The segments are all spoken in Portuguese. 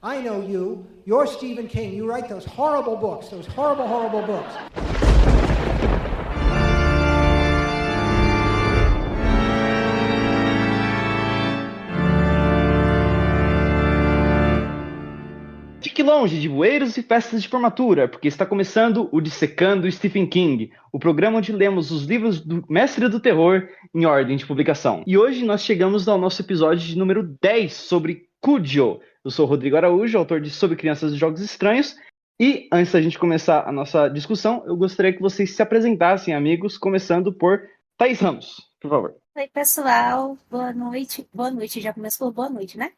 I know you. You're Stephen King. You write those horrible books, those horrible, horrible books. Fique longe de bueiros e festas de formatura, porque está começando o Dissecando Stephen King, o programa onde lemos os livros do mestre do terror em ordem de publicação. E hoje nós chegamos ao nosso episódio de número 10 sobre Cujo. Eu sou o Rodrigo Araújo, autor de Sobre Crianças e Jogos Estranhos, e antes da gente começar a nossa discussão, eu gostaria que vocês se apresentassem, amigos, começando por Thaís Ramos, por favor. Oi, pessoal. Boa noite. Boa noite, já começou por boa noite, né?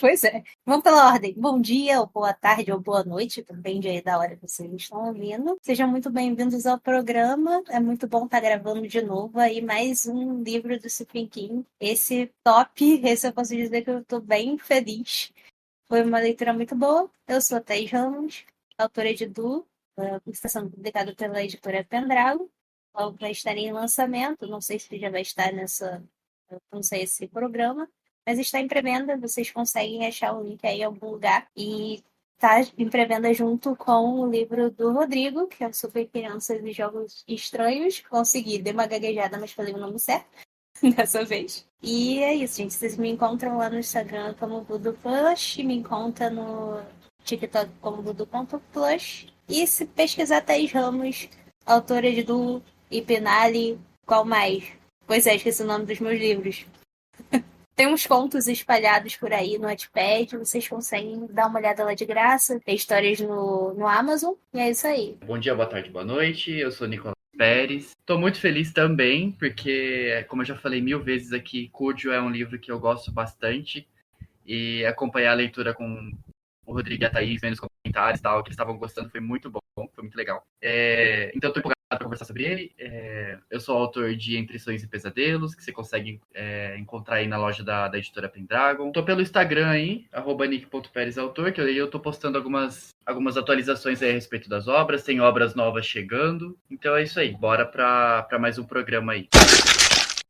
Pois é. Vamos pela ordem. Bom dia, ou boa tarde, ou boa noite, depende aí da hora que vocês estão ouvindo. Sejam muito bem-vindos ao programa. É muito bom estar gravando de novo aí mais um livro do Stephen King. Esse top, esse eu posso dizer que eu estou bem feliz. Foi uma leitura muito boa. Eu sou a Thaís Ramos, autora de Du, que está sendo publicado pela editora Pendragon. Logo vai estar em lançamento. Não sei se já vai estar não sei, esse programa. Mas está em pré-venda, vocês conseguem achar o link aí em algum lugar. E está em pré-venda junto com o livro do Rodrigo, que é o Super Crianças e Jogos Estranhos. Consegui, dei uma gaguejada, mas falei o nome certo dessa vez. E é isso, gente. Vocês me encontram lá no Instagram como VoodooPlush, me encontram no TikTok como Voodoo.Plush. E se pesquisar Thaís Ramos, autora de Du e Penale, qual mais? Pois é, esqueci o nome dos meus livros. Tem uns contos espalhados por aí no Wattpad, vocês conseguem dar uma olhada lá de graça. Tem histórias no Amazon, e é isso aí. Bom dia, boa tarde, boa noite. Eu sou Nicolas Pérez. Estou muito feliz também, porque, como eu já falei 1000 vezes aqui, Cujo é um livro que eu gosto bastante. E acompanhar a leitura com o Rodrigo e a Thaís, vendo os comentários e tal, que eles estavam gostando, foi muito bom, foi muito legal. Então, estou empolgado para conversar sobre ele. Eu sou autor de Entre Sonhos e Pesadelos, que você consegue encontrar aí na loja da editora Pendragon. Estou pelo Instagram aí, @nick.perezautor, que eu estou postando algumas atualizações aí a respeito das obras, tem obras novas chegando. Então é isso aí, bora para mais um programa aí.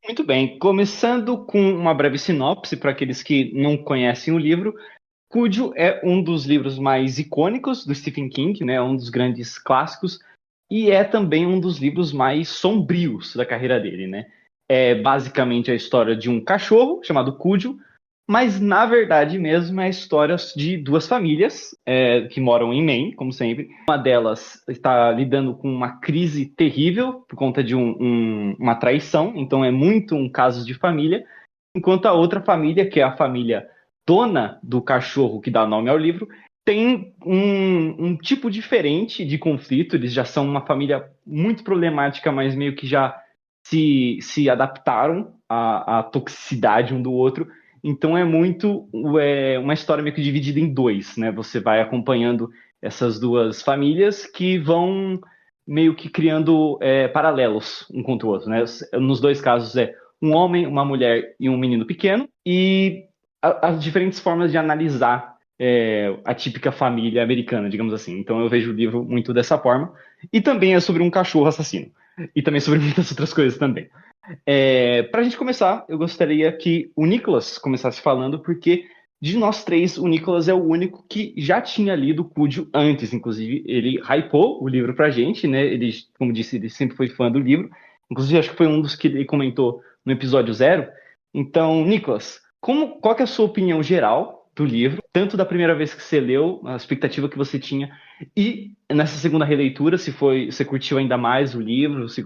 Muito bem, começando com uma breve sinopse para aqueles que não conhecem o livro. Cujo é um dos livros mais icônicos do Stephen King, né? Um dos grandes clássicos, e é também um dos livros mais sombrios da carreira dele, né? É basicamente a história de um cachorro chamado Cujo, mas na verdade mesmo é a história de duas famílias que moram em Maine, como sempre. Uma delas está lidando com uma crise terrível por conta de uma traição, então é muito um caso de família, enquanto a outra família, que é a família dona do cachorro que dá nome ao livro, tem um tipo diferente de conflito. Eles já são uma família muito problemática, mas meio que já se adaptaram à toxicidade um do outro. Então é muito uma história meio que dividida em dois, né? Você vai acompanhando essas duas famílias que vão meio que criando paralelos um contra o outro, né? Nos dois casos é um homem, uma mulher e um menino pequeno, e as diferentes formas de analisar a típica família americana, digamos assim. Então eu vejo o livro muito dessa forma. E também é sobre um cachorro assassino. E também sobre muitas outras coisas também. Para a gente começar, eu gostaria que o Nicolas começasse falando, porque de nós três, o Nicolas é o único que já tinha lido Cujo antes, inclusive. Ele hypou o livro pra gente, né? Ele, como disse, ele sempre foi fã do livro. Inclusive, acho que foi um dos que ele comentou no episódio 0. Então, Nicolas, qual que é a sua opinião geral do livro, tanto da primeira vez que você leu, a expectativa que você tinha, e nessa segunda releitura, se você curtiu ainda mais o livro, se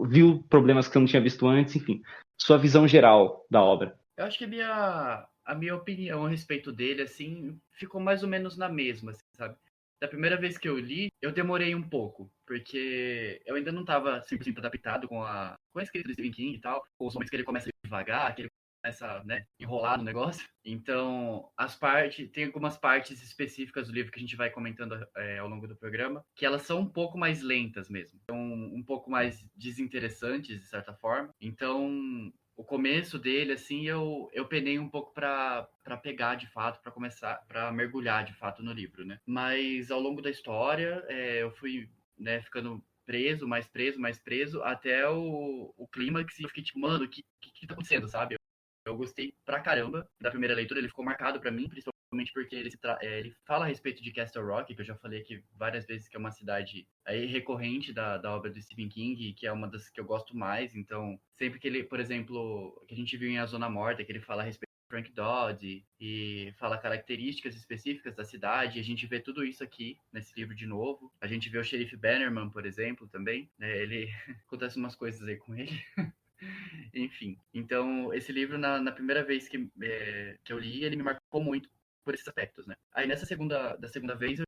viu problemas que você não tinha visto antes, enfim, sua visão geral da obra. Eu acho que a minha opinião a respeito dele, assim, ficou mais ou menos na mesma, assim, sabe? Da primeira vez que eu li, eu demorei um pouco, porque eu ainda não estava 100% adaptado com a escrita do Stephen King e tal, com os momentos que ele começa devagar, que ele começa, né, enrolar no negócio. Então, tem algumas partes específicas do livro que a gente vai comentando ao longo do programa, que elas são um pouco mais lentas mesmo, então um pouco mais desinteressantes, de certa forma. Então, o começo dele, assim, eu penei um pouco para pegar de fato, para começar, para mergulhar de fato no livro, né? Mas ao longo da história, eu fui, né, ficando mais preso, até o clímax, e eu fiquei tipo, mano, o que tá acontecendo, sabe? Eu gostei pra caramba da primeira leitura, ele ficou marcado pra mim, porque ele fala a respeito de Castle Rock, que eu já falei aqui várias vezes que é uma cidade aí recorrente da obra do Stephen King, que é uma das que eu gosto mais. Então, sempre que ele, por exemplo, que a gente viu em A Zona Morta, que ele fala a respeito de Frank Dodd e fala características específicas da cidade, a gente vê tudo isso aqui nesse livro de novo. A gente vê o xerife Bannerman, por exemplo, também, né? Ele acontece umas coisas aí com ele. Enfim, então esse livro, na primeira vez que eu li, ele me marcou muito por esses aspectos, né? Aí da segunda vez,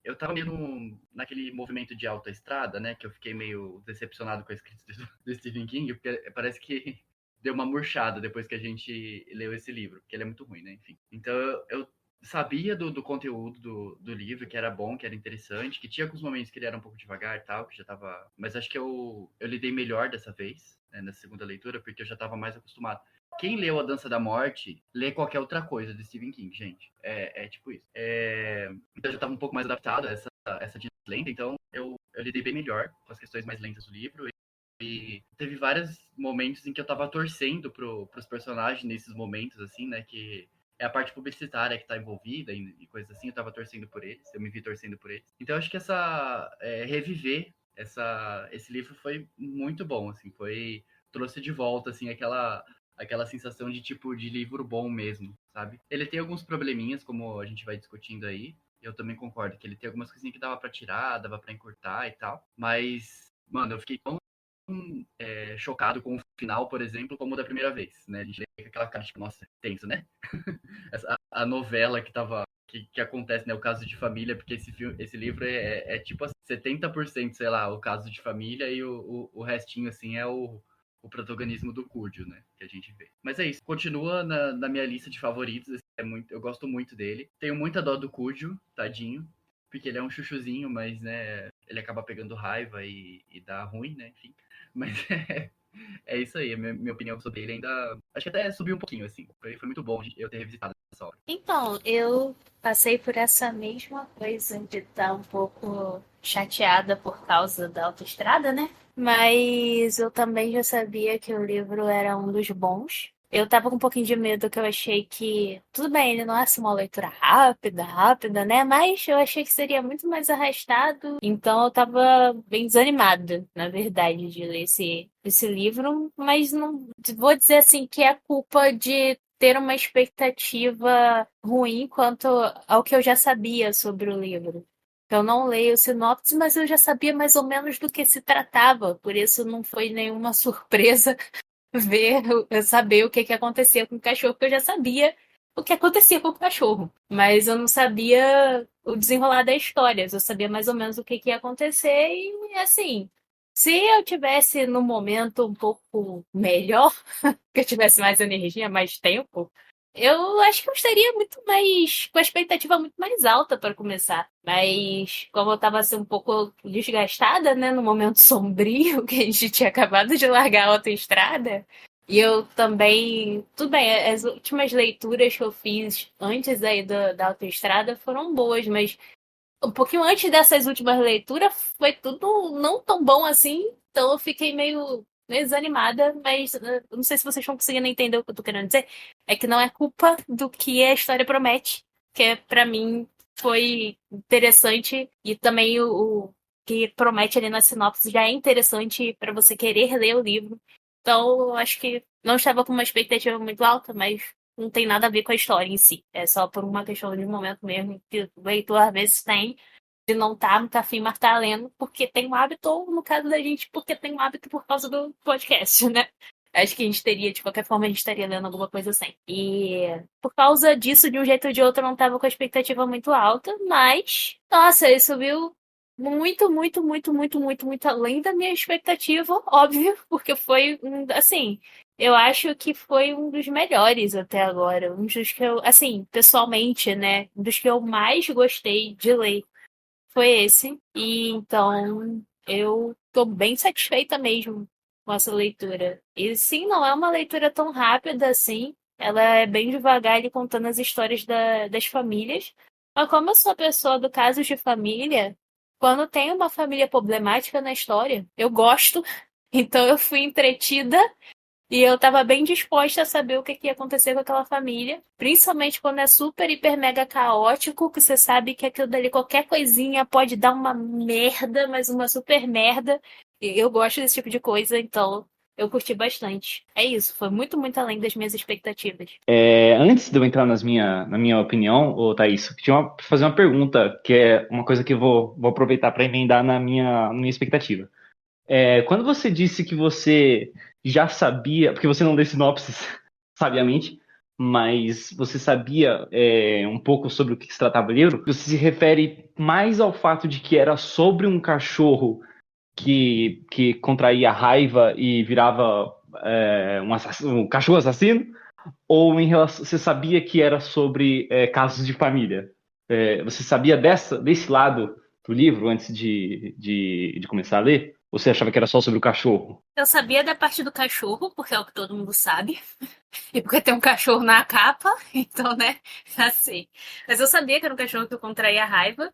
eu tava meio naquele movimento de autoestrada, né? Que eu fiquei meio decepcionado com a escrita do Stephen King, porque parece que deu uma murchada depois que a gente leu esse livro, porque ele é muito ruim, né? Enfim. Então eu sabia do conteúdo do livro, que era bom, que era interessante, que tinha alguns momentos que ele era um pouco devagar e tal, que já tava. Mas acho que eu lidei melhor dessa vez, né, nessa segunda leitura, porque eu já tava mais acostumado. Quem leu A Dança da Morte, lê qualquer outra coisa de Stephen King, gente. É tipo isso. Então eu já tava um pouco mais adaptado a essa dinâmica lenta, então eu lidei bem melhor com as questões mais lentas do livro. E teve vários momentos em que eu tava torcendo pros personagens nesses momentos, assim, né? Que é a parte publicitária que tá envolvida e coisas assim. Eu tava torcendo por eles, eu me vi torcendo por eles. Então eu acho que reviver esse livro foi muito bom, assim. Trouxe de volta, assim, aquela sensação de tipo de livro bom mesmo, sabe? Ele tem alguns probleminhas, como a gente vai discutindo aí. Eu também concordo que ele tem algumas coisinhas que dava pra tirar, dava pra encurtar e tal. Mas, mano, eu fiquei tão chocado com o final, por exemplo, como da primeira vez, né? A gente lê com aquela cara, tipo, nossa, tenso, né? a novela que acontece, né? O caso de família, porque esse livro é tipo assim, 70%, sei lá, o caso de família e o restinho, assim, é o protagonismo do Cúdio, né? Que a gente vê. Mas é isso, continua na minha lista de favoritos, eu gosto muito dele. Tenho muita dó do Cúdio, tadinho, porque ele é um chuchuzinho, mas, né, ele acaba pegando raiva e dá ruim, né? Enfim. Mas é isso aí, a minha opinião sobre ele ainda. Acho que até subiu um pouquinho, assim. Foi muito bom eu ter revisitado essa obra. Então, eu passei por essa mesma coisa de estar um pouco chateada por causa da autoestrada, né? Mas eu também já sabia que o livro era um dos bons. Eu tava com um pouquinho de medo, que eu achei que. Tudo bem, ele não é assim uma leitura rápida, né? Mas eu achei que seria muito mais arrastado. Então eu tava bem desanimada, na verdade, de ler esse livro. Mas não vou dizer assim que é culpa de ter uma expectativa ruim quanto ao que eu já sabia sobre o livro. Eu não leio sinopse, mas eu já sabia mais ou menos do que se tratava, por isso não foi nenhuma surpresa saber o que acontecia com o cachorro, porque eu já sabia o que acontecia com o cachorro. Mas eu não sabia o desenrolar da história, eu sabia mais ou menos o que ia acontecer e, assim, se eu tivesse no momento um pouco melhor, que eu tivesse mais energia, mais tempo, eu acho que eu estaria muito mais, com a expectativa muito mais alta para começar. Mas, como eu estava assim, um pouco desgastada, né, no momento sombrio, que a gente tinha acabado de largar a autoestrada, e eu também. Tudo bem, as últimas leituras que eu fiz antes aí da autoestrada foram boas, mas um pouquinho antes dessas últimas leituras foi tudo não tão bom assim, então eu fiquei meio desanimada, mas não sei se vocês estão conseguindo entender o que eu tô querendo dizer. É que não é culpa do que a história promete, que pra mim foi interessante e também o que promete ali na sinopse já é interessante pra você querer ler o livro. Então, eu acho que não estava com uma expectativa muito alta, mas não tem nada a ver com a história em si. É só por uma questão de momento mesmo, que o leitor às vezes tem de não estar muito afim, mas tá lendo porque tem um hábito, ou no caso da gente, porque tem um hábito por causa do podcast, né? Acho que a gente teria, de qualquer forma, a gente estaria lendo alguma coisa assim. E por causa disso, de um jeito ou de outro, eu não tava com a expectativa muito alta, mas, nossa, ele subiu muito além da minha expectativa, óbvio, porque foi, assim, eu acho que foi um dos melhores até agora. Um dos que eu, assim, pessoalmente, né? Um dos que eu mais gostei de ler foi esse. E então eu tô bem satisfeita mesmo com essa leitura. E sim, não é uma leitura tão rápida assim. Ela é bem devagar e contando as histórias das famílias. Mas como eu sou a pessoa do caso de família, quando tem uma família problemática na história, eu gosto. Então eu fui entretida E eu tava bem disposta a saber o que ia acontecer com aquela família. Principalmente quando é super, hiper, mega caótico, que você sabe que aquilo dali, qualquer coisinha pode dar uma merda, mas uma super merda. E eu gosto desse tipo de coisa, então eu curti bastante. É isso, foi muito, muito além das minhas expectativas. Antes de eu entrar na minha opinião, ô Thaís, eu tinha fazer uma pergunta, que é uma coisa que eu vou aproveitar para emendar na minha expectativa. Quando você disse que você já sabia, porque você não deu sinopses, sabiamente, mas você sabia um pouco sobre o que se tratava o livro, você se refere mais ao fato de que era sobre um cachorro que contraía raiva e virava um cachorro assassino? Ou em relação, você sabia que era sobre casos de família? Você sabia desse lado do livro antes de começar a ler? Ou você achava que era só sobre o cachorro? Eu sabia da parte do cachorro, porque é o que todo mundo sabe. E porque tem um cachorro na capa, então, né, já sei. Mas eu sabia que era um cachorro que contraía raiva.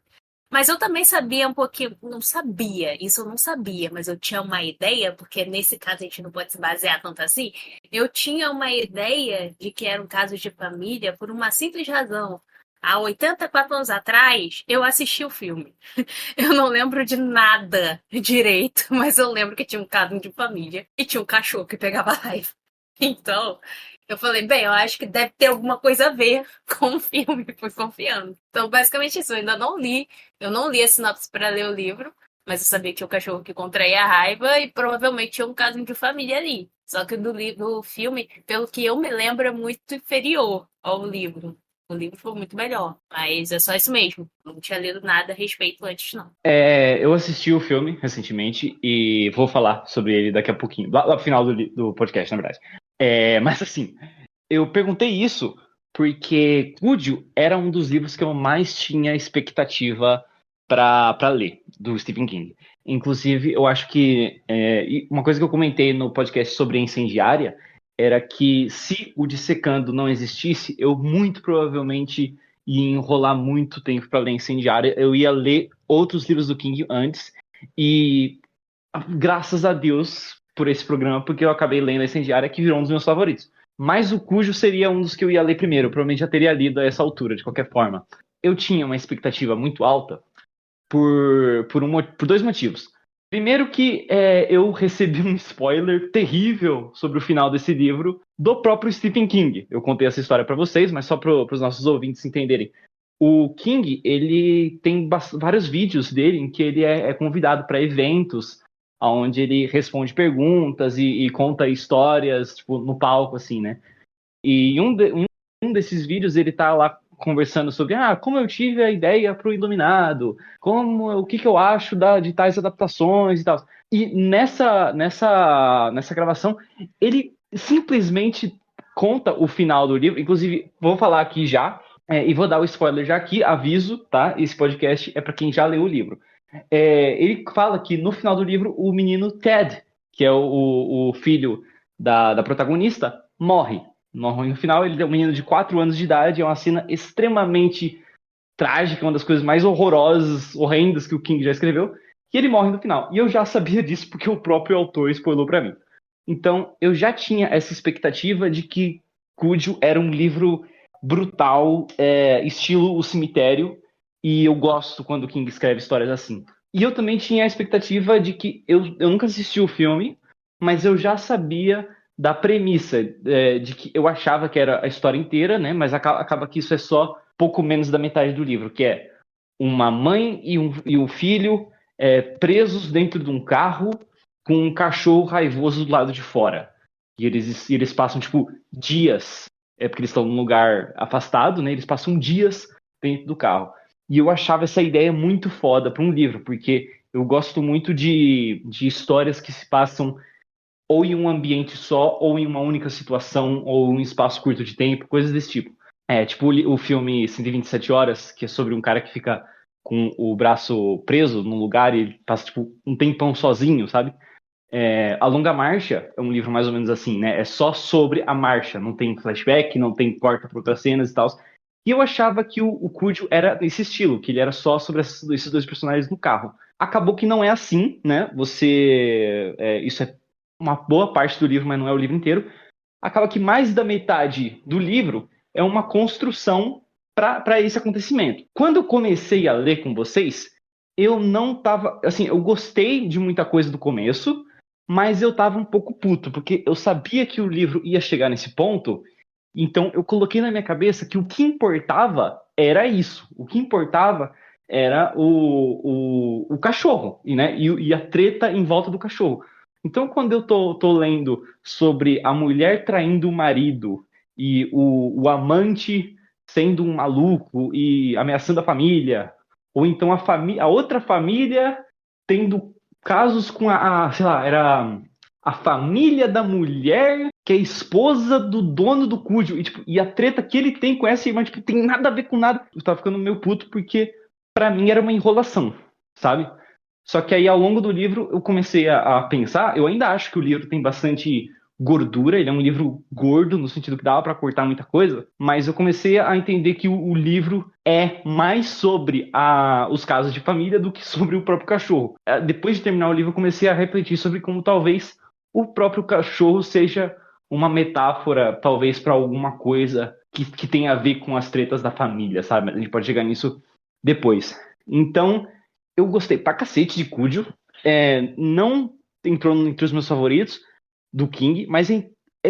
Mas eu também sabia um pouquinho, não sabia, isso eu não sabia, mas eu tinha uma ideia, porque nesse caso a gente não pode se basear tanto assim. Eu tinha uma ideia de que era um caso de família por uma simples razão. Há 84 anos atrás, eu assisti o filme. Eu não lembro de nada direito, mas eu lembro que tinha um caso de família e tinha um cachorro que pegava raiva. Então, eu falei, bem, eu acho que deve ter alguma coisa a ver com o filme, fui confiando. Então, basicamente isso, eu ainda não li. Eu não li a sinopse para ler o livro, mas eu sabia que tinha um cachorro que contraía a raiva e provavelmente tinha um caso de família ali. Só que do filme, pelo que eu me lembro, é muito inferior ao livro. O livro foi muito melhor, mas é só isso mesmo. Não tinha lido nada a respeito antes, não. Eu assisti o filme recentemente e vou falar sobre ele daqui a pouquinho, lá pro final do podcast, na verdade. Mas assim, eu perguntei isso porque Cúdio era um dos livros que eu mais tinha expectativa para ler, do Stephen King. Inclusive, eu acho que uma coisa que eu comentei no podcast sobre a Incendiária era que se o Dissecando não existisse, eu muito provavelmente ia enrolar muito tempo para ler Incendiária. Eu ia ler outros livros do King antes e graças a Deus por esse programa, porque eu acabei lendo Incendiária, que virou um dos meus favoritos. Mas o Cujo seria um dos que eu ia ler primeiro. Eu provavelmente já teria lido a essa altura, de qualquer forma. Eu tinha uma expectativa muito alta por dois motivos. Primeiro que eu recebi um spoiler terrível sobre o final desse livro do próprio Stephen King. Eu contei essa história para vocês, mas só para os nossos ouvintes entenderem. O King, ele tem vários vídeos dele em que ele é convidado para eventos, onde ele responde perguntas e conta histórias, tipo, no palco, assim, né? E um desses vídeos ele tá lá conversando sobre como eu tive a ideia pro Iluminado, o que eu acho de tais adaptações e tal. E nessa gravação, ele simplesmente conta o final do livro. Inclusive, vou falar aqui já, e vou dar o spoiler já aqui, aviso, tá? Esse podcast é para quem já leu o livro. Ele fala que no final do livro, o menino Ted, que é o filho da protagonista, morre. No final, ele é um menino de 4 anos de idade, é uma cena extremamente trágica, uma das coisas mais horrorosas, horrendas que o King já escreveu, e ele morre no final. E eu já sabia disso porque o próprio autor spoilou para mim. Então, eu já tinha essa expectativa de que Cúdio era um livro brutal, estilo O Cemitério, e eu gosto quando o King escreve histórias assim. E eu também tinha a expectativa de que eu nunca assisti o filme, mas eu já sabia da premissa, de que eu achava que era a história inteira, né? Mas acaba que isso é só pouco menos da metade do livro, que é uma mãe e um filho presos dentro de um carro com um cachorro raivoso do lado de fora. E eles passam, tipo, dias, porque eles estão num lugar afastado, né? Eles passam dias dentro do carro. E eu achava essa ideia muito foda para um livro, porque eu gosto muito de histórias que se passam ou em um ambiente só, ou em uma única situação, ou em um espaço curto de tempo, coisas desse tipo. Tipo o filme 127 Horas, que é sobre um cara que fica com o braço preso num lugar e ele passa, tipo, um tempão sozinho, sabe? A Longa Marcha é um livro mais ou menos assim, né? É só sobre a marcha, não tem flashback, não tem corta para outras cenas e tal. E eu achava que o Cúdio era esse estilo, que ele era só sobre esses dois personagens no carro. Acabou que não é assim, né? Isso é uma boa parte do livro, mas não é o livro inteiro, acaba que mais da metade do livro é uma construção para esse acontecimento. Quando eu comecei a ler com vocês, eu não tava, assim, eu gostei de muita coisa do começo, mas eu tava um pouco puto, porque eu sabia que o livro ia chegar nesse ponto, então eu coloquei na minha cabeça que o que importava era isso. O que importava era o cachorro, né? E a treta em volta do cachorro. Então, quando eu tô lendo sobre a mulher traindo o marido e o amante sendo um maluco e ameaçando a família, ou então a outra família tendo casos com sei lá, era a família da mulher que é esposa do dono do Cúdio. E a treta que ele tem com essa irmã, tipo, tem nada a ver com nada. Eu tava ficando meio puto porque, pra mim, era uma enrolação, sabe? Só que aí, ao longo do livro, eu comecei a pensar. Eu ainda acho que o livro tem bastante gordura. Ele é um livro gordo, no sentido que dava pra cortar muita coisa. Mas eu comecei a entender que o livro é mais sobre os casos de família do que sobre o próprio cachorro. Depois de terminar o livro, eu comecei a refletir sobre como talvez o próprio cachorro seja uma metáfora, talvez, para alguma coisa que tenha a ver com as tretas da família, sabe? A gente pode chegar nisso depois. Então, eu gostei pra cacete de Cúdio. Não entrou entre os meus favoritos do King, mas ele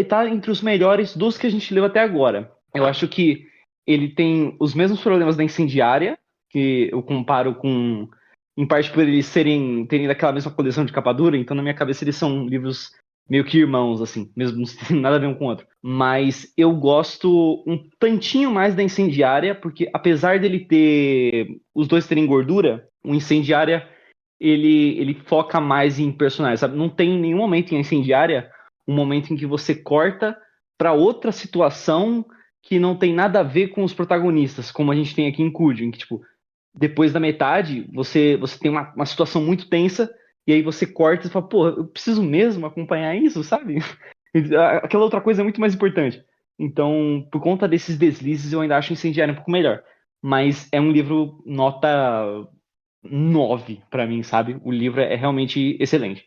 tá entre os melhores dos que a gente leu até agora. Eu acho que ele tem os mesmos problemas da Incendiária, que eu comparo com, em parte por eles terem daquela mesma coleção de capa dura, então na minha cabeça eles são livros meio que irmãos, assim, mesmo não tendo nada a ver um com o outro. Mas eu gosto um tantinho mais da Incendiária, porque apesar dele os dois terem gordura, o Incendiária, ele foca mais em personagens, sabe? Não tem nenhum momento em Incendiária um momento em que você corta para outra situação que não tem nada a ver com os protagonistas, como a gente tem aqui em Cúdio, em que, tipo, depois da metade, você tem uma situação muito tensa, e aí você corta e fala, pô, eu preciso mesmo acompanhar isso, sabe? Aquela outra coisa é muito mais importante. Então, por conta desses deslizes, eu ainda acho Incendiário um pouco melhor. Mas é um livro nota 9 pra mim, sabe? O livro é realmente excelente.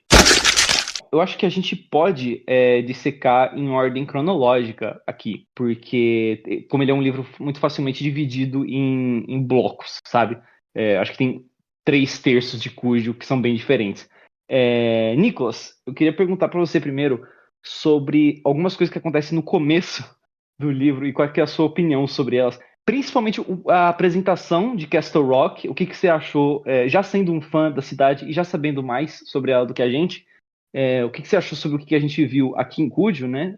Eu acho que a gente pode dissecar em ordem cronológica aqui, porque como ele é um livro muito facilmente dividido em blocos, sabe? Acho que tem 3/3 de Cúdio que são bem diferentes. Nicolas, eu queria perguntar para você primeiro sobre algumas coisas que acontecem no começo do livro e qual que é a sua opinião sobre elas. Principalmente a apresentação de Castle Rock, o que você achou, já sendo um fã da cidade e já sabendo mais sobre ela do que a gente, o que você achou sobre o que a gente viu aqui em Cúdio, né?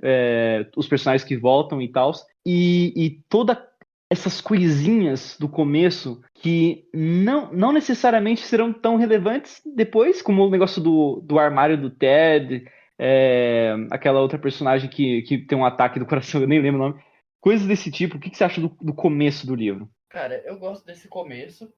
Os personagens que voltam e tal. E todas essas coisinhas do começo que não necessariamente serão tão relevantes depois, como o negócio do armário do Ted, aquela outra personagem que tem um ataque do coração, eu nem lembro o nome. Coisas desse tipo. O que você acha do começo do livro? Cara, eu gosto desse começo,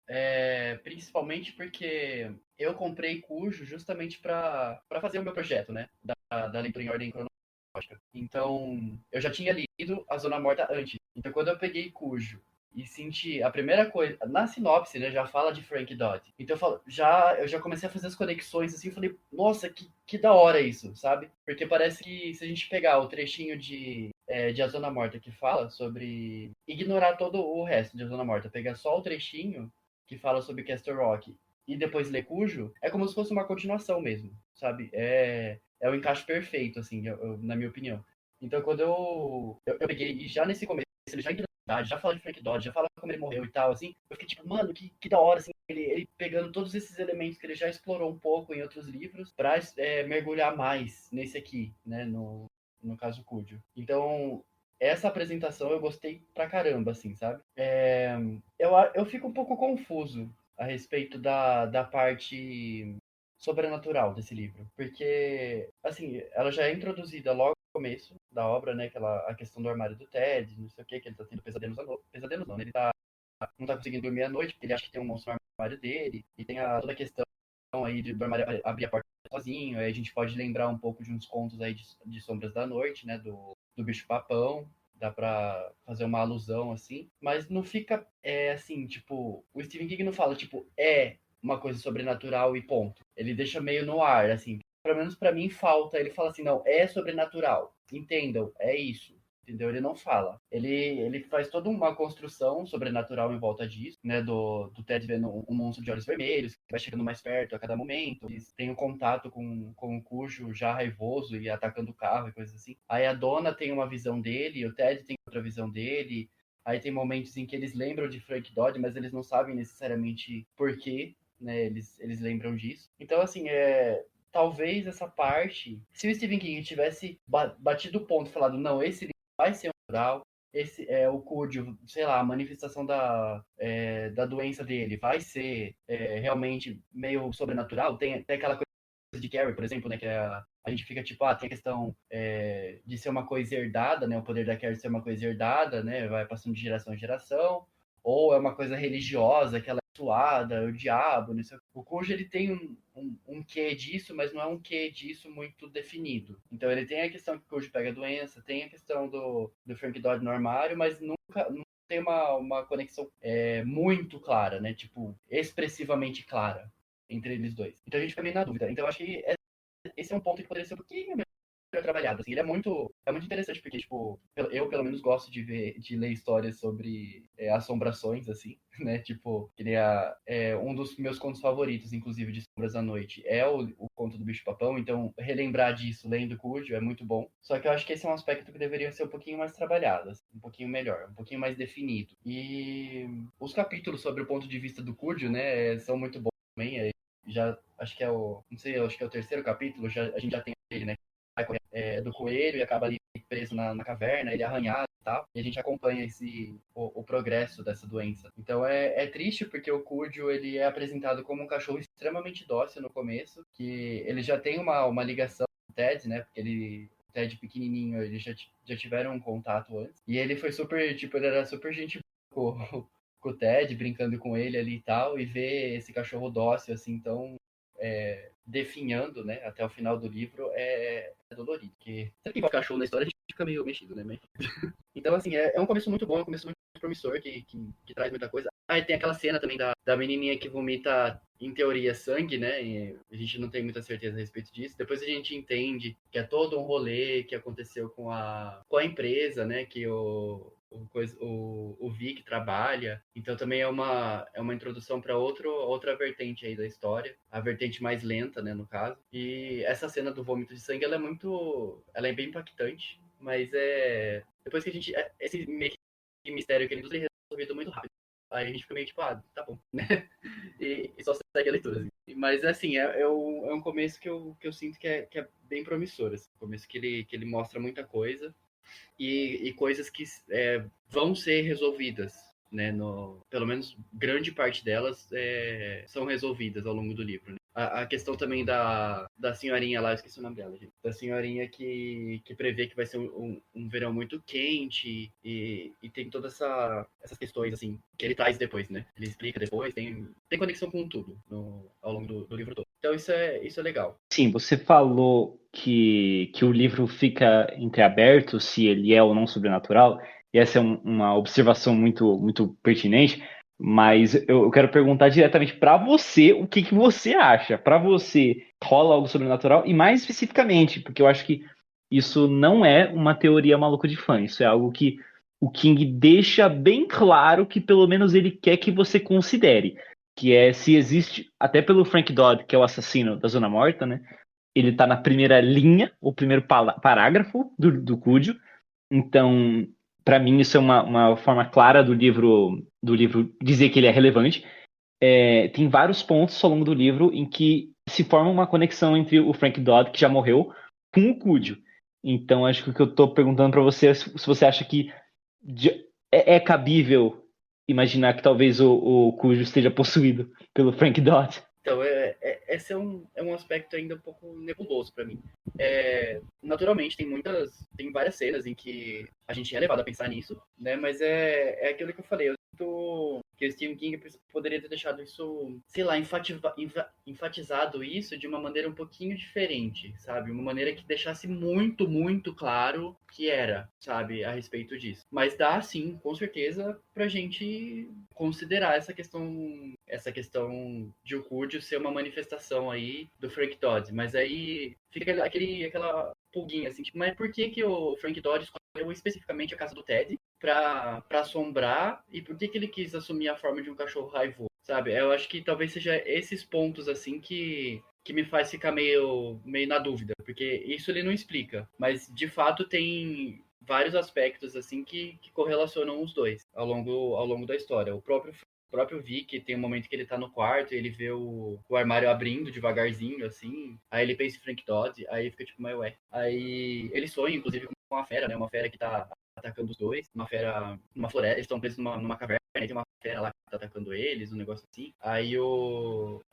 principalmente porque eu comprei Cujo justamente para fazer o meu projeto, né? Da leitura em ordem cronológica. Então, eu já tinha lido A Zona Morta antes. Então, quando eu peguei Cujo e senti a primeira coisa, na sinopse, né, já fala de Frank Dodd. Então eu já comecei a fazer as conexões assim, eu falei, nossa, que da hora isso, sabe? Porque parece que se a gente pegar o trechinho de A Zona Morta que fala sobre ignorar todo o resto de A Zona Morta, pegar só o trechinho que fala sobre Castle Rock e depois ler Cujo, é como se fosse uma continuação mesmo, sabe? É o encaixe perfeito, assim, na minha opinião. Então, quando eu peguei, e já nesse começo, ele já entra na cidade, já fala de Frank Dodd, já fala como ele morreu e tal, assim, eu fiquei tipo, mano, que da hora, assim, ele pegando todos esses elementos que ele já explorou um pouco em outros livros, pra mergulhar mais nesse aqui, né, no caso Cúdio. Então, essa apresentação eu gostei pra caramba, assim, sabe? Eu fico um pouco confuso a respeito da parte sobrenatural desse livro, porque, assim, ela já é introduzida logo no começo da obra, né, a questão do armário do Ted, não sei o que ele tá tendo pesadelos não, né, ele não tá conseguindo dormir à noite, porque ele acha que tem um monstro no armário dele, e tem toda a questão aí do armário abrir a porta sozinho, aí a gente pode lembrar um pouco de uns contos aí de Sombras da Noite, né, do bicho papão, dá pra fazer uma alusão, assim, mas não fica, assim, tipo, o Stephen King não fala, tipo, uma coisa sobrenatural e ponto. Ele deixa meio no ar, assim, pelo menos pra mim, falta. Ele fala assim, não, é sobrenatural. Entendam, é isso. Entendeu? Ele não fala. Ele faz toda uma construção sobrenatural em volta disso, né? Do Ted vendo um monstro de olhos vermelhos, que vai chegando mais perto a cada momento. Eles têm um contato com o Cujo já raivoso e atacando o carro e coisas assim. Aí a Donna tem uma visão dele, o Ted tem outra visão dele. Aí tem momentos em que eles lembram de Frank Dodd, mas eles não sabem necessariamente por quê, né? Eles lembram disso. Então, assim, talvez essa parte, se o Stephen King tivesse batido o ponto e falado, não, esse livro vai ser um mural, esse é o Cujo, sei lá, a manifestação da doença dele vai ser realmente meio sobrenatural, tem aquela coisa de Carrie, por exemplo, né, que a gente fica tipo, tem a questão de ser uma coisa herdada, né, o poder da Carrie ser uma coisa herdada, né, vai passando de geração em geração, ou é uma coisa religiosa, que ela é suada, o diabo, né? O Cujo, ele tem um quê disso, mas não é um quê disso muito definido. Então ele tem a questão que o Cujo pega a doença, tem a questão do Frank Dodd no armário, mas nunca tem uma conexão muito clara, né? Tipo, expressivamente clara entre eles dois. Então a gente fica meio na dúvida. Então eu acho que esse é um ponto que poderia ser um pouquinho melhor trabalhado. Assim, ele é muito interessante, porque, tipo, eu pelo menos gosto de ler histórias sobre assombrações, assim, né? Tipo, ele um dos meus contos favoritos, inclusive, de Sombras à Noite, é o conto do Bicho-Papão, então relembrar disso lendo Cujo é muito bom. Só que eu acho que esse é um aspecto que deveria ser um pouquinho mais trabalhado, assim, um pouquinho melhor, um pouquinho mais definido. E os capítulos sobre o ponto de vista do Cujo, né, são muito bons também. Já acho que não sei, acho que é o terceiro capítulo, a gente já tem ele, né? Do coelho e acaba ali preso na caverna, ele é arranhado e tal, e a gente acompanha o progresso dessa doença. Então é triste porque o Cujo, ele é apresentado como um cachorro extremamente dócil no começo, que ele já tem uma ligação com o Ted, né, porque o Ted pequenininho, eles já tiveram um contato antes, e ele foi super, tipo, ele era super gente boa com o Ted, brincando com ele ali e tal, e ver esse cachorro dócil, assim, tão definhando, né, até o final do livro é dolorido, porque sempre que vai cachorro na história a gente fica meio mexido, né, então assim, é um começo muito bom, é um começo muito promissor, que traz muita coisa. E tem aquela cena também da menininha que vomita, em teoria, sangue, né, e a gente não tem muita certeza a respeito disso. Depois a gente entende que é todo um rolê que aconteceu com a empresa, né, que o Vic trabalha, então também é uma introdução para outra vertente aí da história, a vertente mais lenta, né, no caso. E essa cena do vômito de sangue, ela é bem impactante, mas depois que a gente, esse meio que mistério que ele nos é resolvido muito rápido, aí a gente fica meio tipo, tá bom, né, e só segue a leitura, assim. Mas assim, é um começo que eu sinto que é bem promissor, assim. Um começo que ele mostra muita coisa, e coisas que vão ser resolvidas, né? Pelo menos grande parte delas são resolvidas ao longo do livro. Né? A questão também da senhorinha lá, eu esqueci o nome dela, gente. Da senhorinha que prevê que vai ser um verão muito quente e tem todas essas questões, assim, que ele traz depois, né? Ele explica depois, tem conexão com tudo ao longo do livro todo. Então isso é legal. Sim, você falou que o livro fica entreaberto se ele é ou não sobrenatural, e essa é uma observação muito, muito pertinente, mas eu quero perguntar diretamente para você o que você acha. Para você, rola algo sobrenatural? E mais especificamente, porque eu acho que isso não é uma teoria maluca de fã, isso é algo que o King deixa bem claro que pelo menos ele quer que você considere que é se existe, até pelo Frank Dodd, que é o assassino da Zona Morta, né? Ele tá na primeira linha, o primeiro parágrafo do Cujo. Então, para mim, isso é uma forma clara do livro dizer que ele é relevante. Tem vários pontos ao longo do livro em que se forma uma conexão entre o Frank Dodd, que já morreu, com o Cujo. Então, acho que o que eu tô perguntando para você é se você acha que é cabível imaginar que talvez o Cujo esteja possuído pelo Frank Dodd. Então, esse é um aspecto ainda um pouco nebuloso para mim. Naturalmente, tem várias cenas em que a gente é levado a pensar nisso, né? Mas é aquilo que eu falei. Eu sinto que o Stephen King poderia ter deixado isso, sei lá, enfatizado isso de uma maneira um pouquinho diferente, sabe? Uma maneira que deixasse muito, muito claro que era, sabe, a respeito disso. Mas dá, sim, com certeza, pra gente considerar essa questão essa questão de o Cúdio ser uma manifestação aí do Frank Dodds. Mas aí fica aquela pulguinha, assim, tipo, mas por que o Frank Dodds escolheu especificamente a casa do Ted pra assombrar, e por que ele quis assumir a forma de um cachorro raivoso, sabe? Eu acho que talvez seja esses pontos, assim, que me faz ficar meio na dúvida, porque isso ele não explica, mas de fato tem vários aspectos assim que correlacionam os dois ao longo da história. O próprio Vic tem um momento que ele tá no quarto e ele vê o armário abrindo devagarzinho, assim. Aí ele pensa em Frank Dodd, aí fica tipo, mas ué. Aí ele sonha, inclusive, com uma fera, né? Uma fera que tá atacando os dois. Uma fera numa floresta, eles estão presos numa caverna, e tem uma fera lá que tá atacando eles, um negócio assim. Aí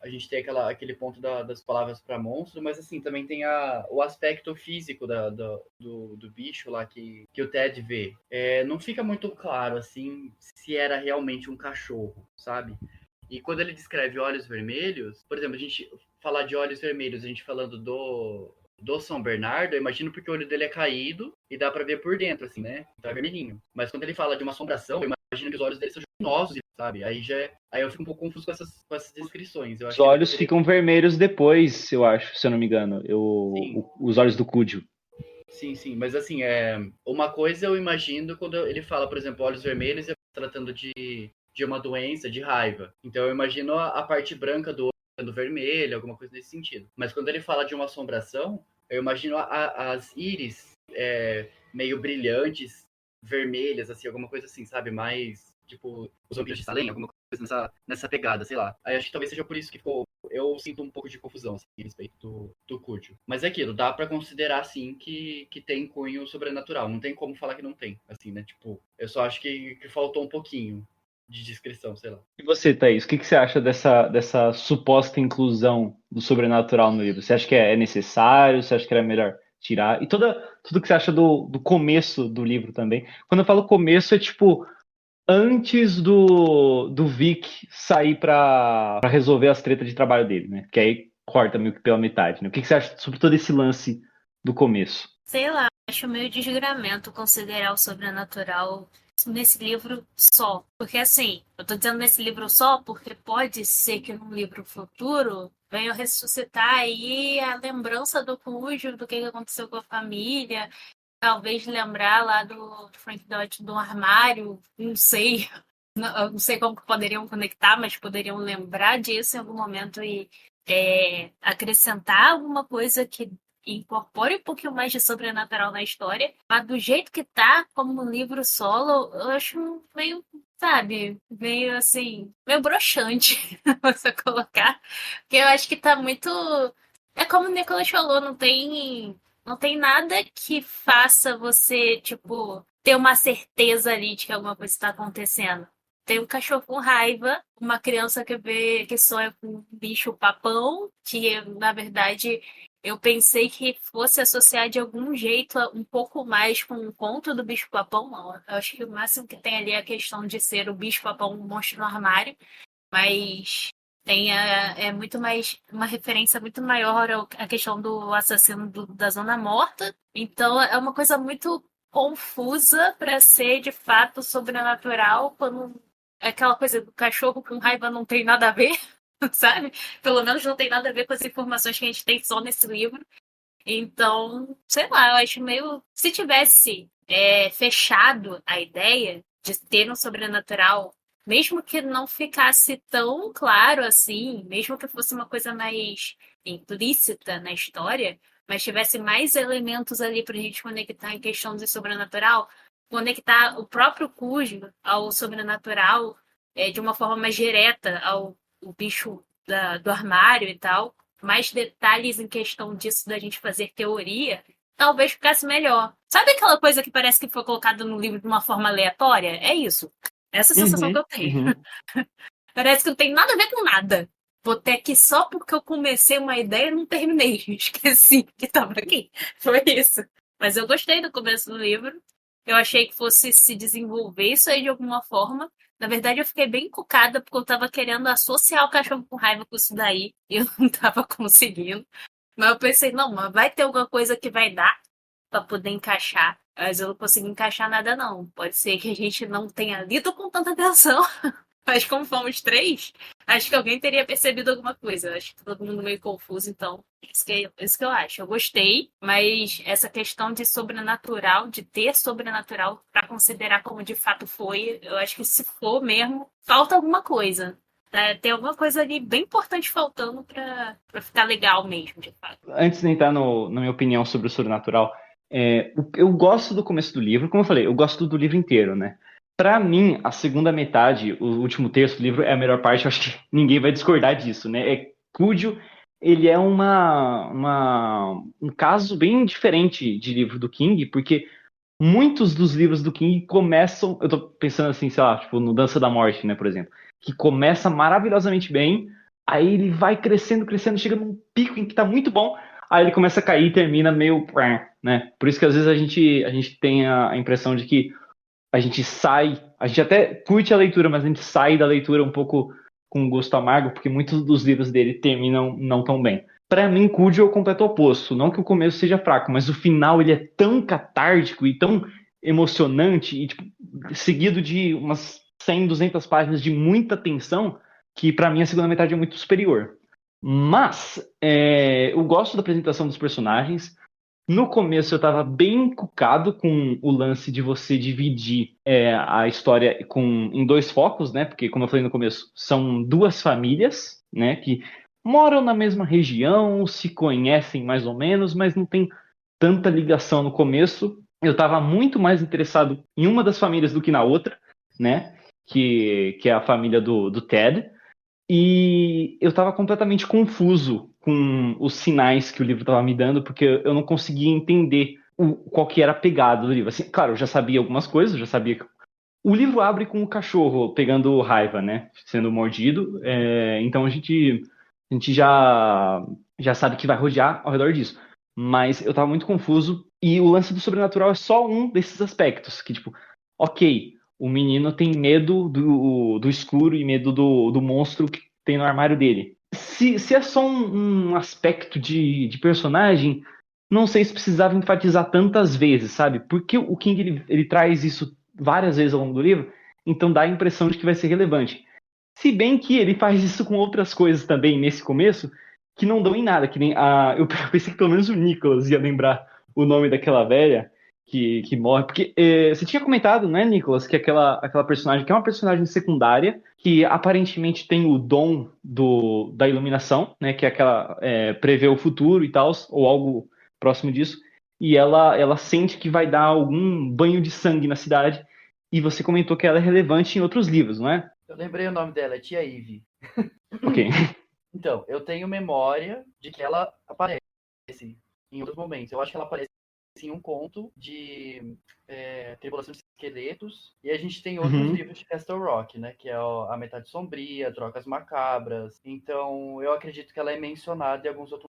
a gente tem aquele ponto das palavras para monstro, mas assim, também tem o aspecto físico do bicho lá que o Ted vê. Não fica muito claro, assim, se era realmente um cachorro, sabe? E quando ele descreve olhos vermelhos, por exemplo, a gente falar de olhos vermelhos, a gente falando do São Bernardo, eu imagino porque o olho dele é caído e dá pra ver por dentro, assim, né? Tá vermelhinho. Mas quando ele fala de uma assombração, eu imagino que os olhos dele são luminosos, sabe? Aí eu fico um pouco confuso com essas descrições. Eu Os acho que olhos ficam vermelhos depois, eu acho, se eu não me engano. Os olhos do Cúdio. Sim. Mas assim, uma coisa eu imagino quando ele fala, por exemplo, olhos vermelhos, tratando de uma doença, de raiva. Então eu imagino a parte branca do olho vermelho, alguma coisa nesse sentido. Mas quando ele fala de uma assombração, eu imagino as íris meio brilhantes, vermelhas, assim, alguma coisa assim, sabe? Mais, tipo, os vampiros de Salem, alguma coisa nessa pegada, sei lá. Aí acho que talvez seja por isso que eu sinto um pouco de confusão assim, a respeito do Cúdio. Mas é aquilo, dá pra considerar, sim, que tem cunho sobrenatural. Não tem como falar que não tem, assim, né? Tipo, eu só acho que faltou um pouquinho de descrição, sei lá. E você, Thaís, o que você acha dessa suposta inclusão do sobrenatural no livro? Você acha que é necessário? Você acha que era melhor tirar? E tudo que você acha do começo do livro também. Quando eu falo começo, é tipo antes do Vic sair pra resolver as tretas de trabalho dele, né? Que aí corta meio que pela metade, né? O que você acha sobre todo esse lance do começo? Sei lá, acho meio desgramento considerar o sobrenatural nesse livro só. Porque assim, eu tô dizendo nesse livro só porque pode ser que num livro futuro venha ressuscitar aí a lembrança do Cúdio, do que aconteceu com a família. Talvez lembrar lá do Frank Dodge do armário, não sei. Eu não sei como que poderiam conectar, mas poderiam lembrar disso em algum momento e acrescentar alguma coisa que incorpore um pouquinho mais de sobrenatural na história. Mas do jeito que tá, como um livro solo, eu acho meio, sabe, meio assim, meio broxante você colocar. Porque eu acho que tá muito. É como o Nicolas falou, não tem nada que faça você, tipo, ter uma certeza ali de que alguma coisa está acontecendo. Tem um cachorro com raiva, uma criança que sonha com um bicho papão, que na verdade eu pensei que fosse associar de algum jeito um pouco mais com o conto do bicho papão. Não, eu acho que o máximo que tem ali é a questão de ser o bicho papão um monstro no armário, mas é muito mais uma referência muito maior à questão do assassino da Zona Morta. Então é uma coisa muito confusa para ser de fato sobrenatural, quando aquela coisa do cachorro com raiva não tem nada a ver, sabe? Pelo menos não tem nada a ver com as informações que a gente tem só nesse livro. Então, sei lá, eu acho meio. Se tivesse fechado a ideia de ter um sobrenatural, mesmo que não ficasse tão claro assim, mesmo que fosse uma coisa mais implícita na história, mas tivesse mais elementos ali pra gente conectar em questão de sobrenatural, conectar o próprio Cusco ao sobrenatural de uma forma mais direta ao bicho do armário e tal, mais detalhes em questão disso da gente fazer teoria, talvez ficasse melhor. Sabe aquela coisa que parece que foi colocada no livro de uma forma aleatória? É isso. Essa é a sensação que eu tenho. Parece que não tem nada a ver com nada. Botei aqui só porque eu comecei uma ideia e não terminei. Esqueci que estava aqui. Foi isso. Mas eu gostei do começo do livro. Eu achei que fosse se desenvolver isso aí de alguma forma. Na verdade, eu fiquei bem encucada porque eu tava querendo associar o cachorro com raiva com isso daí. E eu não tava conseguindo. Mas eu pensei, não, mas vai ter alguma coisa que vai dar pra poder encaixar. Mas eu não consegui encaixar nada, não. Pode ser que a gente não tenha lido com tanta atenção. Mas como fomos 3, Acho que alguém teria percebido alguma coisa. Acho que todo mundo meio confuso, então. Isso que eu acho. Eu gostei, mas essa questão de sobrenatural, de ter sobrenatural para considerar como de fato foi, eu acho que se for mesmo, falta alguma coisa. Tem alguma coisa ali bem importante faltando pra ficar legal mesmo, de fato. Antes de entrar na minha opinião sobre o sobrenatural, eu gosto do começo do livro, como eu falei, eu gosto do livro inteiro, né? Pra mim, a segunda metade, o último terço do livro é a melhor parte, eu acho que ninguém vai discordar disso, né? Cúdio, ele é um caso bem diferente de livro do King, porque muitos dos livros do King começam, eu tô pensando assim, sei lá, tipo, no Dança da Morte, né, por exemplo, que começa maravilhosamente bem, aí ele vai crescendo, crescendo, chega num pico em que tá muito bom, aí ele começa a cair e termina meio, né? Por isso que às vezes a gente tem a impressão de que a gente até curte a leitura, mas a gente sai da leitura um pouco com gosto amargo, porque muitos dos livros dele terminam não tão bem. Pra mim, Cúdio é o completo oposto. Não que o começo seja fraco, mas o final ele é tão catártico e tão emocionante, e tipo, seguido de umas 100, 200 páginas de muita tensão, que pra mim a segunda metade é muito superior. Mas eu gosto da apresentação dos personagens. No começo eu estava bem encucado com o lance de você dividir a história em dois focos, né? Porque, como eu falei no começo, são duas famílias, né? Que moram na mesma região, se conhecem mais ou menos, mas não tem tanta ligação no começo. Eu estava muito mais interessado em uma das famílias do que na outra, né? Que é a família do Ted. E eu estava completamente confuso com os sinais que o livro estava me dando, porque eu não conseguia entender qual que era a pegada do livro. Assim, claro, eu já sabia algumas coisas, eu já sabia que o livro abre com o cachorro pegando raiva, né? Sendo mordido. Então a gente já sabe que vai rodear ao redor disso. Mas eu estava muito confuso. E o lance do sobrenatural é só um desses aspectos. Que, tipo, ok, o menino tem medo do escuro e medo do monstro que tem no armário dele. Se é só um aspecto de personagem, não sei se precisava enfatizar tantas vezes, sabe? Porque o King ele traz isso várias vezes ao longo do livro, então dá a impressão de que vai ser relevante. Se bem que ele faz isso com outras coisas também nesse começo, que não dão em nada. Que nem eu pensei que pelo menos o Nicholas ia lembrar o nome daquela velha que morre. Porque você tinha comentado, né, Nicholas, que aquela personagem, que é uma personagem secundária, que aparentemente tem o dom da iluminação, né, que é aquela prevê o futuro e tal, ou algo próximo disso, e ela sente que vai dar algum banho de sangue na cidade, e você comentou que ela é relevante em outros livros, não é? Eu lembrei o nome dela, é Tia Ivy. Ok. Então, eu tenho memória de que ela aparece em outros momentos. Eu acho que ela aparece em um conto de Tribulação de Esqueletos. E a gente tem outros livros de Castle Rock, né? Que é A Metade Sombria, Trocas Macabras. Então, eu acredito que ela é mencionada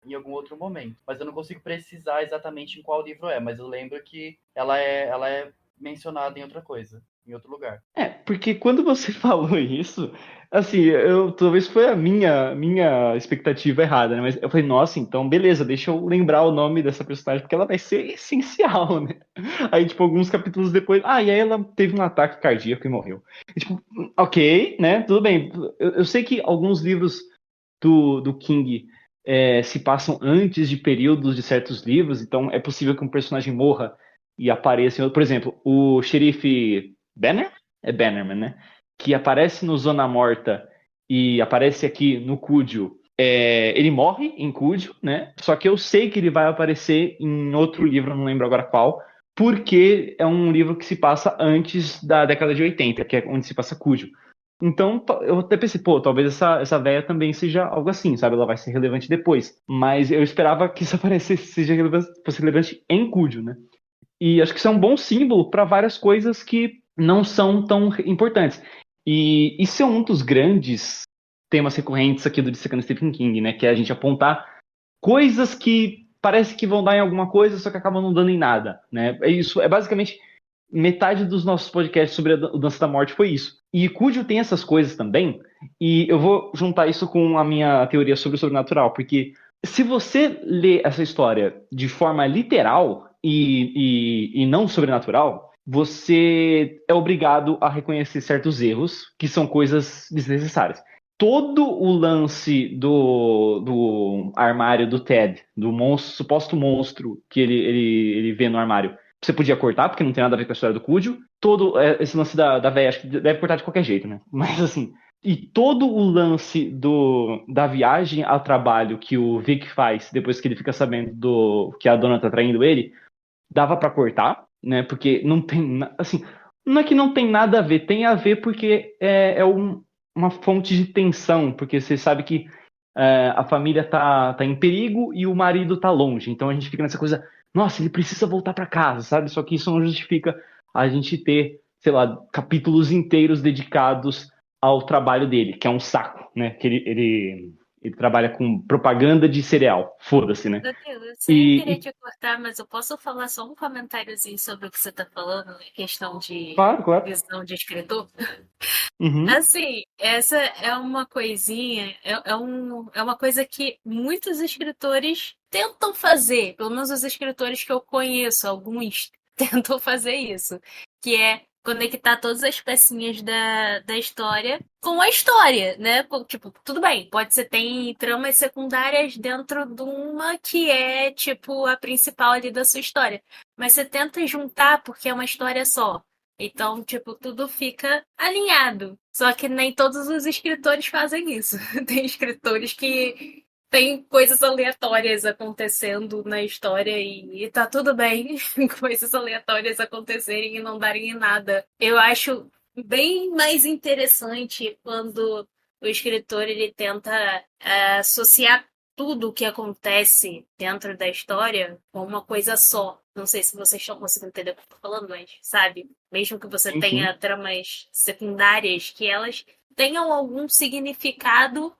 em algum outro momento. Mas eu não consigo precisar exatamente em qual livro é. Mas eu lembro que ela é mencionada em outra coisa, em outro lugar. Porque quando você falou isso, assim, talvez foi a minha expectativa errada, né? Mas eu falei, nossa, então beleza, deixa eu lembrar o nome dessa personagem, porque ela vai ser essencial, né? Aí, tipo, alguns capítulos depois, e aí ela teve um ataque cardíaco e morreu. E, tipo, ok, né? Tudo bem. Eu sei que alguns livros do King se passam antes de períodos de certos livros, então é possível que um personagem morra e apareça em outro. Por exemplo, o xerife Banner? É Bannerman, né? Que aparece no Zona Morta e aparece aqui no Cúdio. Ele morre em Cúdio, né? Só que eu sei que ele vai aparecer em outro livro, não lembro agora qual, porque é um livro que se passa antes da década de 80, que é onde se passa Cúdio. Então, eu até pensei, pô, talvez essa véia também seja algo assim, sabe? Ela vai ser relevante depois. Mas eu esperava que isso aparecesse, fosse relevante em Cúdio, né? E acho que isso é um bom símbolo para várias coisas que não são tão importantes. E isso é um dos grandes temas recorrentes aqui do Dissecando Stephen King, né? Que é a gente apontar coisas que parece que vão dar em alguma coisa, só que acabam não dando em nada, né? Isso é basicamente metade dos nossos podcasts sobre o Dança da Morte foi isso. E Cúdio tem essas coisas também, e eu vou juntar isso com a minha teoria sobre o sobrenatural, porque se você lê essa história de forma literal e não sobrenatural, você é obrigado a reconhecer certos erros que são coisas desnecessárias. todo o lance do armário do Ted, do monstro, suposto monstro que ele vê no armário, você podia cortar, porque não tem nada a ver com a história do Cúdio. Todo esse lance da véia, acho que deve cortar de qualquer jeito, né? Mas assim, e todo o lance da viagem ao trabalho que o Vic faz, depois que ele fica sabendo que a dona tá traindo ele, dava pra cortar, né? Porque não tem, assim, não é que não tem nada a ver, tem a ver porque uma fonte de tensão, porque você sabe que a família tá em perigo e o marido tá longe, então a gente fica nessa coisa, nossa, ele precisa voltar pra casa, sabe? Só que isso não justifica a gente ter, sei lá, capítulos inteiros dedicados ao trabalho dele, que é um saco, né? Que ele trabalha com propaganda de cereal, foda-se, né? Eu sem querer te cortar, mas eu posso falar só um comentáriozinho sobre o que você tá falando, em questão de claro. visão de escritor? Uhum. Assim, essa é uma coisinha, é uma coisa que muitos escritores tentam fazer, pelo menos os escritores que eu conheço, alguns tentam fazer isso, que é conectar todas as pecinhas da história com a história, né? Tipo, tudo bem, pode ser, tem tramas secundárias dentro de uma que é, tipo, a principal ali da sua história. Mas você tenta juntar porque é uma história só. Então, tipo, tudo fica alinhado. Só que nem todos os escritores fazem isso. Tem escritores que tem coisas aleatórias acontecendo na história e tá tudo bem coisas aleatórias acontecerem e não darem em nada. Eu acho bem mais interessante quando o escritor ele tenta associar tudo o que acontece dentro da história com uma coisa só. Não sei se vocês estão conseguindo entender o que eu tô falando, mas, sabe? Mesmo que você tenha tramas secundárias, que elas tenham algum significado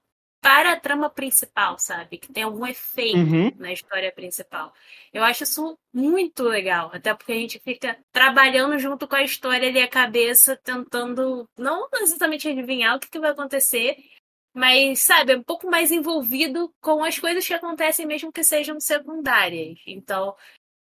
para a trama principal, sabe? Que tem algum efeito na história principal. Eu acho isso muito legal, até porque a gente fica trabalhando junto com a história ali, a cabeça, tentando não exatamente adivinhar o que vai acontecer, mas, sabe, é um pouco mais envolvido com as coisas que acontecem, mesmo que sejam secundárias. Então,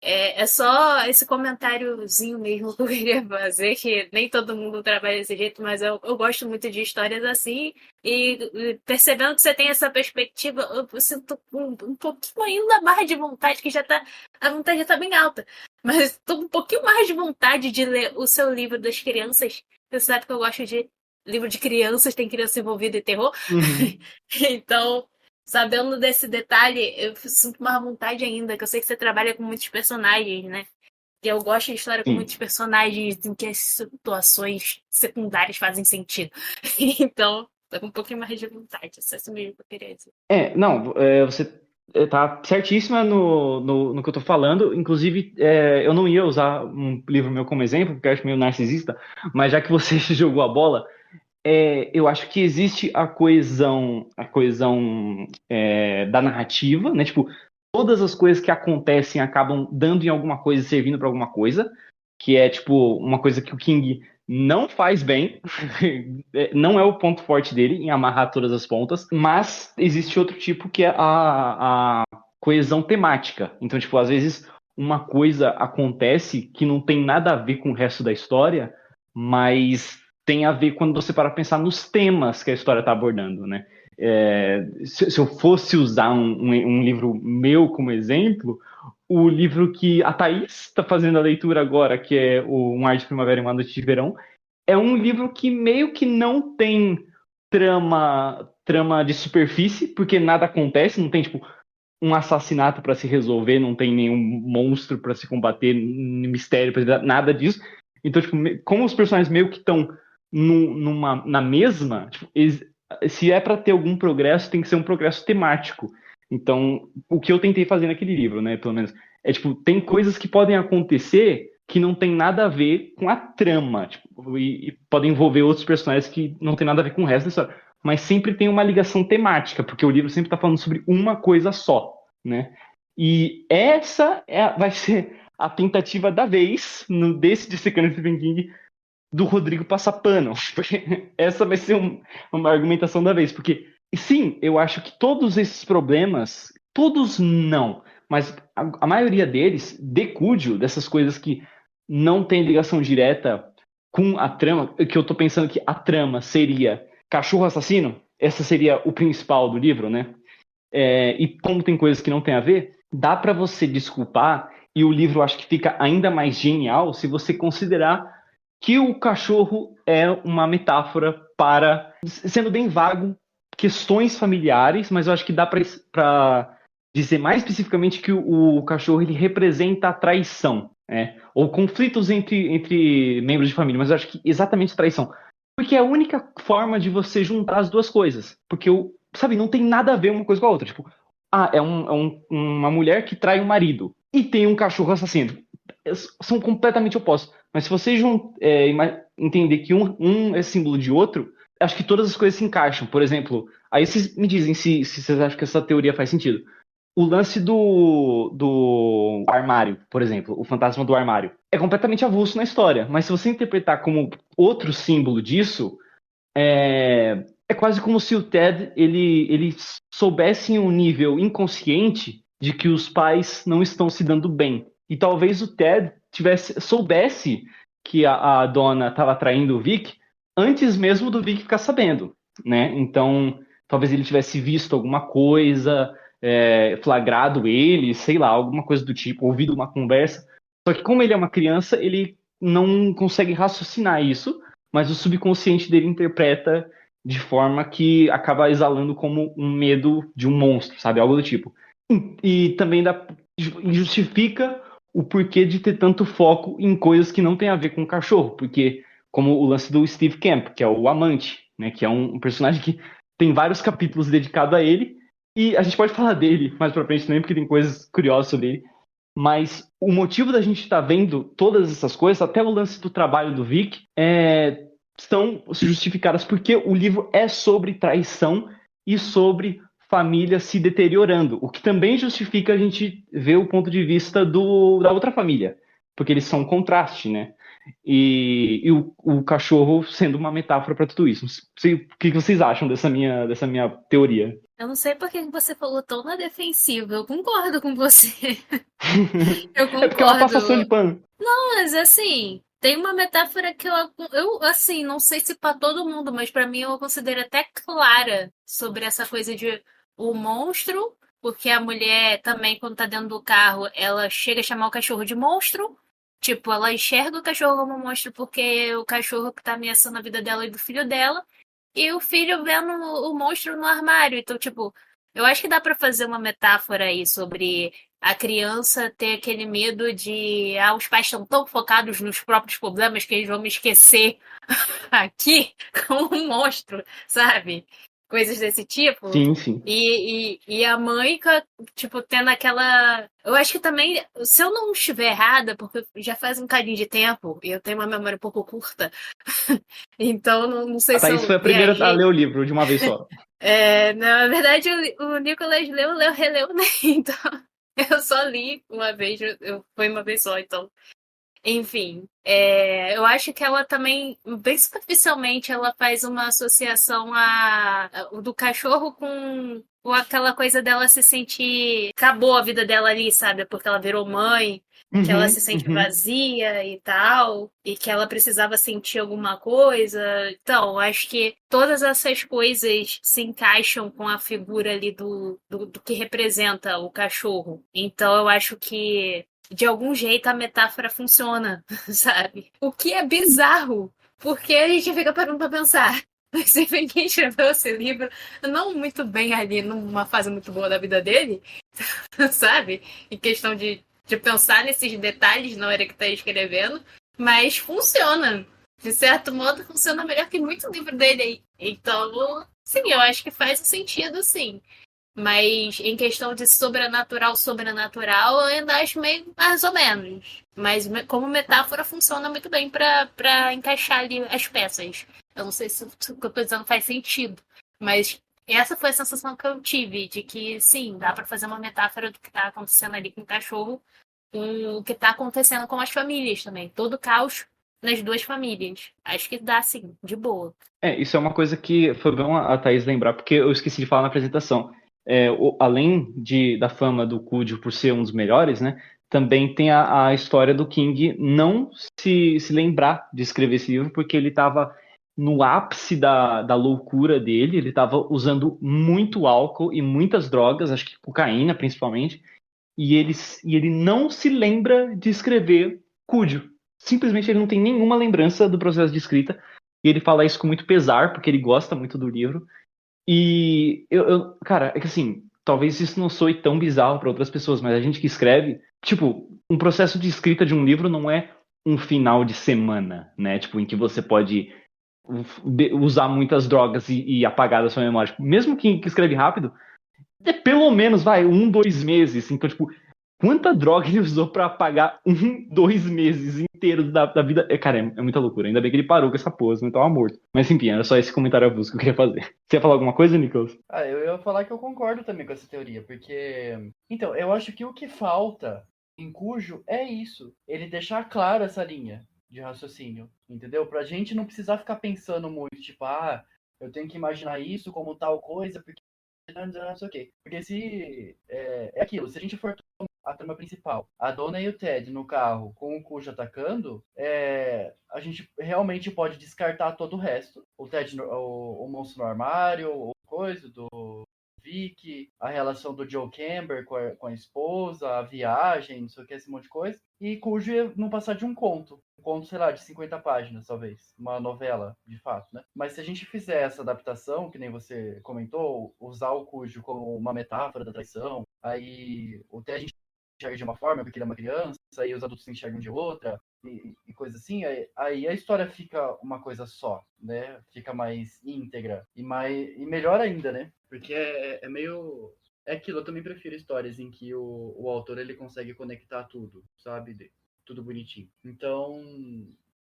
é só esse comentáriozinho mesmo que eu queria fazer, que nem todo mundo trabalha desse jeito, mas eu gosto muito de histórias assim, e percebendo que você tem essa perspectiva, eu sinto um pouquinho ainda mais de vontade, que a vontade já tá bem alta, mas tô um pouquinho mais de vontade de ler o seu livro das crianças. Você sabe que eu gosto de livro de crianças, tem criança envolvida em terror, então... Sabendo desse detalhe, eu sinto mais vontade ainda, que eu sei que você trabalha com muitos personagens, né? E eu gosto de história com muitos personagens em que as situações secundárias fazem sentido. Então, tô com um pouquinho mais de vontade. Isso mesmo que eu queria dizer. Você tá certíssima no que eu tô falando. Inclusive, eu não ia usar um livro meu como exemplo, porque eu acho meio narcisista, mas já que você jogou a bola... eu acho que existe a coesão da narrativa, né? Tipo, todas as coisas que acontecem acabam dando em alguma coisa, servindo para alguma coisa, que é, tipo, uma coisa que o King não faz bem, não é o ponto forte dele, em amarrar todas as pontas, mas existe outro tipo que é a coesão temática. Então, tipo, às vezes uma coisa acontece que não tem nada a ver com o resto da história, mas... tem a ver quando você para pensar nos temas que a história está abordando, né? Se eu fosse usar um livro meu como exemplo, o livro que a Thaís está fazendo a leitura agora, que é Um Ar de Primavera e Uma Noite de Verão, é um livro que meio que não tem trama de superfície, porque nada acontece, não tem, tipo, um assassinato para se resolver, não tem nenhum monstro para se combater, mistério, nada disso. Então, tipo, como os personagens meio que estão na mesma, tipo, se é para ter algum progresso, tem que ser um progresso temático. Então, o que eu tentei fazer naquele livro, né, pelo menos, tipo, tem coisas que podem acontecer que não tem nada a ver com a trama, tipo, e podem envolver outros personagens que não tem nada a ver com o resto da história, mas sempre tem uma ligação temática, porque o livro sempre está falando sobre uma coisa só, né? E essa vai ser a tentativa da vez, desse Dissecando Stephen King, do Rodrigo passar pano. Porque essa vai ser uma argumentação da vez. Porque, sim, eu acho que todos esses problemas, todos não, mas a maioria deles, decúdio dessas coisas que não tem ligação direta com a trama, que eu tô pensando que a trama seria cachorro assassino, essa seria o principal do livro, né? E como tem coisas que não tem a ver, dá para você desculpar, e o livro acho que fica ainda mais genial se você considerar que o cachorro é uma metáfora para, sendo bem vago, questões familiares, mas eu acho que dá para dizer mais especificamente que o cachorro ele representa a traição, né? Ou conflitos entre membros de família, mas eu acho que exatamente traição. Porque é a única forma de você juntar as duas coisas. Porque, sabe, não tem nada a ver uma coisa com a outra. Tipo, uma mulher que trai um marido e tem um cachorro assassino. São completamente opostos. Mas se você entender que um é símbolo de outro, acho que todas as coisas se encaixam. Por exemplo, aí vocês me dizem se vocês acham que essa teoria faz sentido. O lance do armário, por exemplo, o fantasma do armário, é completamente avulso na história. Mas se você interpretar como outro símbolo disso, é quase como se o Ted ele soubesse em um nível inconsciente de que os pais não estão se dando bem. E talvez o Ted soubesse que a dona estava traindo o Vic antes mesmo do Vic ficar sabendo, né? Então, talvez ele tivesse visto alguma coisa, flagrado ele, sei lá, alguma coisa do tipo, ouvido uma conversa. Só que como ele é uma criança, ele não consegue raciocinar isso, mas o subconsciente dele interpreta de forma que acaba exalando como um medo de um monstro, sabe? Algo do tipo. E também justifica o porquê de ter tanto foco em coisas que não tem a ver com o cachorro, porque como o lance do Steve Camp, que é o amante, né? Que é um personagem que tem vários capítulos dedicados a ele, e a gente pode falar dele mais pra frente também, porque tem coisas curiosas sobre ele. Mas o motivo da gente estar vendo todas essas coisas, até o lance do trabalho do Vic, estão justificadas porque o livro é sobre traição e sobre família se deteriorando, o que também justifica a gente ver o ponto de vista da outra família, porque eles são um contraste, né? E o cachorro sendo uma metáfora para tudo isso. O que vocês acham dessa minha teoria? Eu não sei por que você falou tão na defensiva. Eu concordo com você. Eu É porque é uma passação concordo. de pano. Mas assim, tem uma metáfora que eu assim, não sei se pra todo mundo, mas pra mim eu considero até clara sobre essa coisa de o monstro, porque a mulher também, quando tá dentro do carro, ela chega a chamar o cachorro de monstro. Tipo, ela enxerga o cachorro como um monstro porque o cachorro que tá ameaçando a vida dela e do filho dela. E o filho vendo o monstro no armário. Então, tipo, eu acho que dá pra fazer uma metáfora aí sobre a criança ter aquele medo de os pais estão tão focados nos próprios problemas que eles vão me esquecer aqui como um monstro, sabe? Coisas desse tipo. Sim, sim. E a mãe, tipo, tendo aquela. Eu acho que também, se eu não estiver errada, porque já faz um bocadinho de tempo e eu tenho uma memória um pouco curta, então não sei A se Thaís eu foi a primeira a viajei. ler o livro de uma vez só. Na verdade, o Nicolas releu, né? Então, eu só li uma vez, foi uma vez só, então. Enfim, eu acho que ela também, bem superficialmente, ela faz uma associação do cachorro com aquela coisa dela se sentir. Acabou a vida dela ali, sabe? Porque ela virou mãe, que ela se sente vazia e tal, e que ela precisava sentir alguma coisa. Então, acho que todas essas coisas se encaixam com a figura ali do que representa o cachorro. Então, eu acho que de algum jeito a metáfora funciona, sabe? O que é bizarro, porque a gente fica parando pra pensar. O Stephen King escreveu esse livro não muito bem ali, numa fase muito boa da vida dele, sabe? Em questão de pensar nesses detalhes na hora que tá escrevendo, mas funciona. De certo modo, funciona melhor que muito livro dele aí. Então, sim, eu acho que faz sentido, sim. Mas em questão de sobrenatural, eu ainda acho meio mais ou menos. Mas como metáfora funciona muito bem pra encaixar ali as peças. Eu não sei se o que eu tô dizendo faz sentido. Mas essa foi a sensação que eu tive, de que sim, dá pra fazer uma metáfora do que tá acontecendo ali com o cachorro, com o que tá acontecendo com as famílias também. Todo o caos nas duas famílias. Acho que dá sim, de boa. Isso é uma coisa que foi bom a Thaís lembrar, porque eu esqueci de falar na apresentação. Além da fama do Cujo por ser um dos melhores, né, também tem a história do King não se lembrar de escrever esse livro, porque ele estava no ápice da loucura dele, ele estava usando muito álcool e muitas drogas, acho que cocaína principalmente, e ele não se lembra de escrever Cúdio. Simplesmente ele não tem nenhuma lembrança do processo de escrita, e ele fala isso com muito pesar, porque ele gosta muito do livro. E cara, é que assim, talvez isso não soe tão bizarro para outras pessoas, mas a gente que escreve, tipo, um processo de escrita de um livro não é um final de semana, né? Tipo, em que você pode usar muitas drogas e apagar da sua memória. Tipo, mesmo que escreve rápido, é pelo menos, 1, 2 meses. Então, tipo, quanta droga ele usou pra apagar 1, 2 meses inteiros da vida? Cara, é muita loucura. Ainda bem que ele parou com essa pose, não tava morto. Mas enfim, era só esse comentário avulso que eu queria fazer. Você ia falar alguma coisa, Nicolas? Eu ia falar que eu concordo também com essa teoria, porque... Então, eu acho que o que falta em Cujo é isso. Ele deixar claro essa linha de raciocínio, entendeu? Pra gente não precisar ficar pensando muito, tipo, eu tenho que imaginar isso como tal coisa, porque não sei o quê. Porque se... É aquilo, se a gente for a trama principal, a Donna e o Ted no carro com o Cujo atacando, a gente realmente pode descartar todo o resto. O Ted, o monstro no armário, o coisa do Vic, a relação do Joe Camber com a esposa, a viagem, não sei o que, esse monte de coisa. E Cujo ia não passar de um conto, sei lá, de 50 páginas, talvez. Uma novela, de fato, né? Mas se a gente fizer essa adaptação, que nem você comentou, usar o Cujo como uma metáfora da traição, aí o Ted enxerga de uma forma, porque ele é uma criança, aí os adultos se enxergam de outra, e coisa assim, aí a história fica uma coisa só, né? Fica mais íntegra e melhor ainda, né? Porque é meio... É aquilo, eu também prefiro histórias em que o autor ele consegue conectar tudo, sabe? Tudo bonitinho. Então,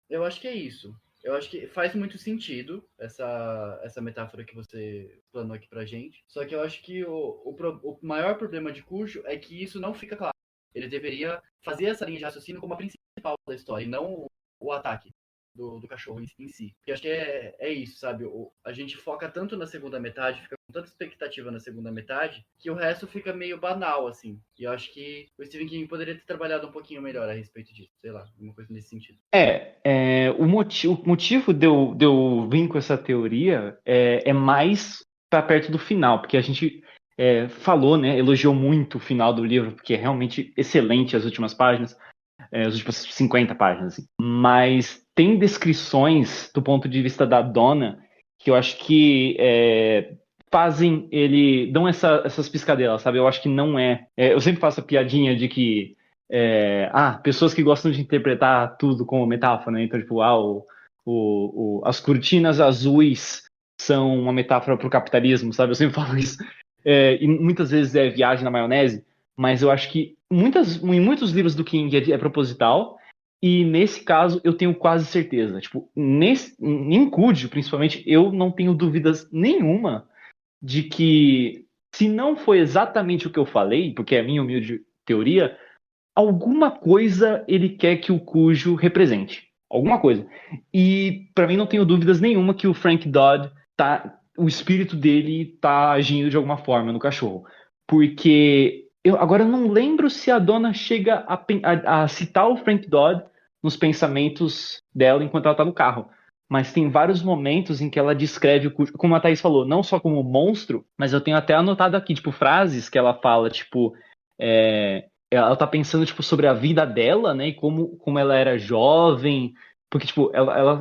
eu acho que é isso. Eu acho que faz muito sentido essa metáfora que você planou aqui pra gente. Só que eu acho que o maior problema de Cujo é que isso não fica claro. Ele deveria fazer essa linha de raciocínio como a principal da história, e não o ataque do cachorro em si. Porque eu acho que é isso, sabe? A gente foca tanto na segunda metade, fica com tanta expectativa na segunda metade, que o resto fica meio banal, assim. E eu acho que o Stephen King poderia ter trabalhado um pouquinho melhor a respeito disso. Sei lá, alguma coisa nesse sentido. O motivo de eu vir com essa teoria é mais para perto do final, porque a gente falou, né, elogiou muito o final do livro, porque é realmente excelente as últimas páginas, as últimas 50 páginas. Assim. Mas tem descrições do ponto de vista da Donna que eu acho que fazem dão essas piscadelas, sabe? Eu acho que não eu sempre faço a piadinha de que pessoas que gostam de interpretar tudo como metáfora, né? Então, tipo, as cortinas azuis são uma metáfora para o capitalismo, sabe? Eu sempre falo isso. E muitas vezes é viagem na maionese, mas eu acho que em muitos livros do King é proposital, e nesse caso eu tenho quase certeza. Tipo, em Cúdio, principalmente, eu não tenho dúvidas nenhuma de que, se não foi exatamente o que eu falei, porque é a minha humilde teoria, alguma coisa ele quer que o Cujo represente. Alguma coisa. E para mim não tenho dúvidas nenhuma que o Frank Dodd o espírito dele tá agindo de alguma forma no cachorro. Porque eu agora não lembro se a Donna chega a citar o Frank Dodd nos pensamentos dela enquanto ela tá no carro. Mas tem vários momentos em que ela descreve o Cujo, como a Thaís falou, não só como monstro, mas eu tenho até anotado aqui, tipo, frases que ela fala, tipo, ela tá pensando, tipo, sobre a vida dela, né, e como ela era jovem, porque, tipo,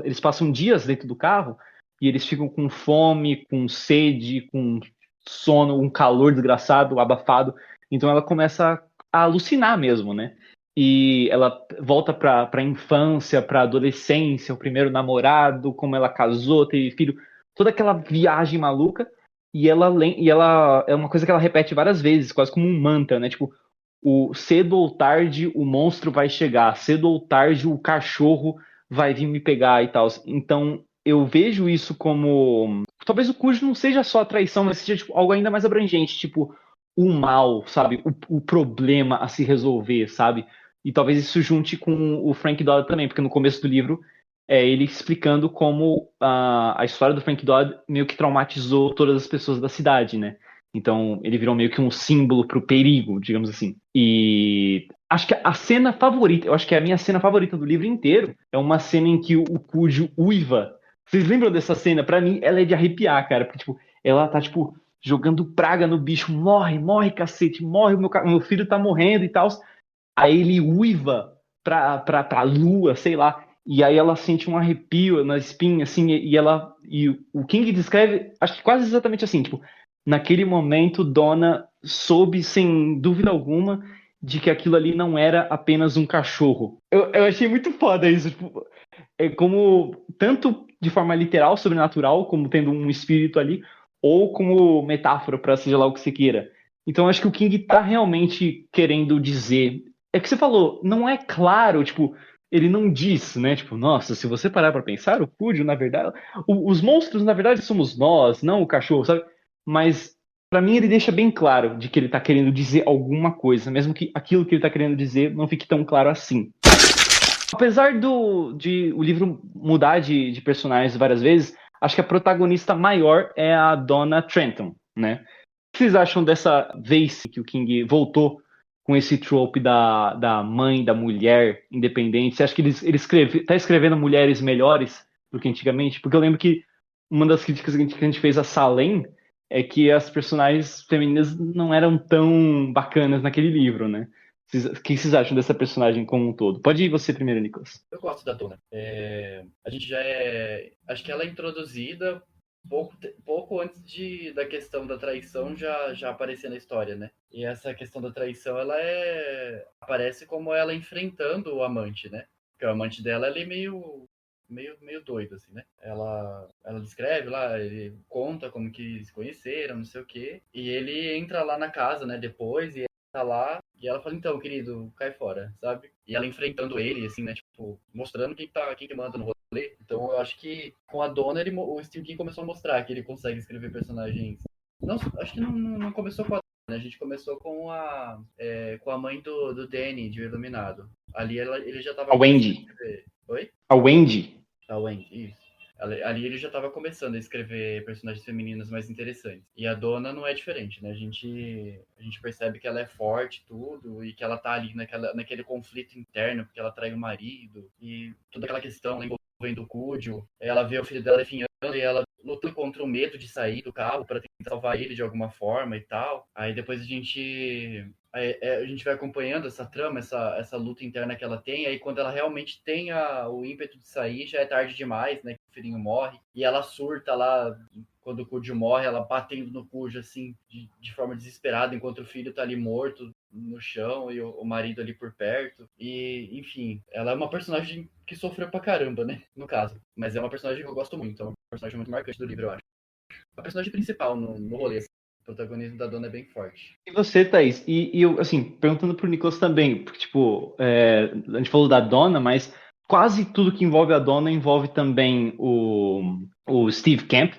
eles passam dias dentro do carro e eles ficam com fome, com sede, com sono, um calor desgraçado, abafado, então ela começa a alucinar mesmo, né, e ela volta pra infância, pra adolescência, o primeiro namorado, como ela casou, teve filho, toda aquela viagem maluca, e ela é uma coisa que ela repete várias vezes, quase como um mantra, né, tipo, cedo ou tarde o monstro vai chegar, cedo ou tarde o cachorro vai vir me pegar e tal. Então eu vejo isso como, talvez o Cujo não seja só a traição, mas seja tipo, algo ainda mais abrangente, tipo o mal, sabe, o problema a se resolver, sabe, e talvez isso junte com o Frank Dodd também, porque no começo do livro ele explicando como a história do Frank Dodd meio que traumatizou todas as pessoas da cidade, né. Então, ele virou meio que um símbolo pro perigo, digamos assim. E acho que a cena favorita, eu acho que é a minha cena favorita do livro inteiro, é uma cena em que o Cujo uiva Vocês lembram dessa cena? Pra mim, ela é de arrepiar, cara. Porque, tipo, ela tá, tipo, jogando praga no bicho. Morre, morre, cacete. Morre, meu filho tá morrendo e tal. Aí ele uiva pra lua, sei lá. E aí ela sente um arrepio na espinha, assim. E o King descreve, acho que quase exatamente assim. Tipo, naquele momento, Donna soube, sem dúvida alguma, de que aquilo ali não era apenas um cachorro. Eu achei muito foda isso. Tipo, é como tanto de forma literal, sobrenatural, como tendo um espírito ali, ou como metáfora para seja lá o que você queira. Então acho que o King tá realmente querendo dizer. É que você falou, não é claro, tipo, ele não diz, né? Tipo, nossa, se você parar pra pensar, o Cujo, na verdade, os monstros, na verdade, somos nós, não o cachorro, sabe? Mas pra mim ele deixa bem claro de que ele tá querendo dizer alguma coisa, mesmo que aquilo que ele tá querendo dizer não fique tão claro assim. Apesar de o livro mudar de personagens várias vezes, acho que a protagonista maior é a Donna Trenton, né? O que vocês acham dessa vez que o King voltou com esse trope da mãe, da mulher independente? Você acha que ele tá escrevendo mulheres melhores do que antigamente? Porque eu lembro que uma das críticas que a gente fez a Salem é que as personagens femininas não eram tão bacanas naquele livro, né? O que vocês acham dessa personagem como um todo? Pode ir você primeiro, Nicolas. Eu gosto da Dona. A gente já é. Acho que ela é introduzida pouco antes da questão da traição já aparecer na história, né? E essa questão da traição, aparece como ela enfrentando o amante, né? Porque o amante dela, ele é meio doido, assim, né? Ela descreve lá, ele conta como que se conheceram, não sei o quê. E ele entra lá na casa, né, depois, e tá lá, e ela fala, então, querido, cai fora, sabe? E ela enfrentando ele, assim, né, tipo, mostrando quem que manda no rolê. Então eu acho que com a Donna, o Stephen King começou a mostrar que ele consegue escrever personagens. Não, acho que não começou com a Donna, a gente começou com a mãe do Danny, de O Iluminado. Ali ele já tava A Wendy. começando a escrever. Oi? A Wendy. A Wendy, isso. Ali ele já estava começando a escrever personagens femininas mais interessantes. E a Donna não é diferente, né? A gente percebe que ela é forte, tudo, e que ela tá ali naquele conflito interno, porque ela trai o marido, e toda aquela questão envolvendo o Cujo. Ela vê o filho dela definhando e ela luta contra o medo de sair do carro para tentar salvar ele de alguma forma e tal. Aí depois a gente vai acompanhando essa trama, essa luta interna que ela tem, aí quando ela realmente tem o ímpeto de sair, já é tarde demais, né, que o filhinho morre, e ela surta lá, quando o Cujo morre, ela batendo no Cujo, assim, de forma desesperada, enquanto o filho tá ali morto no chão, e o marido ali por perto, e, enfim, ela é uma personagem que sofreu pra caramba, né, no caso, mas é uma personagem que eu gosto muito, é uma personagem muito marcante do livro, eu acho. A personagem principal no rolê, assim. O protagonismo da Donna é bem forte. E você, Thaís? E eu, assim, perguntando pro Nicolas também, porque, tipo, a gente falou da Donna, mas quase tudo que envolve a Donna envolve também o Steve Camp,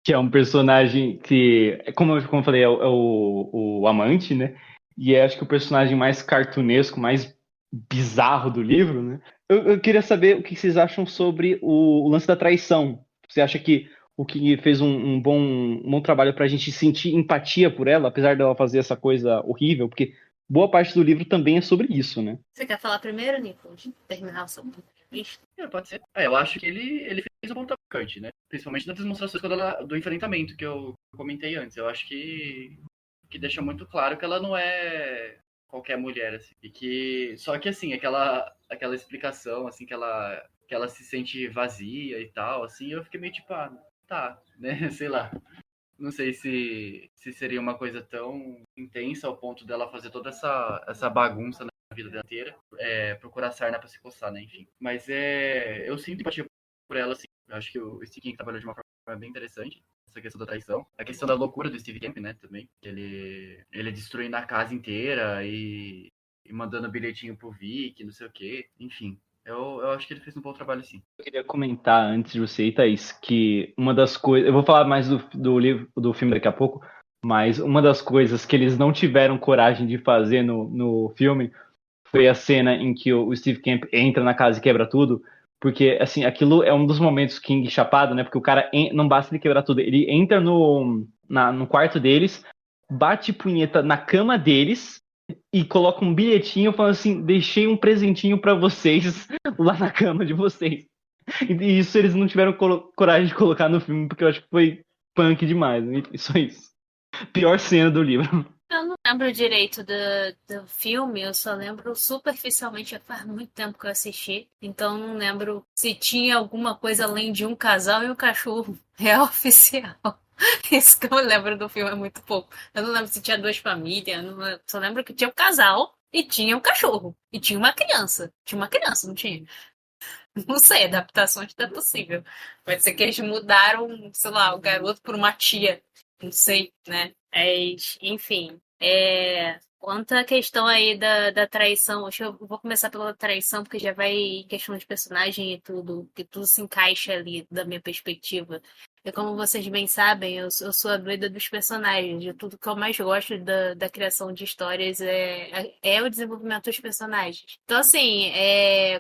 que é um personagem que, como eu falei, é o amante, né? E acho que o personagem mais cartunesco, mais bizarro do livro, né? Eu queria saber o que vocês acham sobre o lance da traição. Você acha que o que fez um bom trabalho pra gente sentir empatia por ela, apesar dela fazer essa coisa horrível, porque boa parte do livro também é sobre isso, né? Você quer falar primeiro, Nico? De terminar o seu entrevista? Pode ser. Eu acho que ele fez um ponto marcante, né? Principalmente nas demonstrações do enfrentamento que eu comentei antes. Eu acho que deixa muito claro que ela não é qualquer mulher, assim. Só que, assim, aquela explicação, assim, que ela se sente vazia e tal, assim, eu fiquei meio tipo, tá, né? Sei lá. Não sei se seria uma coisa tão intensa ao ponto dela fazer toda essa bagunça na vida dela inteira. Procurar sarna pra se coçar, né? Enfim. Mas eu sinto empatia por ela, assim. Eu acho que o Steve King trabalhou de uma forma bem interessante. Essa questão da traição. A questão da loucura do Steve Camp, né? Também. Ele destruindo a casa inteira e mandando bilhetinho pro Vic, não sei o quê. Enfim. Eu acho que ele fez um bom trabalho, sim. Eu queria comentar antes de você ir, Thaís, que uma das coisas. Eu vou falar mais do livro, do filme daqui a pouco, mas uma das coisas que eles não tiveram coragem de fazer no filme foi a cena em que o Steve Camp entra na casa e quebra tudo. Porque, assim, aquilo é um dos momentos King chapado, né? Porque o cara não basta ele quebrar tudo. Ele entra no quarto deles, bate punheta na cama deles e coloca um bilhetinho falando assim: deixei um presentinho pra vocês lá na cama de vocês. E isso eles não tiveram coragem de colocar no filme, porque eu acho que foi punk demais. E só isso. Pior cena do livro. Eu não lembro direito do filme, eu só lembro superficialmente, já faz muito tempo que eu assisti, então não lembro se tinha alguma coisa além de um casal e um cachorro real oficial. Isso que eu lembro do filme é muito pouco. Eu não lembro se tinha duas famílias, eu não lembro, só lembro que tinha um casal e tinha um cachorro. E tinha uma criança. Tinha uma criança, não tinha? Não sei, adaptações é possível. Pode ser que eles mudaram, sei lá, o garoto por uma tia. Não sei, né? Mas, enfim. Quanto à questão aí da traição, acho que eu vou começar pela traição, porque já vai em questão de personagem e tudo, que tudo se encaixa ali da minha perspectiva. E como vocês bem sabem, eu sou a doida dos personagens. De tudo que eu mais gosto da criação de histórias é o desenvolvimento dos personagens. Então, assim,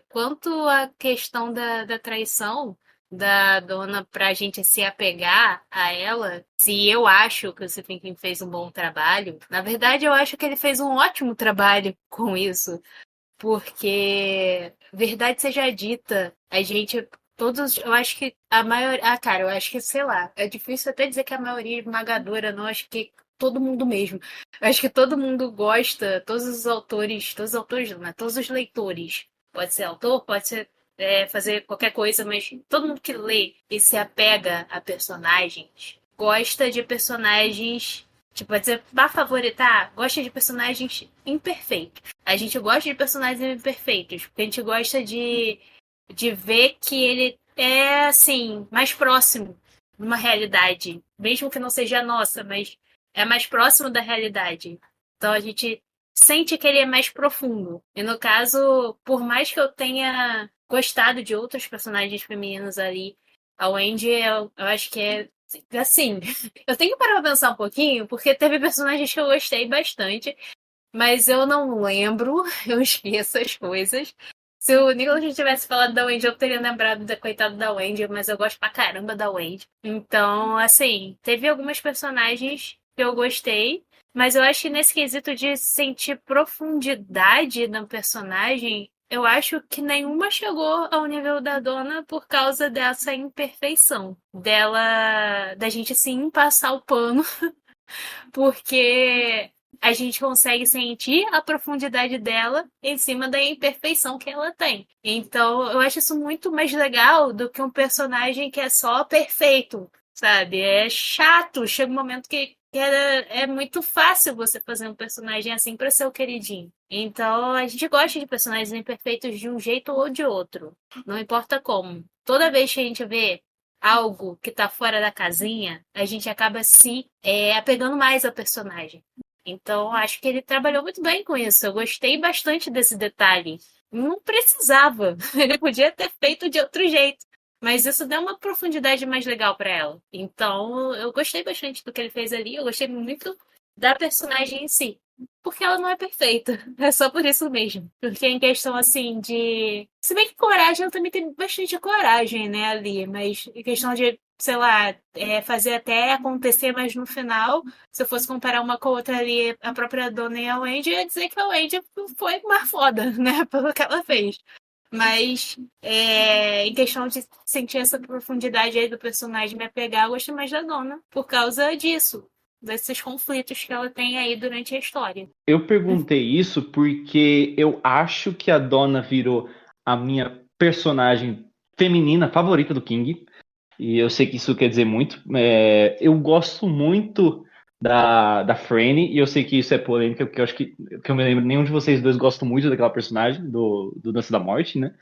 quanto à questão da traição da dona pra gente se apegar a ela, se eu acho que o Stephen King fez um bom trabalho, na verdade eu acho que ele fez um ótimo trabalho com isso, porque, verdade seja dita, a gente, todos, eu acho que a maioria, cara, eu acho que, sei lá, é difícil até dizer que a maioria esmagadora, não, acho que todo mundo mesmo. Eu acho que todo mundo gosta, todos os autores não, né? Todos os leitores. Pode ser autor, pode ser fazer qualquer coisa, mas todo mundo que lê e se apega a personagens gosta de personagens, tipo, pode ser pra favoritar, gosta de personagens imperfeitos. A gente gosta de personagens imperfeitos, porque a gente gosta de ver que ele é, assim, mais próximo de uma realidade, mesmo que não seja a nossa, mas é mais próximo da realidade. Então a gente sente que ele é mais profundo. E no caso, por mais que eu tenha gostado de outros personagens femininos ali, a Wendy, eu acho que é assim. Eu tenho que parar pra pensar um pouquinho, porque teve personagens que eu gostei bastante, mas eu não lembro, eu esqueço as coisas. Se o Nicholas tivesse falado da Wendy, eu teria lembrado da coitada da Wendy, mas eu gosto pra caramba da Wendy. Então, assim, teve algumas personagens que eu gostei, mas eu acho que nesse quesito de sentir profundidade no personagem, eu acho que nenhuma chegou ao nível da Dona por causa dessa imperfeição. Da gente sim passar o pano, porque a gente consegue sentir a profundidade dela em cima da imperfeição que ela tem. Então, eu acho isso muito mais legal do que um personagem que é só perfeito, sabe? É chato, chega um momento que é muito fácil você fazer um personagem assim para ser o queridinho. Então, a gente gosta de personagens imperfeitos de um jeito ou de outro. Não importa como. Toda vez que a gente vê algo que tá fora da casinha, a gente acaba se apegando mais ao personagem. Então, acho que ele trabalhou muito bem com isso. Eu gostei bastante desse detalhe. Não precisava. Ele podia ter feito de outro jeito. Mas isso deu uma profundidade mais legal para ela. Então, eu gostei bastante do que ele fez ali. Eu gostei muito da personagem em si. Porque ela não é perfeita. É só por isso mesmo. Porque em questão, assim, de... Se bem que coragem, ela também tem bastante coragem, né, ali. Mas em questão de, sei lá, fazer até acontecer, mas no final, se eu fosse comparar uma com a outra ali, a própria Dona e a Wendy, eu ia dizer que a Wendy foi mais foda, né, pelo que ela fez. Mas em questão de sentir essa profundidade aí do personagem me apegar, eu gostei mais da Dona por causa disso, desses conflitos que ela tem aí durante a história. Eu perguntei isso porque eu acho que a Donna virou a minha personagem feminina favorita do King. E eu sei que isso quer dizer muito. Eu gosto muito da Franny, e eu sei que isso é polêmica, porque eu acho que eu me lembro, nenhum de vocês dois gosta muito daquela personagem, do Dança da Morte, né?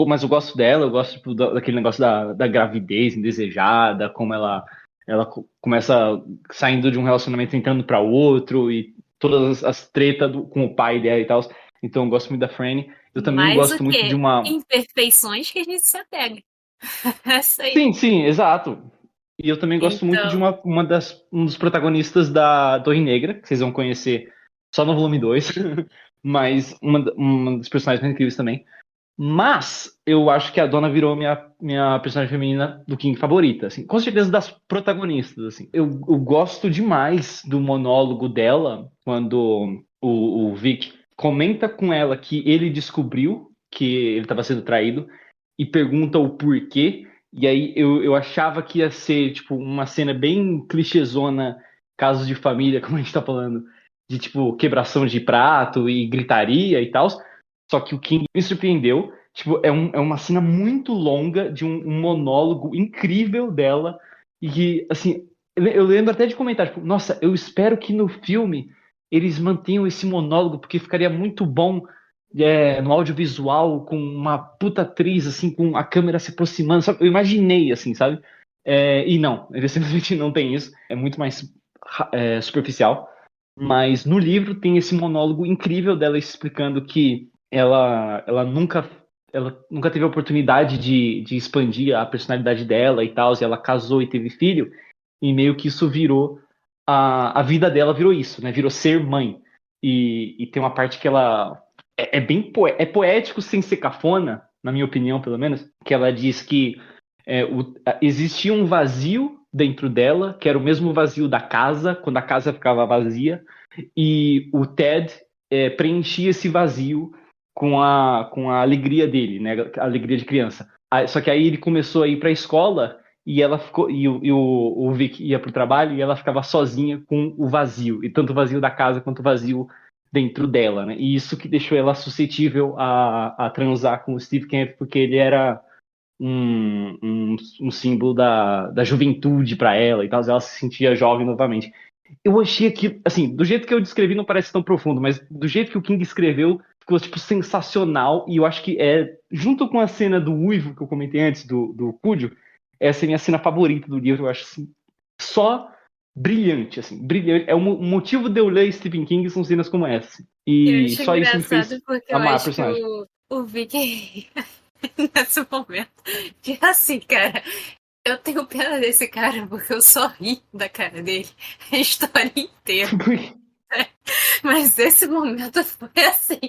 Mas eu gosto dela, eu gosto tipo, daquele negócio da gravidez indesejada, como ela começa saindo de um relacionamento entrando para outro, e todas as tretas com o pai dela e tal. Então eu gosto muito da Franny. Eu também Mas gosto o muito quê? de uma. Imperfeições que a gente se apega. Essa aí. Sim, sim, exato. E eu também gosto muito de Então, um dos protagonistas da Torre Negra, que vocês vão conhecer só no volume 2, mas uma dos personagens mais incríveis também. Mas eu acho que a Donna virou minha personagem feminina do King favorita, assim, com certeza das protagonistas, assim. Eu gosto demais do monólogo dela quando o Vic comenta com ela que ele descobriu que ele estava sendo traído. e pergunta o porquê. E aí eu achava que ia ser, tipo, uma cena bem clichêzona, casos de família, como a gente tá falando, de, tipo, quebração de prato e gritaria e tal. Só que o King me surpreendeu. Tipo, é uma cena muito longa de um monólogo incrível dela. E que, assim, eu lembro até de comentar, tipo, nossa, eu espero que no filme eles mantenham esse monólogo, porque ficaria muito bom no audiovisual, com uma puta atriz, assim, com a câmera se aproximando, sabe? Eu imaginei, assim, sabe? E não, ele simplesmente não tem isso. É muito mais superficial. Mas no livro tem esse monólogo incrível dela explicando que ela nunca teve a oportunidade de expandir a personalidade dela e tal, e ela casou e teve filho, e meio que isso virou a vida dela virou isso, né? Virou ser mãe. E tem uma parte que ela é bem poético sem ser cafona, na minha opinião, pelo menos, que ela diz que existia um vazio dentro dela, que era o mesmo vazio da casa, quando a casa ficava vazia, e o Ted preenchia esse vazio com a alegria dele, né? A alegria de criança. Só que aí ele começou a ir para a escola e ela ficou o Vic ia pro trabalho e ela ficava sozinha com o vazio, e tanto o vazio da casa quanto o vazio dentro dela, né? E isso que deixou ela suscetível a transar com o Steve Camp, porque ele era um símbolo da juventude para ela e tal, ela se sentia jovem novamente. Eu achei que, assim, do jeito que eu descrevi não parece tão profundo, mas do jeito que o King escreveu, ficou, tipo, sensacional, e eu acho que junto com a cena do Uivo, que eu comentei antes, do Cúdio, essa é a minha cena favorita do livro, eu acho, assim, só brilhante, assim, brilhante. É o motivo de eu ler Stephen King são cenas como essa, assim. Eu E acho só isso me fez engraçado porque eu amar a acho que personagem. o Vic nesse momento. Que assim, cara, eu tenho pena desse cara porque eu só ri da cara dele a história inteira. Mas esse momento foi assim,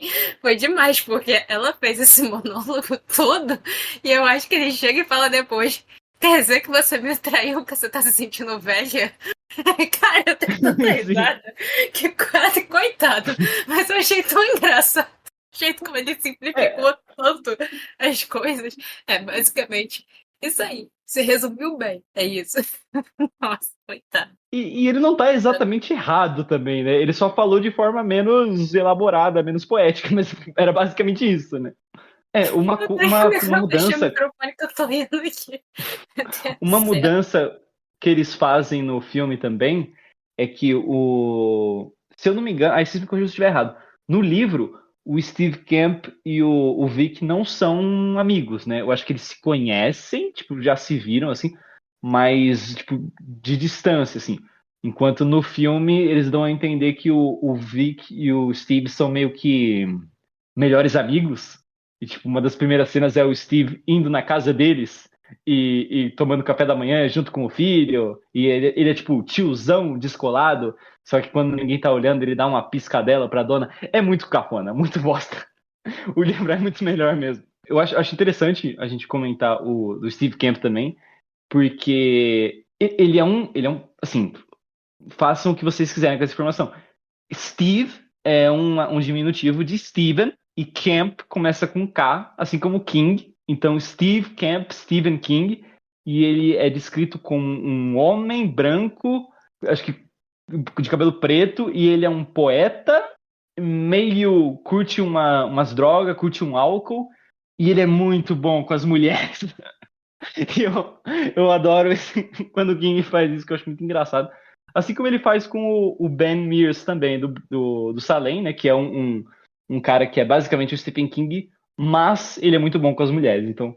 foi demais, porque ela fez esse monólogo todo e eu acho que ele chega e fala depois: quer dizer que você me traiu porque você tá se sentindo velha? Cara, eu tenho tanta risada que quase coitado, mas eu achei tão engraçado o jeito como ele simplificou tanto as coisas. É basicamente isso aí. Você resumiu bem, é isso. Nossa, coitado. E ele não tá exatamente errado também, né? Ele só falou de forma menos elaborada, menos poética, mas era basicamente isso, né? Uma Deixa o mudança. microfone que eu tô rindo aqui. Uma mudança que eles fazem no filme também é que se eu não me engano, aí vocês me corrigem se eu estiver errado. No livro, o Steve Camp e o Vic não são amigos, né? Eu acho que eles se conhecem, tipo, já se viram, assim, mas, tipo, de distância, assim. Enquanto no filme eles dão a entender que o Vic e o Steve são meio que melhores amigos. E, tipo, uma das primeiras cenas é o Steve indo na casa deles e tomando café da manhã junto com o filho. E ele é, tipo, tiozão descolado. Só que quando ninguém tá olhando, ele dá uma piscadela pra dona. É muito cafona, muito bosta. O livro é muito melhor mesmo. Eu acho interessante a gente comentar o do Steve Camp também, porque assim, façam o que vocês quiserem com essa informação. Steve é um diminutivo de Stephen, e Camp começa com K, assim como King. Então, Steve Camp, Stephen King, e ele é descrito como um homem branco, acho que de cabelo preto, e ele é um poeta, meio curte umas drogas, curte um álcool, e ele é muito bom com as mulheres. E eu adoro quando o King faz isso, que eu acho muito engraçado. Assim como ele faz com o Ben Mears também, do Salem, né? Que é um cara que é basicamente o Stephen King, mas ele é muito bom com as mulheres. Então,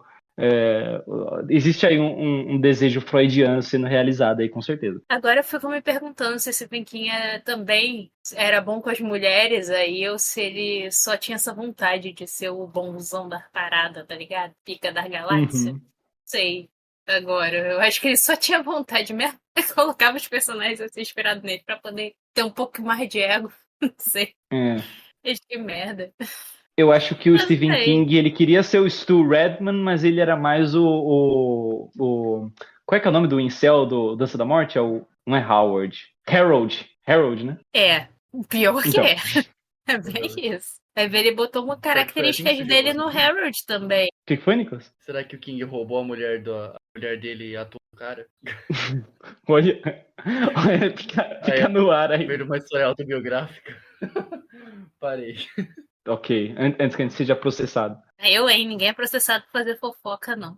existe aí um desejo freudiano sendo realizado aí, com certeza. Agora eu fico me perguntando se esse Pinquinho também era bom com as mulheres aí, ou se ele só tinha essa vontade de ser o bonzão da parada, tá ligado? Pica da galáxia. Uhum. Sei. Agora, eu acho que ele só tinha vontade mesmo. Eu colocava os personagens assim inspirados nele pra poder ter um pouco mais de ego. Não sei. Que merda. Eu acho que o Eu Stephen sei. King, ele queria ser o Stu Redman, mas ele era mais qual é que é o nome do incel do Dança da Morte? Não é Howard. Harold. Harold, né? É. Pior que Então. é. É bem isso. Vai ver, ele botou uma característica assim que dele surgiu. no Harold também. O que foi, Nicolas? Será que o King roubou a mulher dele e atuou o cara? Olha, olha, fica no ar aí. Veio uma história autobiográfica. Parei. Ok, antes que a gente seja processado. Ninguém é processado por fazer fofoca, não.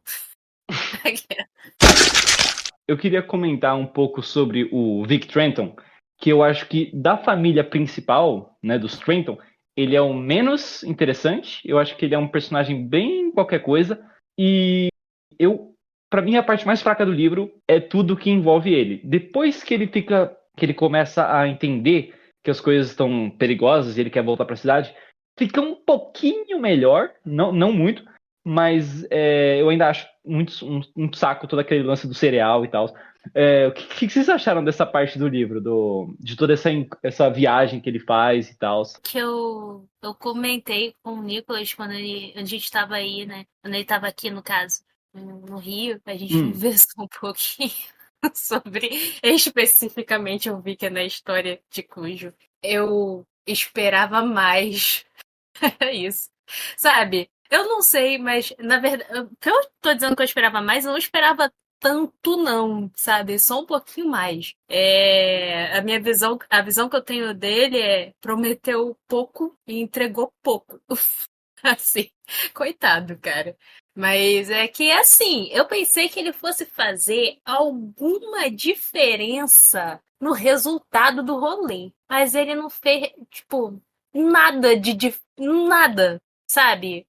Eu queria comentar um pouco sobre o Vic Trenton, que eu acho que da família principal, né, dos Trenton, ele é o menos interessante. Eu acho que ele é um personagem bem qualquer coisa. E para mim, a parte mais fraca do livro é tudo que envolve ele. Depois que ele começa a entender que as coisas estão perigosas e ele quer voltar para a cidade, fica um pouquinho melhor, não muito, mas eu ainda acho um saco todo aquele lance do cereal e tal. O que vocês acharam dessa parte do livro, de toda essa viagem que ele faz e tal? Que eu comentei com o Nicolas quando a gente estava aí, né? Quando ele estava aqui, no caso, no Rio, a gente conversou um pouquinho sobre especificamente o Vicky na história de Cujo. Eu esperava mais. É isso. Sabe? Eu não sei, mas na verdade, o que eu tô dizendo que eu esperava mais, eu não esperava tanto não, sabe? Só um pouquinho mais. A visão que eu tenho dele é prometeu pouco e entregou pouco. Assim, coitado, cara. Mas é que assim, eu pensei que ele fosse fazer alguma diferença no resultado do rolê, mas ele não fez, tipo, nada, sabe?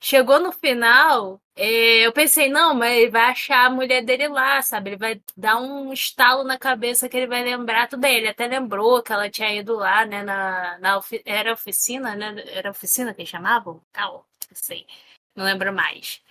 Chegou no final, eu pensei, não, mas ele vai achar a mulher dele lá, sabe? Ele vai dar um estalo na cabeça que ele vai lembrar tudo bem. Ele até lembrou que ela tinha ido lá, né, era oficina, né? Era oficina que eles chamavam? Tal, não sei, não lembro mais.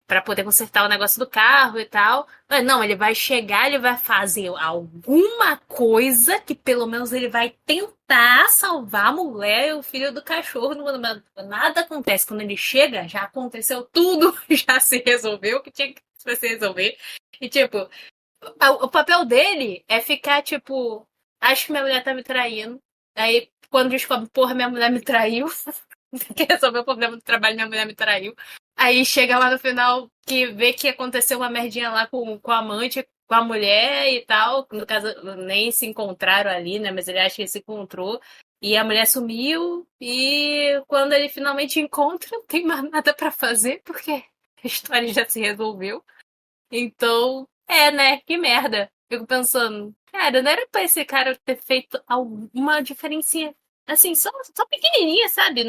Pra poder consertar o negócio do carro e tal. Mas não, ele vai chegar, ele vai fazer alguma coisa que pelo menos ele vai tentar salvar a mulher e o filho do cachorro. Nada acontece. Quando ele chega, já aconteceu tudo, já se resolveu o que tinha que se resolver. E tipo, o papel dele é ficar tipo, acho que minha mulher tá me traindo. Aí quando descobre, porra, minha mulher me traiu. Tem que resolver o problema do trabalho, minha mulher me traiu. Aí chega lá no final que vê que aconteceu uma merdinha lá com a amante, com a mulher e tal. No caso, nem se encontraram ali, né? Mas ele acha que ele se encontrou. E a mulher sumiu. E quando ele finalmente encontra, não tem mais nada pra fazer, porque a história já se resolveu. Então, né? Que merda. Fico pensando, cara, não era pra esse cara ter feito alguma diferencinha, assim, só pequenininha, sabe?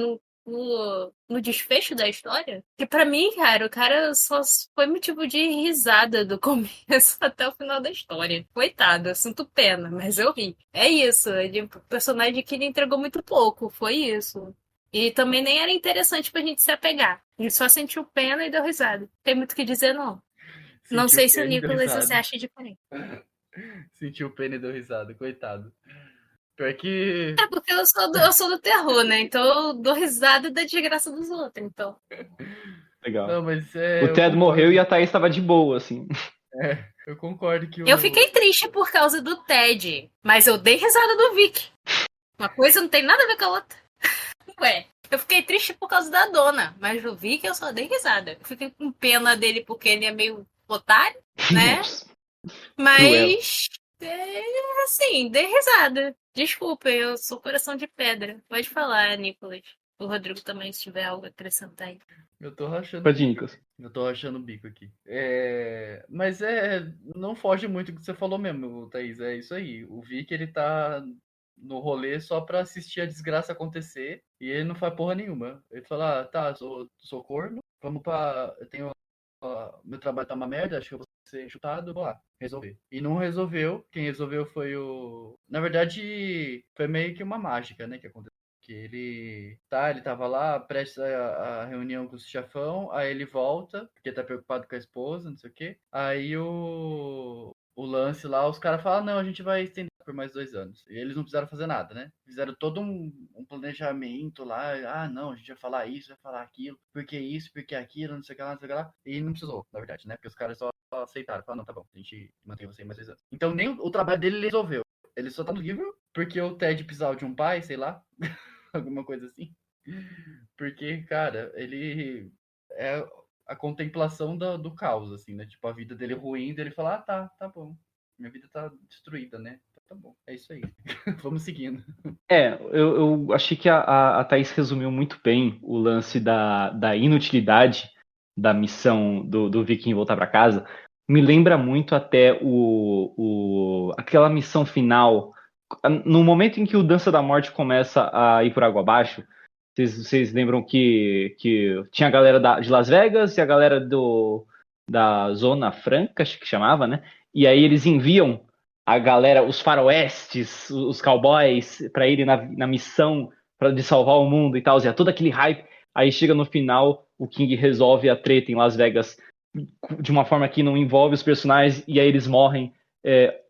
No desfecho da história. Que pra mim, cara, o cara só foi motivo de risada do começo até o final da história. Coitado, eu sinto pena, mas eu ri. É isso, ele é um personagem que ele entregou muito pouco, foi isso. E também nem era interessante pra gente se apegar. A gente só sentiu pena e deu risada. Tem muito o que dizer, não. Não sei se o pena e deu Nicolas risada. você acha diferente. Sentiu pena e deu risada, coitado. Pior que. É porque eu sou do terror, né? Então eu dou risada da desgraça dos outros. Então. Legal. Não, mas O Ted morreu e a Thaís estava de boa, assim. Eu concordo que Eu fiquei triste por causa do Ted, mas eu dei risada do Vic. Uma coisa não tem nada a ver com a outra. Ué, eu fiquei triste por causa da dona, mas do Vic eu só dei risada. Eu fiquei com pena dele porque ele é meio otário, né? Mas, assim, dei risada. Desculpa, eu sou coração de pedra. Pode falar, Nicolas. O Rodrigo também, se tiver algo a acrescentar aí. Eu tô rachando. Pode, Nicolas. Eu tô rachando o bico aqui. Mas não foge muito do que você falou mesmo, Thaís. É isso aí. O Vic, ele tá no rolê só pra assistir a desgraça acontecer e ele não faz porra nenhuma. Ele fala, tá, sou corno, vamos pra. Eu tenho. Meu trabalho tá uma merda, acho que eu vou ser chutado, vou lá, resolver. E não resolveu. Quem resolveu foi o. Na verdade, foi meio que uma mágica, né, que aconteceu. Que ele tava lá, prestes a reunião com o chefão, aí ele volta, porque tá preocupado com a esposa, não sei o quê. Aí o lance lá, os caras falam, não, a gente vai estender por mais 2 anos. E eles não precisaram fazer nada, né? Fizeram todo um planejamento lá, não, a gente vai falar isso, vai falar aquilo, porque isso, porque aquilo, não sei o que lá, não sei o que lá. E não precisou, na verdade, né? Porque os caras só aceitaram, falaram, não, tá bom, a gente mantém você mais 2 anos. Então nem o trabalho dele ele resolveu. Ele só tá no livro porque o Ted precisava de um pai, sei lá. Alguma coisa assim. Porque, cara, ele é a contemplação do caos, assim, né? Tipo, a vida dele ruim, dele falar, tá bom. Minha vida tá destruída, né? Tá bom, é isso aí. Vamos seguindo. Eu achei que a Thaís resumiu muito bem o lance da inutilidade da missão do Viking voltar para casa. Me lembra muito até aquela missão final. No momento em que o Dança da Morte começa a ir por água abaixo, vocês lembram que tinha a galera de Las Vegas e a galera da Zona Franca, acho que chamava, né? E aí eles enviam a galera, os faroestes, os cowboys, para irem na missão de salvar o mundo e tal, e todo aquele hype. Aí chega no final, o King resolve a treta em Las Vegas de uma forma que não envolve os personagens, e aí eles morrem.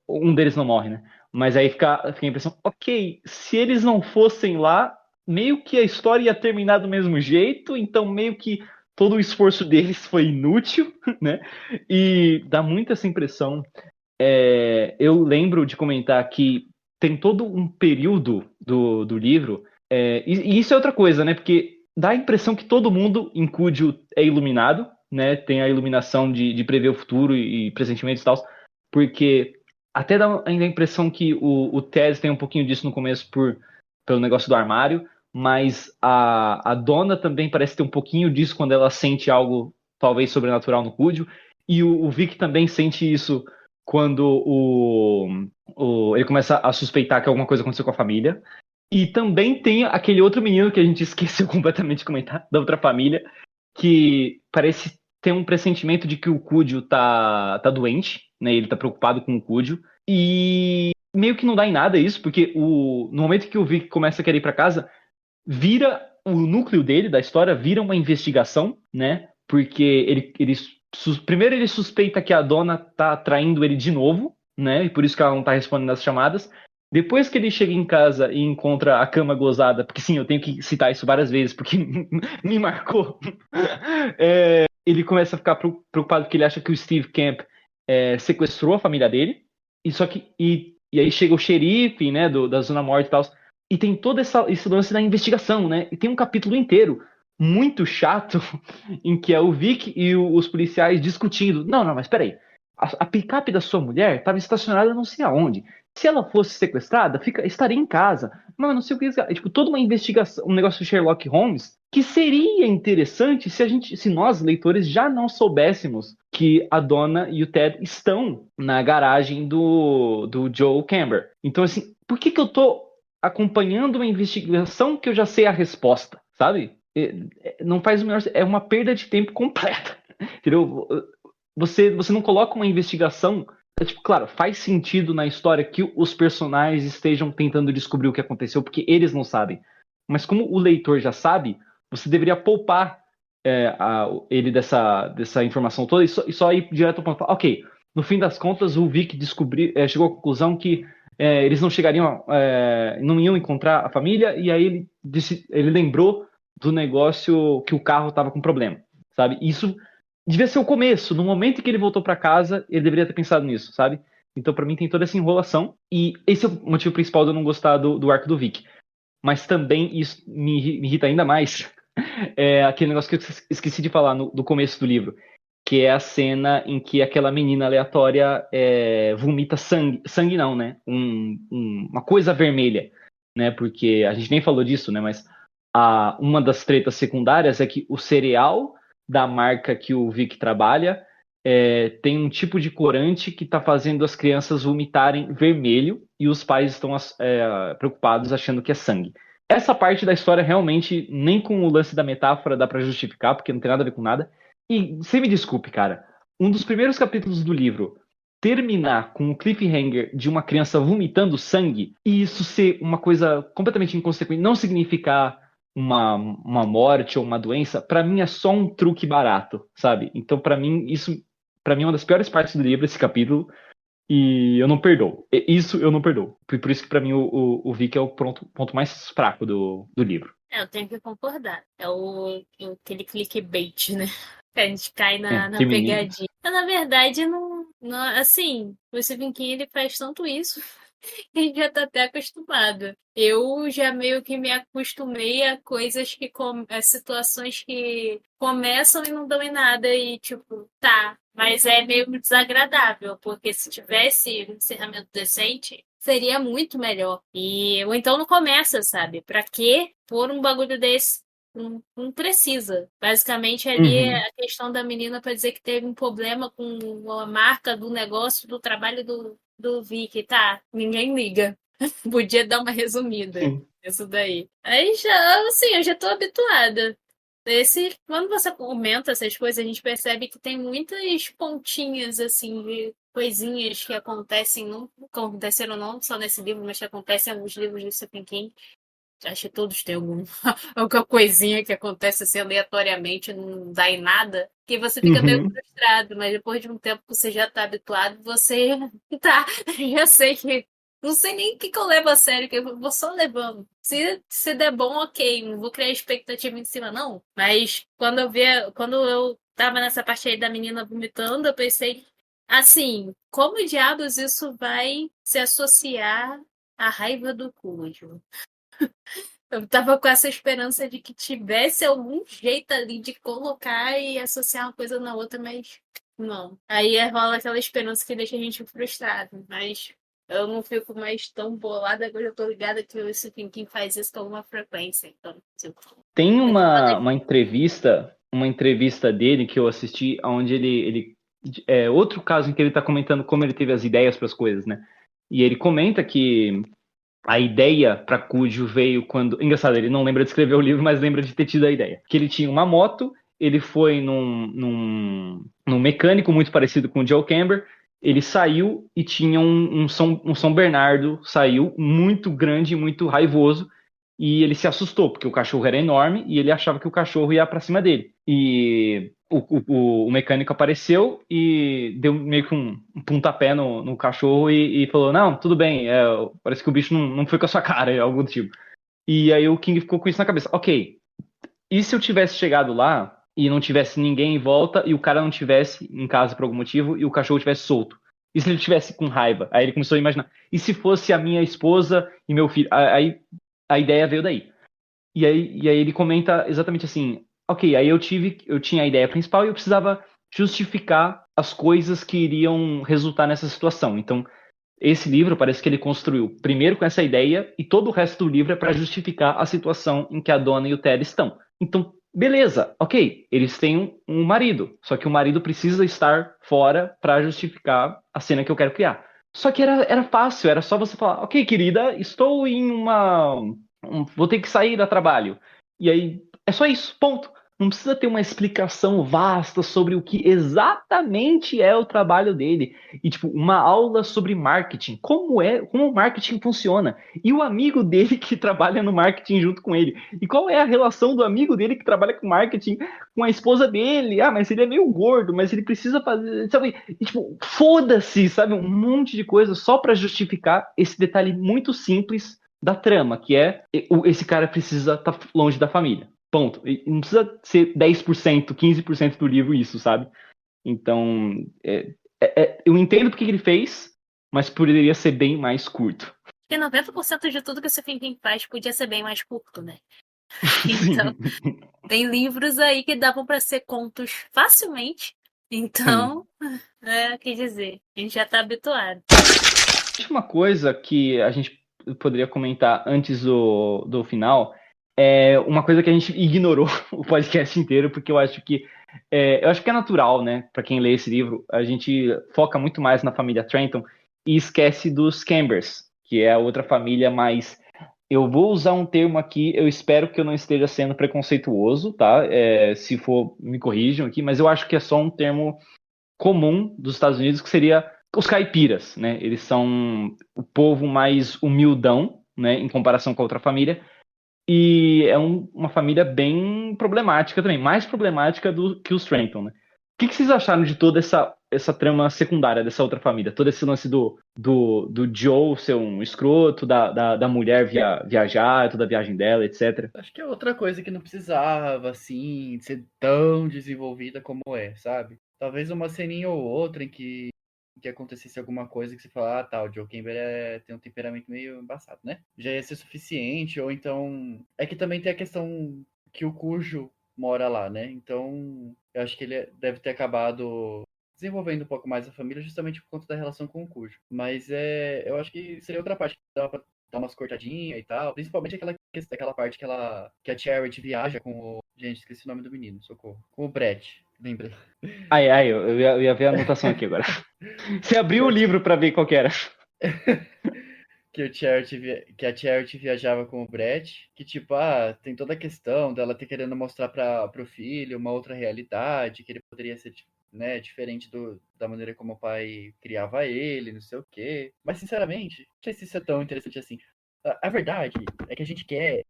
Um deles não morre, né? Mas aí fica a impressão, ok, se eles não fossem lá, meio que a história ia terminar do mesmo jeito, então meio que todo o esforço deles foi inútil, né? E dá muito essa impressão. Eu lembro de comentar que tem todo um período do livro, e isso é outra coisa, né? Porque dá a impressão que todo mundo em Cúdio é iluminado, né? Tem a iluminação de prever o futuro e pressentimentos e tal, porque até dá ainda a impressão que o Tez tem um pouquinho disso no começo pelo negócio do armário, mas a Donna também parece ter um pouquinho disso quando ela sente algo talvez sobrenatural no Cúdio, e o Vic também sente isso quando ele começa a suspeitar que alguma coisa aconteceu com a família. E também tem aquele outro menino que a gente esqueceu completamente de comentar, da outra família, que parece ter um pressentimento de que o Cúdio tá doente, né? Ele tá preocupado com o Cúdio. E meio que não dá em nada isso, porque no momento que o Vic começa a querer ir pra casa, vira o núcleo dele, da história, vira uma investigação, né? Porque primeiro ele suspeita que a dona tá traindo ele de novo, né? E por isso que ela não tá respondendo as chamadas. Depois que ele chega em casa e encontra a cama gozada, porque sim, eu tenho que citar isso várias vezes, porque me marcou. Ele começa a ficar preocupado porque ele acha que o Steve Camp sequestrou a família dele. E aí chega o xerife, né, da Zona Morte e tal. E tem todo esse lance da investigação, né? E tem um capítulo inteiro muito chato em que é o Vic e os policiais discutindo. Não, mas peraí. A picape da sua mulher estava estacionada não sei aonde. Se ela fosse sequestrada, estaria em casa. Mas não sei o que. Tipo, toda uma investigação, um negócio de Sherlock Holmes, que seria interessante se nós, leitores, já não soubéssemos que a Donna e o Ted estão na garagem do Joe Camber. Então, assim, por que eu tô acompanhando uma investigação que eu já sei a resposta, sabe? Não faz o menor... É uma perda de tempo completa, entendeu? Você não coloca uma investigação... Tipo, claro, faz sentido na história que os personagens estejam tentando descobrir o que aconteceu, porque eles não sabem. Mas como o leitor já sabe, você deveria poupar ele dessa informação toda e só ir direto ao ponto. Ok, no fim das contas, o Vic chegou à conclusão que eles não chegariam, não iam encontrar a família, e aí ele lembrou do negócio que o carro estava com problema, sabe? Isso devia ser o começo. No momento em que ele voltou para casa, ele deveria ter pensado nisso, sabe? Então, para mim, tem toda essa enrolação. E esse é o motivo principal de eu não gostar do arco do Vic. Mas também isso me irrita ainda mais. É aquele negócio que eu esqueci de falar no começo do livro, que é a cena em que aquela menina aleatória vomita sangue. Sangue não, né? Uma coisa vermelha, né? Porque a gente nem falou disso, né? Mas uma das tretas secundárias é que o cereal da marca que o Vic trabalha tem um tipo de corante que está fazendo as crianças vomitarem vermelho e os pais estão preocupados achando que é sangue. Essa parte da história realmente, nem com o lance da metáfora dá para justificar, porque não tem nada a ver com nada. E você me desculpe, cara, um dos primeiros capítulos do livro terminar com o cliffhanger de uma criança vomitando sangue e isso ser uma coisa completamente inconsequente, não significar uma morte ou uma doença, pra mim é só um truque barato, sabe? Então, pra mim, é uma das piores partes do livro, esse capítulo, e eu não perdoo. Isso eu não perdoo. Por isso que pra mim o Vic é o ponto mais fraco do livro. Eu tenho que concordar. É aquele clickbait, né? Que a gente cai na Feminino. pegadinha. Mas, na verdade, não, assim, o Stephen King ele faz tanto isso a gente já tá até acostumado. Eu já meio que me acostumei a coisas a situações que começam e não dão em nada e tipo, tá, mas é meio desagradável, porque se tivesse um encerramento decente, seria muito melhor. Ou então não começa, sabe? Pra quê pôr um bagulho desse? Não precisa. Basicamente, ali é Uhum. a questão da menina para dizer que teve um problema com a marca do negócio, do trabalho do Vicky. Tá, ninguém liga. Podia dar uma resumida. Sim. Isso daí. Aí já, assim, eu já tô habituada. Quando você comenta essas coisas, a gente percebe que tem muitas pontinhas, assim, de coisinhas que acontecem, não aconteceram não só nesse livro, mas que acontecem em alguns livros de Stephen King. Acho que todos têm alguma coisinha que acontece assim aleatoriamente, não dá em nada, que você fica meio Uhum. frustrado, mas depois de um tempo que você já tá habituado, você tá, já sei que. Não sei nem o que eu levo a sério, que eu vou só levando. Se der bom, ok, não vou criar expectativa em cima, não. Mas quando eu tava nessa parte aí da menina vomitando, eu pensei, assim, como diabos isso vai se associar à raiva do Cujo? Eu tava com essa esperança de que tivesse algum jeito ali de colocar e associar uma coisa na outra, mas não. Aí rola aquela esperança que deixa a gente frustrado, mas eu não fico mais tão bolada que eu já tô ligada que o Stephen King faz isso com alguma frequência. Então, tipo, Tem eu tô uma entrevista dele que eu assisti, onde outro caso em que ele está comentando como ele teve as ideias para as coisas, né? E ele comenta que a ideia para Cujo veio quando. Engraçado, ele não lembra de escrever o livro, mas lembra de ter tido a ideia. Que ele tinha uma moto, ele foi num mecânico muito parecido com o Joe Camber. Ele saiu e tinha um São Bernardo, saiu muito grande, muito raivoso. E ele se assustou, porque o cachorro era enorme e ele achava que o cachorro ia para cima dele. E o mecânico apareceu e deu meio que um pontapé no cachorro e falou: Não, tudo bem, parece que o bicho não foi com a sua cara, algo do tipo. E aí o King ficou com isso na cabeça: Ok, e se eu tivesse chegado lá e não tivesse ninguém em volta e o cara não tivesse em casa por algum motivo e o cachorro tivesse solto? E se ele tivesse com raiva? Aí ele começou a imaginar: E se fosse a minha esposa e meu filho? Aí a ideia veio daí. E aí ele comenta exatamente assim: Ok, aí eu tinha a ideia principal e eu precisava justificar as coisas que iriam resultar nessa situação. Então, esse livro parece que ele construiu primeiro com essa ideia e todo o resto do livro é para justificar a situação em que a dona e o Ted estão. Então, beleza, ok, eles têm um marido, só que o marido precisa estar fora para justificar a cena que eu quero criar. Só que era fácil, era só você falar: Ok, querida, estou em vou ter que sair da trabalho. E aí, é só isso, ponto. Não precisa ter uma explicação vasta sobre o que exatamente é o trabalho dele. E, tipo, uma aula sobre marketing. Como o marketing funciona. E o amigo dele que trabalha no marketing junto com ele. E qual é a relação do amigo dele que trabalha com marketing com a esposa dele? Ah, mas ele é meio gordo, mas ele precisa fazer, sabe? E, tipo, foda-se, sabe? Um monte de coisa só para justificar esse detalhe muito simples da trama, que é esse cara precisa estar longe da família. Ponto. E não precisa ser 10%, 15% do livro isso, sabe? Então, eu entendo porque ele fez, mas poderia ser bem mais curto. porque 90% de tudo que o Stephen King faz podia ser bem mais curto, né? Então, Sim, tem livros aí que davam para ser contos facilmente. sim. Então, quer dizer, a gente já tá habituado. Última coisa que a gente poderia comentar antes do final é uma coisa que a gente ignorou o podcast inteiro, porque eu acho que é natural, né? Para quem lê esse livro, a gente foca muito mais na família Trenton e esquece dos Cambers, que é a outra família mais. Eu vou usar um termo aqui, eu espero que eu não esteja sendo preconceituoso, tá? Se for, me corrijam aqui, mas eu acho que é só um termo comum dos Estados Unidos, que seria os caipiras, né? Eles são o povo mais humildão, né, em comparação com a outra família, e é uma família bem problemática também, mais problemática do que os Trenton, né? O que vocês acharam de toda essa trama secundária dessa outra família? Todo esse lance do Joe ser um escroto, da mulher viajar, toda a viagem dela, etc. Acho que é outra coisa que não precisava, assim, ser tão desenvolvida como é, sabe? Talvez uma ceninha ou outra em que que acontecesse alguma coisa que você fala, ah, tá, o Joe Campbell tem um temperamento meio embaçado, né? Já ia ser suficiente, ou então... É que também tem a questão que o Cujo mora lá, né? Então, eu acho que ele deve ter acabado desenvolvendo um pouco mais a família justamente por conta da relação com o Cujo. Mas eu acho que seria outra parte que dava pra dar umas cortadinhas e tal. Principalmente aquela parte que a Charity viaja com o... Gente, esqueci o nome do menino, socorro. Com o Brett, lembra? Eu ia ver a anotação aqui agora. Você abriu o livro pra ver qual que era. Que a Charity viajava com o Brett, que tipo, tem toda a questão dela ter querendo mostrar pro filho uma outra realidade, que ele poderia ser, né, diferente da maneira como o pai criava ele, não sei o quê. Mas, sinceramente, não sei se isso é tão interessante assim. A verdade é que a gente quer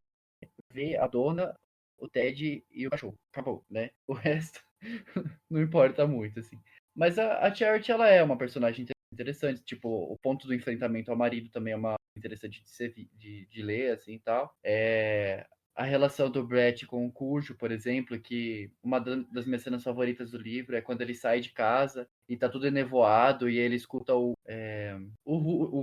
ver a dona, o Ted e o cachorro. Acabou, né? O resto não importa muito, assim. Mas a Charity, ela é uma personagem interessante. Tipo, o ponto do enfrentamento ao marido também é uma interessante de ler, assim, e tal. A relação do Brett com o Cujo, por exemplo, que uma das minhas cenas favoritas do livro é quando ele sai de casa e tá tudo enevoado e ele escuta o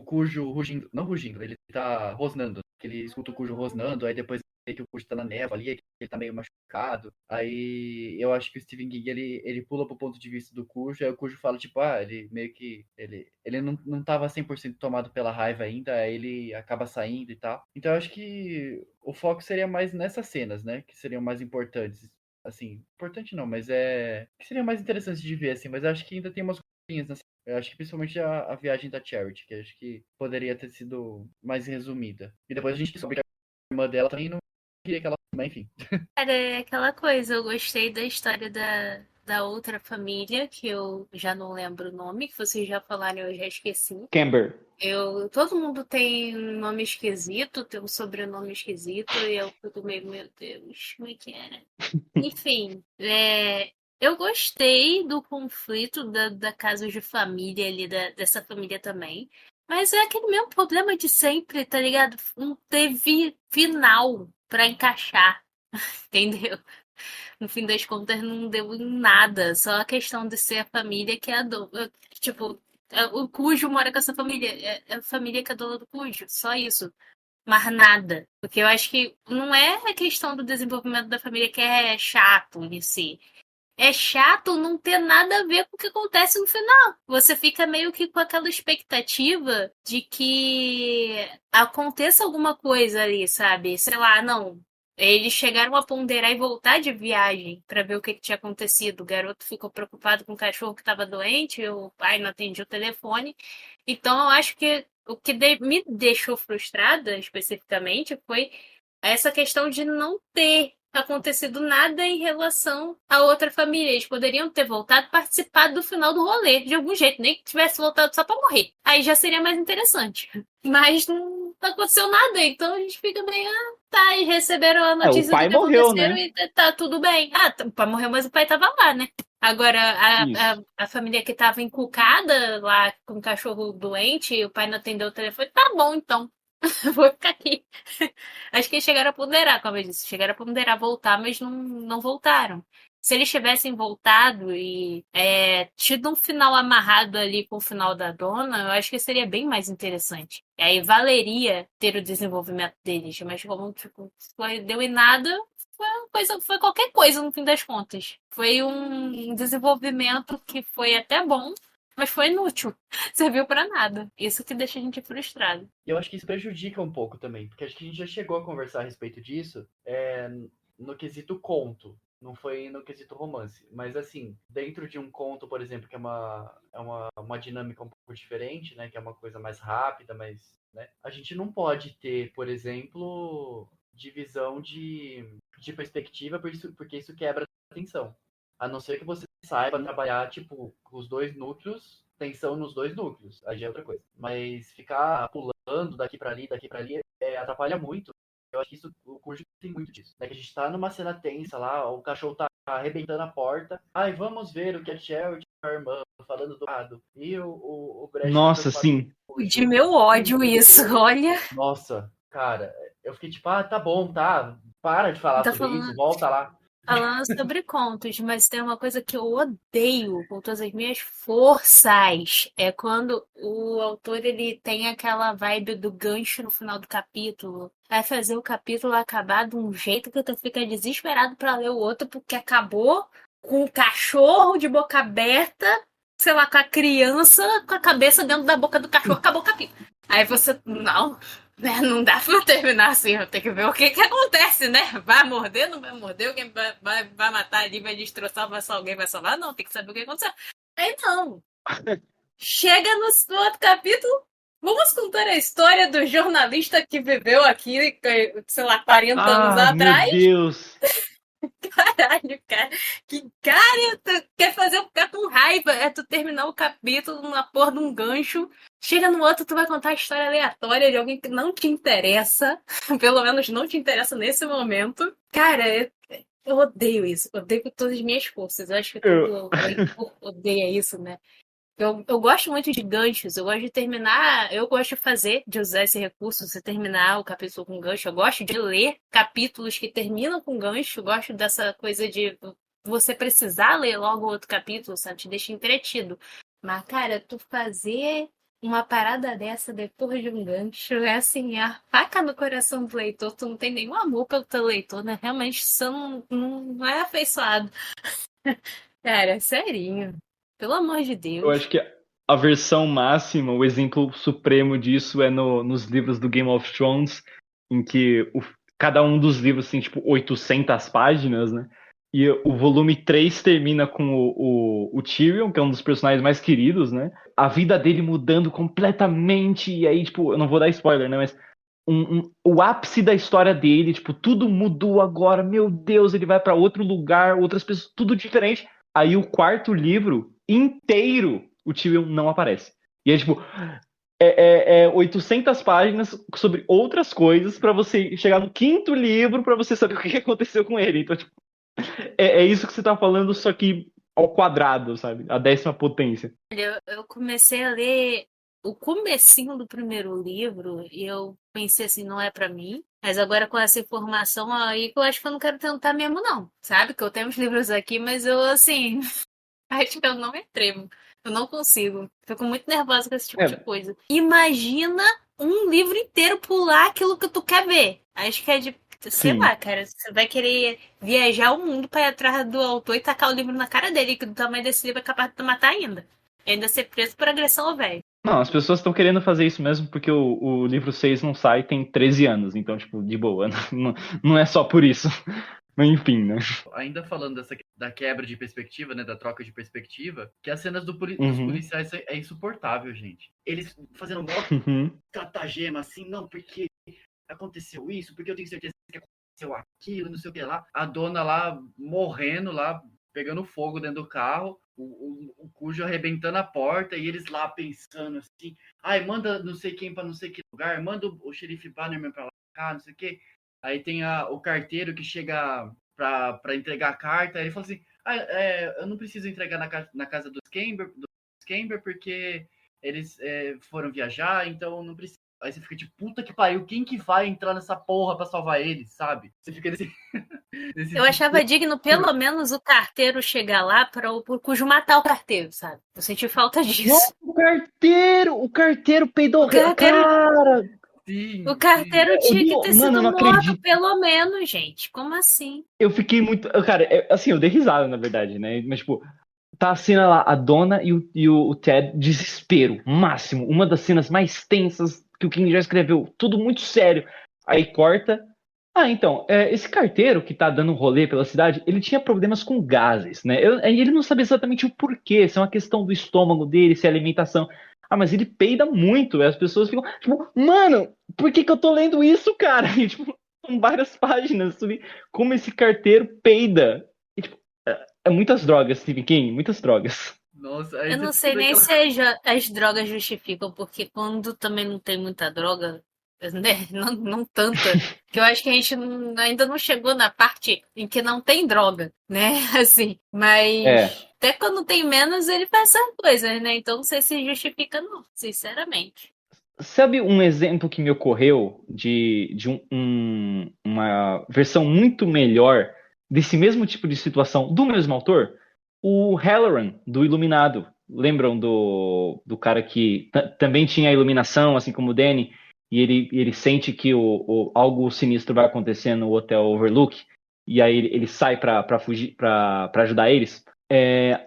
Cujo rugindo, não rugindo, ele tá rosnando, que ele escuta o Cujo rosnando, aí depois vê que o Cujo tá na névoa ali, que ele tá meio machucado. Aí eu acho que o Stephen King, ele pula pro ponto de vista do Cujo, aí o Cujo fala, tipo, ele meio que, ele não tava 100% tomado pela raiva ainda, aí ele acaba saindo e tal. Então eu acho que o foco seria mais nessas cenas, né, que seriam mais importantes. Assim, importante não, mas que seria mais interessante de ver, assim, mas eu acho que ainda tem umas coisinhas nessa. Eu acho que principalmente a viagem da Charity, que eu acho que poderia ter sido mais resumida. E depois a gente soube que a irmã dela também não queria que ela. Mas enfim. Cara, é aquela coisa, eu gostei da história da outra família, que eu já não lembro o nome, que vocês já falaram, eu já esqueci. Camber. Todo mundo tem um nome esquisito, tem um sobrenome esquisito, e eu fico meio, meu Deus, como é que era? Enfim, eu gostei do conflito da casa de família ali, dessa família também. Mas é aquele mesmo problema de sempre, tá ligado? Não teve final pra encaixar, entendeu? No fim das contas, não deu em nada. Só a questão de ser a família que é a dona. Tipo, o Cujo mora com essa família. É a família que é dona do Cujo. Só isso. Mas nada. Porque eu acho que não é a questão do desenvolvimento da família que é chato em si. É chato não ter nada a ver com o que acontece no final. Você fica meio que com aquela expectativa de que aconteça alguma coisa ali, sabe? Sei lá, não. Eles chegaram a ponderar e voltar de viagem para ver o que tinha acontecido. O garoto ficou preocupado com o cachorro que estava doente, o pai não atendia o telefone. Então eu acho que o que me deixou frustrada especificamente foi essa questão de não ter acontecido nada em relação a outra família. Eles poderiam ter voltado e participado do final do rolê, de algum jeito, nem que tivesse voltado só pra morrer. Aí já seria mais interessante. Mas não aconteceu nada, então a gente fica meio, tá, e receberam a notícia o pai do que morreu, aconteceram né? E tá tudo bem. O pai morreu, mas o pai tava lá, né? Agora, a família que tava encucada lá com o cachorro doente, o pai não atendeu o telefone, tá bom, então. Vou ficar aqui. Acho que eles chegaram a ponderar, como eu disse. Chegaram a ponderar voltar, mas não voltaram. Se eles tivessem voltado e tido um final amarrado ali com o final da dona, eu acho que seria bem mais interessante. E aí valeria ter o desenvolvimento deles. Mas como deu em nada, foi qualquer coisa no fim das contas. Foi um desenvolvimento que foi até bom, mas foi inútil. Serviu pra nada. Isso que deixa a gente frustrado. E eu acho que isso prejudica um pouco também, porque acho que a gente já chegou a conversar a respeito disso no quesito conto, não foi no quesito romance. Mas assim, dentro de um conto, por exemplo, que é uma dinâmica um pouco diferente, né? Que é uma coisa mais rápida, mas né, a gente não pode ter, por exemplo, divisão de perspectiva, porque isso quebra a atenção. A não ser que você saiba trabalhar, tipo, os dois núcleos, tensão nos dois núcleos. Aí já é outra coisa. Mas ficar pulando daqui pra ali, atrapalha muito. Eu acho que isso, o Cujo tem muito disso. É que a gente tá numa cena tensa lá, o cachorro tá arrebentando a porta. Ai, vamos ver o que a Charity e a irmã falando do lado. E o Brett... Nossa, sim. De meu ódio isso, olha. Nossa, cara, eu fiquei tipo, tá bom, tá. Para de falar Tá sobre falando... isso, volta lá. falando sobre contos, mas tem uma coisa que eu odeio com todas as minhas forças. É quando o autor ele tem aquela vibe do gancho no final do capítulo. Vai fazer o capítulo acabar de um jeito que tu fica desesperado pra ler o outro, porque acabou com o cachorro de boca aberta, sei lá, com a criança com a cabeça dentro da boca do cachorro, acabou o capítulo. Aí você, não, né? Não dá pra terminar assim, eu tenho que ver o que acontece, né? Vai morder, não vai morder, alguém vai matar ali, vai destroçar, alguém vai salvar? Não, tem que saber o que aconteceu. Aí não. Chega no outro capítulo, vamos contar a história do jornalista que viveu aqui, sei lá, 40 anos Ah, meu atrás. Deus! Caralho, cara. Que cara, tu quer fazer eu ficar com raiva. É tu terminar o capítulo numa porra de um gancho. Chega no outro, tu vai contar a história aleatória de alguém que não te interessa. Pelo menos não te interessa nesse momento. Cara, eu odeio isso. Odeio com todas as minhas forças. Eu acho que todo leitor odeia isso, né? Eu gosto muito de ganchos, eu gosto de terminar, eu gosto de usar esse recurso, você terminar o capítulo com gancho, eu gosto de ler capítulos que terminam com gancho, eu gosto dessa coisa de você precisar ler logo outro capítulo, sabe, te deixa entretido. Mas, cara, tu fazer uma parada dessa depois de um gancho é assim, a faca no coração do leitor, tu não tem nenhum amor pelo teu leitor, né? Realmente, você não é afeiçoado. Cara, serinho. Pelo amor de Eu Deus. acho que a versão máxima, o exemplo supremo disso é nos livros do Game of Thrones, em que cada um dos livros tem, tipo, 800 páginas, né? E o volume 3 termina com o Tyrion, que é um dos personagens mais queridos, né? A vida dele mudando completamente, e aí, tipo, eu não vou dar spoiler, né? Mas o ápice da história dele, tipo, tudo mudou agora, meu Deus, ele vai pra outro lugar, outras pessoas, tudo diferente. Aí o quarto livro inteiro, o Tyrion não aparece. E é tipo, 800 páginas sobre outras coisas pra você chegar no quinto livro pra você saber o que aconteceu com ele. Então, tipo, é isso que você tá falando, só que ao quadrado, sabe? A 10ª potência. Eu comecei a ler o comecinho do primeiro livro e eu pensei assim, não é pra mim. Mas agora com essa informação aí, eu acho que eu não quero tentar mesmo não, sabe? Que eu tenho os livros aqui, mas eu assim, acho que eu não me atrevo. Eu não consigo. Fico muito nervosa com esse tipo de coisa. Imagina um livro inteiro pular aquilo que tu quer ver. Acho que é de, sei Sim. lá, cara, você vai querer viajar o mundo pra ir atrás do autor e tacar o livro na cara dele, que do tamanho desse livro é capaz de te matar ainda. E ainda ser preso por agressão ao velho. Não, as pessoas estão querendo fazer isso mesmo porque o livro 6 não sai tem 13 anos. Então, tipo, de boa. Não é só por isso. Enfim, né? Ainda falando da quebra de perspectiva, né, da troca de perspectiva, que as cenas dos Uhum. policiais é insuportável, gente. Eles fazendo mó Uhum. catagema, assim, não, porque aconteceu isso, porque eu tenho certeza que aconteceu aquilo, não sei o que lá. A dona lá morrendo lá, pegando fogo dentro do carro, o Cujo arrebentando a porta e eles lá pensando assim, ai, manda não sei quem pra não sei que lugar, manda o xerife Bannerman pra lá, não sei o que. Aí tem o carteiro que chega pra entregar a carta, aí ele fala assim, eu não preciso entregar na casa dos Camber porque eles foram viajar, então não precisa. Aí você fica tipo, puta que pariu, quem que vai entrar nessa porra pra salvar eles, sabe? Você fica nesse... Eu achava digno, pelo menos, o carteiro chegar lá para o Cujo matar o carteiro, sabe? Eu senti falta disso. O carteiro peidou. O carteiro, Cara! Sim, o carteiro tinha que ter sido eu não morto, acredito. pelo menos, gente. Como assim? Eu fiquei muito. Cara, assim, eu dei risada, na verdade, né? Mas, tipo, tá a cena lá, a dona e o Ted, desespero, máximo. Uma das cenas mais tensas que o King já escreveu. Tudo muito sério. Aí corta. Ah, então, esse carteiro que tá dando um rolê pela cidade, ele tinha problemas com gases, né? Ele não sabia exatamente o porquê, se é uma questão do estômago dele, se é alimentação. Ah, mas ele peida muito, e as pessoas ficam, tipo, mano, por que eu tô lendo isso, cara? E, tipo, são várias páginas sobre como esse carteiro peida. E, tipo, é muitas drogas, Stephen King, muitas drogas. Nossa, aí Eu você não fica sei nem naquela... se as drogas justificam, porque quando também não tem muita droga, né? Não tanta, que eu acho que a gente ainda não chegou na parte em que não tem droga, né? Assim, mas até quando tem menos, ele faz essas coisas, né? Então não sei se justifica, não, sinceramente. Sabe um exemplo que me ocorreu de uma versão muito melhor desse mesmo tipo de situação do mesmo autor, o Halloran, do Iluminado. Lembram do cara que também tinha a iluminação, assim como o Danny, e ele sente que algo sinistro vai acontecer no Hotel Overlook, e aí ele sai para fugir, para ajudar eles.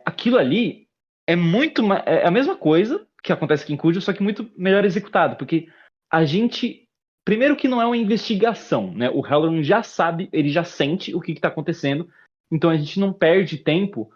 Aquilo ali é é a mesma coisa que acontece aqui em Cujo, só que muito melhor executado, porque a gente, primeiro que não é uma investigação, né? O Halloran já sabe, ele já sente o que está acontecendo, então a gente não perde tempo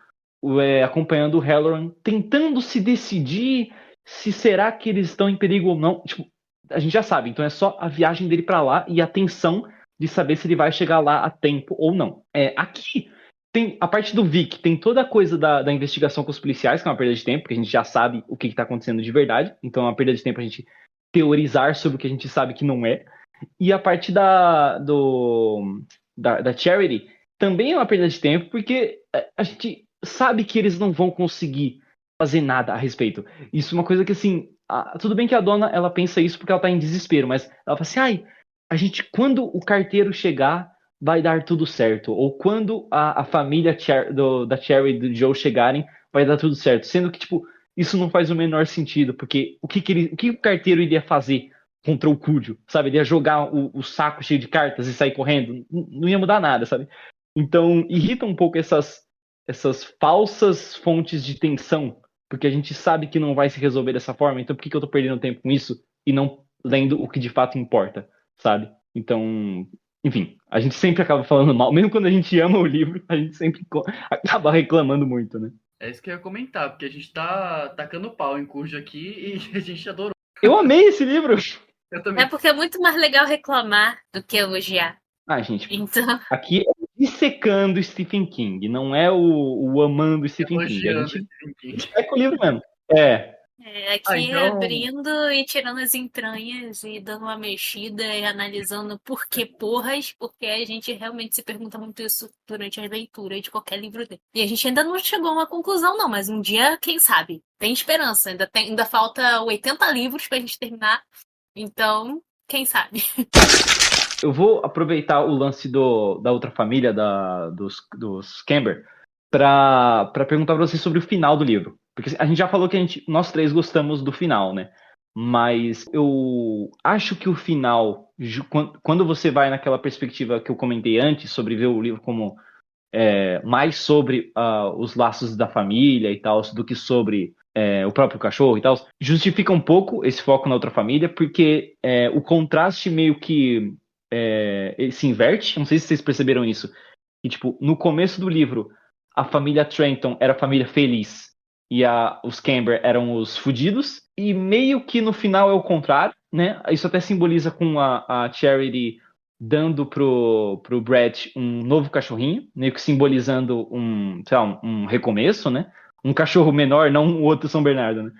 acompanhando o Halloran, tentando se decidir se será que eles estão em perigo ou não. Tipo, a gente já sabe, então é só a viagem dele para lá e a tensão de saber se ele vai chegar lá a tempo ou não. Aqui tem a parte do Vic, tem toda a coisa da investigação com os policiais, que é uma perda de tempo, porque a gente já sabe o que está acontecendo de verdade, então é uma perda de tempo a gente teorizar sobre o que a gente sabe que não é. E a parte da Charity também é uma perda de tempo, porque a gente sabe que eles não vão conseguir fazer nada a respeito. Isso é uma coisa que, assim, tudo bem que a dona, ela pensa isso porque ela tá em desespero, mas ela fala assim, quando o carteiro chegar, vai dar tudo certo. Ou quando a família da Cherry e do Joe chegarem, vai dar tudo certo. Sendo que, tipo, isso não faz o menor sentido, porque o que o carteiro iria fazer contra o Cujo, sabe? Ele ia jogar o saco cheio de cartas e sair correndo. Não ia mudar nada, sabe? Então, irrita um pouco essas falsas fontes de tensão, porque a gente sabe que não vai se resolver dessa forma, então por que eu tô perdendo tempo com isso e não lendo o que de fato importa, sabe? Então, enfim, a gente sempre acaba falando mal, mesmo quando a gente ama o livro, a gente sempre acaba reclamando muito, né? É isso que eu ia comentar, porque a gente tá tacando pau em Cujo aqui e a gente adorou. Eu amei esse livro! Eu também. É porque é muito mais legal reclamar do que elogiar. Gente, Então, aqui é dissecando Stephen King, não é o amando Stephen King. A gente disseca o livro mesmo. aqui então- abrindo e tirando as entranhas e dando uma mexida e analisando por que porras, porque a gente realmente se pergunta muito isso durante a leitura de qualquer livro dele. E a gente ainda não chegou a uma conclusão, não, mas um dia, quem sabe? Tem esperança, ainda falta 80 livros pra gente terminar, então, quem sabe? Eu vou aproveitar o lance da outra família, dos Camber, para perguntar para vocês sobre o final do livro. Porque a gente já falou que nós três gostamos do final, né? Mas eu acho que o final, quando você vai naquela perspectiva que eu comentei antes, sobre ver o livro como mais sobre os laços da família e tal, do que sobre o próprio cachorro e tal, justifica um pouco esse foco na outra família, porque o contraste meio que ele se inverte. Não sei se vocês perceberam isso. E, tipo, no começo do livro, a família Trenton era a família feliz e os Camber eram os fudidos. E meio que no final é o contrário, né? Isso até simboliza com a Charity dando pro Brad um novo cachorrinho, meio que simbolizando um recomeço, né? Um cachorro menor, não o outro São Bernardo, né?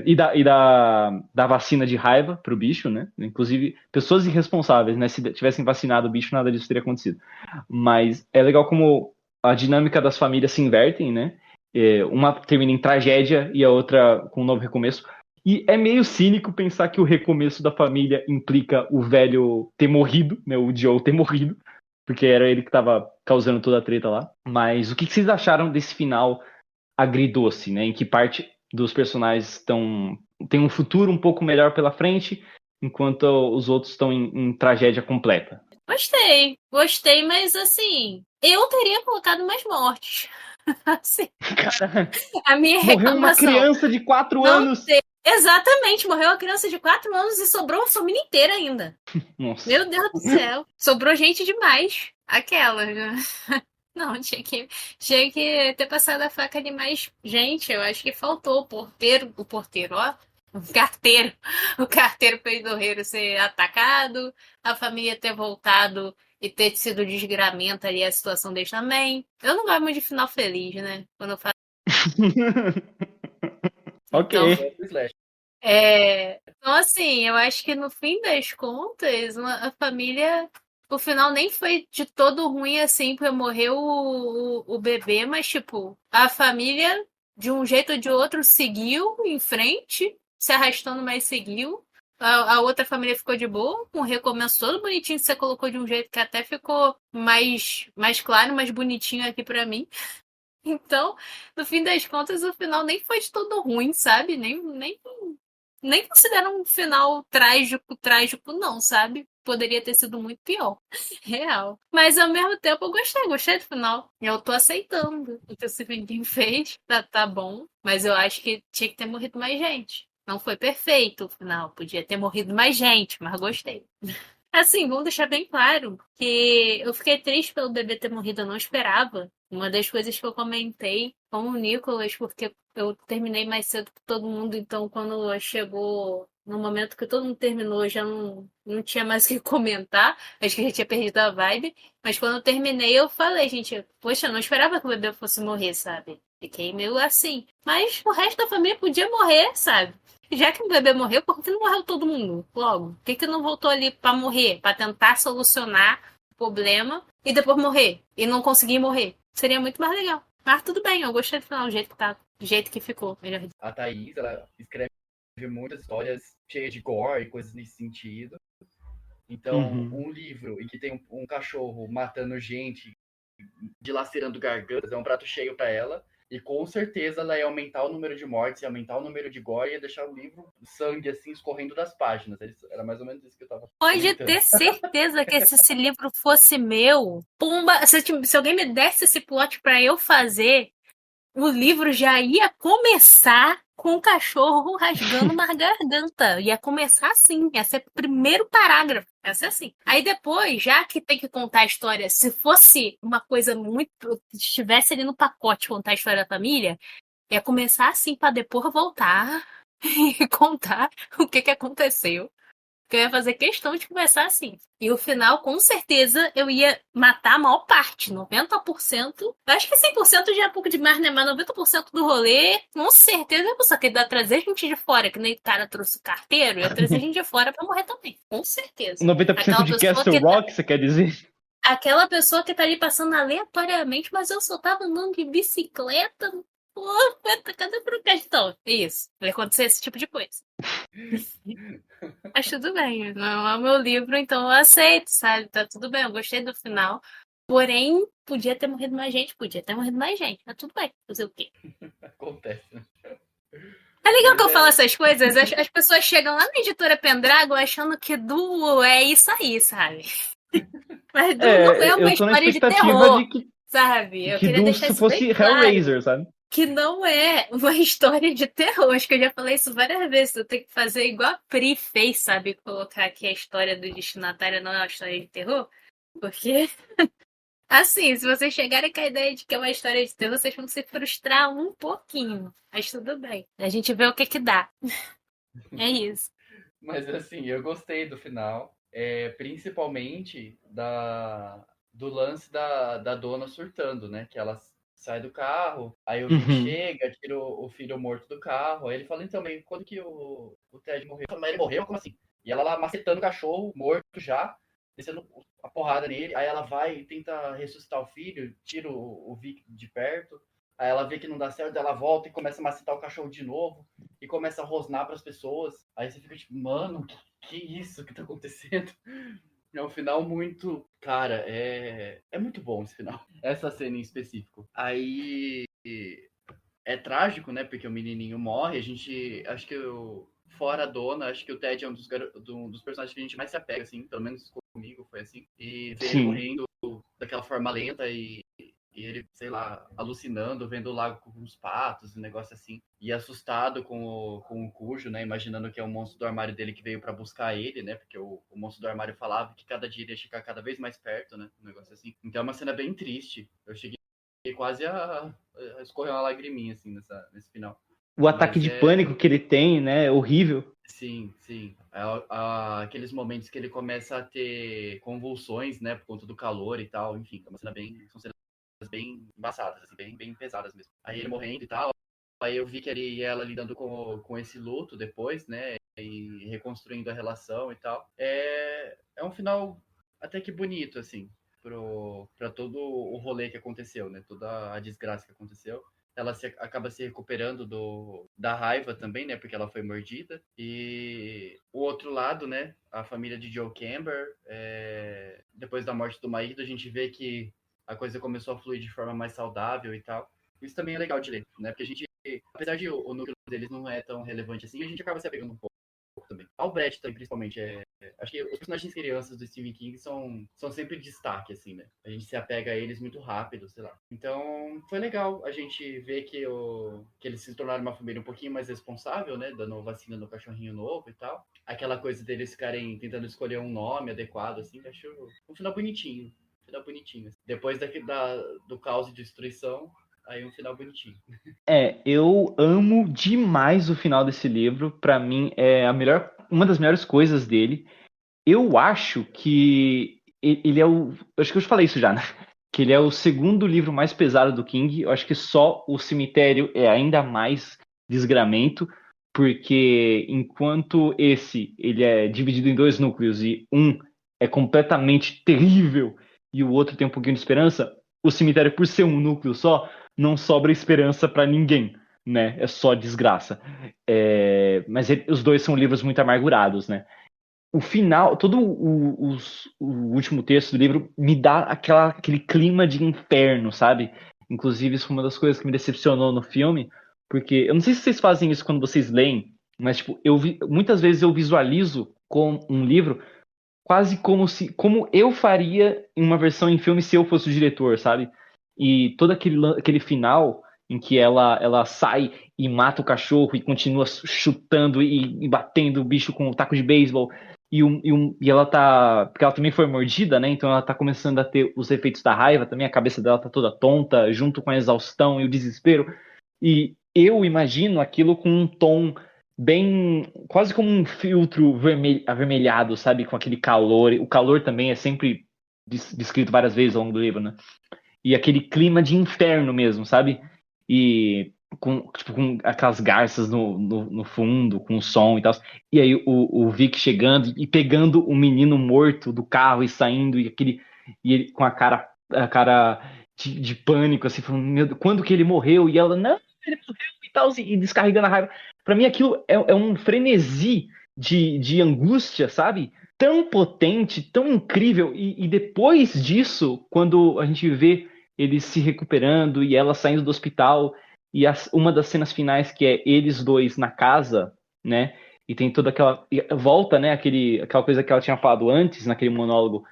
E da vacina de raiva pro bicho, né? Inclusive, pessoas irresponsáveis, né? Se tivessem vacinado o bicho, nada disso teria acontecido. Mas é legal como a dinâmica das famílias se invertem, né? Uma termina em tragédia e a outra com um novo recomeço. E é meio cínico pensar que o recomeço da família implica o velho ter morrido, né? O Joe ter morrido, porque era ele que estava causando toda a treta lá. Mas o que vocês acharam desse final agridoce, né? Em que parte dos personagens tem um futuro um pouco melhor pela frente, enquanto os outros estão em tragédia completa? Gostei, mas assim, eu teria colocado mais mortes. Assim, Cara, a minha morreu uma reclamação. criança de 4 anos! Exatamente, morreu uma criança de 4 anos e sobrou uma família inteira ainda. Nossa. Meu Deus do céu. Sobrou gente demais. Aquela. Não, tinha que ter passado a faca de mais gente. Eu acho que faltou o porteiro, ó. O carteiro peidorreiro ser atacado, a família ter voltado e ter sido desgramenta ali a situação deles também. Eu não gosto muito de final feliz, né? Quando eu faço. Ok. Então, assim, eu acho que no fim das contas, a família. O final nem foi de todo ruim assim, porque morreu o bebê, mas, tipo, a família, de um jeito ou de outro, seguiu em frente, se arrastando, mas seguiu. A outra família ficou de boa, com o recomeço todo bonitinho, você colocou de um jeito que até ficou mais claro, mais bonitinho aqui pra mim. Então, no fim das contas, o final nem foi de todo ruim, sabe? Nem considero um final trágico, não, sabe? Poderia ter sido muito pior. Real. Mas ao mesmo tempo eu gostei do final. Eu tô aceitando o que o Stephen King fez. Tá bom. Mas eu acho que tinha que ter morrido mais gente. Não foi perfeito o final. Podia ter morrido mais gente, mas gostei. Assim, vamos deixar bem claro que eu fiquei triste pelo bebê ter morrido, eu não esperava. Uma das coisas que eu comentei com o Nicolas, porque eu terminei mais cedo que todo mundo, então quando chegou no momento que todo mundo terminou, eu já não tinha mais o que comentar. Acho que a gente tinha perdido a vibe. Mas quando eu terminei, eu falei, gente, poxa, eu não esperava que o bebê fosse morrer, sabe? Fiquei meio assim. Mas o resto da família podia morrer, sabe? Já que o bebê morreu, por que não morreu todo mundo logo? Por que não voltou ali pra morrer? Pra tentar solucionar o problema e depois morrer? E não conseguir morrer? Seria muito mais legal. Mas tudo bem, eu gostei do final, do jeito que tá. Do jeito que ficou. Melhor. A Thaís, ela escreve muitas histórias cheias de gore e coisas nesse sentido. Então, Uhum. um livro em que tem um cachorro matando gente, dilacerando gargantas, é um prato cheio para ela. E com certeza ela ia aumentar o número de mortes, ia aumentar o número de gore e ia deixar o livro sangue assim escorrendo das páginas. Era mais ou menos isso que eu tava Pode comentando. ter certeza que se esse livro fosse meu, pumba, se alguém me desse esse plot pra eu fazer, o livro já ia começar com o cachorro rasgando uma garganta. Ia começar assim, ia ser o primeiro parágrafo. Ia ser assim. Aí depois, já que tem que contar a história, se fosse uma coisa muito. Estivesse ali no pacote contar a história da família, ia começar assim pra depois voltar e contar o que aconteceu. Que eu ia fazer questão de começar assim. E o final, com certeza, eu ia matar a maior parte, 90%. Eu acho que 100% já é um pouco demais, né? Mas 90% do rolê, com certeza, eu só queria trazer gente de fora, que nem o cara trouxe o carteiro, eu ia trazer gente de fora pra morrer também. Com certeza. 90% de Castle Rock, você quer dizer? Aquela pessoa que tá ali passando aleatoriamente, mas eu só tava andando de bicicleta. Pô, cadê pro questão? Isso. Vai acontecer esse tipo de coisa. Mas tudo bem, não é o meu livro, então eu aceito, sabe? Tá tudo bem, eu gostei do final. Porém, podia ter morrido mais gente, mas tudo bem, fazer o quê? Acontece, né? É legal que Mas eu falo essas coisas, as pessoas chegam lá na editora Pendragon achando que Du é isso aí, sabe? Mas Du não é uma Eu tô na história de expectativa terror, de que, sabe? Eu queria do deixar se isso bem fosse claro. Hellraiser, sabe? Que não é uma história de terror. Acho que eu já falei isso várias vezes. Eu tenho que fazer igual a Pri fez, sabe? Colocar aqui a história do destinatário não é uma história de terror. Porque, assim, se vocês chegarem com a ideia de que é uma história de terror, vocês vão se frustrar um pouquinho. Mas tudo bem. A gente vê o que dá. É isso. Mas assim, eu gostei do final, principalmente do lance da dona surtando, né? Que ela sai do carro, aí o Vic Uhum. chega, tira o filho morto do carro, aí ele fala, então, mas quando que o Ted morreu? Mas ele morreu? Como assim? E ela lá macetando o cachorro, morto já, descendo a porrada nele, aí ela vai e tenta ressuscitar o filho, tira o Vic de perto, aí ela vê que não dá certo, ela volta e começa a macetar o cachorro de novo, e começa a rosnar para as pessoas. Aí você fica tipo, mano, que isso que tá acontecendo? É um final muito. Cara, é muito bom esse final. Essa cena em específico. Aí. É trágico, né? Porque o menininho morre. A gente. Acho que fora a dona, acho que o Ted é um dos personagens que a gente mais se apega, assim. Pelo menos comigo foi assim. E ver ele Sim. morrendo daquela forma lenta e ele, sei lá, alucinando, vendo o lago com os patos, um negócio assim. E assustado com o Cujo, né? Imaginando que é o monstro do armário dele que veio para buscar ele, né? Porque o monstro do armário falava que cada dia ele ia chegar cada vez mais perto, né? Um negócio assim. Então é uma cena bem triste. Eu cheguei quase a escorrer uma lagriminha, assim, nesse final. O ataque Mas de pânico que ele tem, né? É horrível. sim, sim. Aqueles momentos que ele começa a ter convulsões, né? Por conta do calor e tal. Enfim, é uma cena são cenas bem embaçadas, assim, bem pesadas mesmo. Aí ele morrendo e tal. Aí eu vi que ele e ela lidando com esse luto depois, né? E reconstruindo a relação e tal. É um final até que bonito, assim, pra todo o rolê que aconteceu, né? Toda a desgraça que aconteceu. ela acaba se recuperando da raiva também, né? Porque ela foi mordida. E o outro lado, né? A família de Joe Camber, depois da morte do marido, a gente vê que a coisa começou a fluir de forma mais saudável e tal. Isso também é legal de ler, né? Porque a gente, apesar de o núcleo deles não é tão relevante assim, a gente acaba se apegando um pouco também. Albrecht também, principalmente. Acho que os personagens crianças do Stephen King são sempre destaque, assim, né? A gente se apega a eles muito rápido, sei lá. Então, foi legal a gente ver que eles se tornaram uma família um pouquinho mais responsável, né? Dando vacina no cachorrinho novo e tal. Aquela coisa deles ficarem tentando escolher um nome adequado, assim, acho um final bonitinho. Depois do caos e destruição, aí um final bonitinho. Eu amo demais o final desse livro. Pra mim, é uma das melhores coisas dele. Eu acho que ele é o. Acho que eu já falei isso já, né? Que ele é o segundo livro mais pesado do King. Eu acho que só o Cemitério é ainda mais desgramento, porque enquanto ele é dividido em dois núcleos e um é completamente terrível e o outro tem um pouquinho de esperança, o Cemitério, por ser um núcleo só, não sobra esperança pra ninguém, né? É só desgraça. Mas os dois são livros muito amargurados, né? O final, todo o último texto do livro me dá aquele clima de inferno, sabe? Inclusive, isso foi uma das coisas que me decepcionou no filme, porque eu não sei se vocês fazem isso quando vocês leem, mas tipo, muitas vezes eu visualizo com um livro quase como eu faria em uma versão em filme se eu fosse o diretor, sabe? E todo aquele final em que ela sai e mata o cachorro e continua chutando e batendo o bicho com o taco de beisebol e ela tá. Porque ela também foi mordida, né? Então ela tá começando a ter os efeitos da raiva também, a cabeça dela tá toda tonta, junto com a exaustão e o desespero. E eu imagino aquilo com um tom bem. Quase como um filtro avermelhado, sabe? Com aquele calor. O calor também é sempre descrito várias vezes ao longo do livro, né? E aquele clima de inferno mesmo, sabe? E com aquelas garças no fundo, com o som e tal. E aí o Vic chegando e pegando o menino morto do carro e saindo, e ele com a cara de pânico, assim, falando, meu Deus, quando que ele morreu? E ela, não, ele morreu e tal, e descarregando a raiva. Pra mim aquilo é um frenesi de angústia, sabe? Tão potente, tão incrível, e depois disso, quando a gente vê ele se recuperando e ela saindo do hospital, e uma das cenas finais que é eles dois na casa, né, e tem toda aquela volta, né, aquela coisa que ela tinha falado antes, naquele monólogo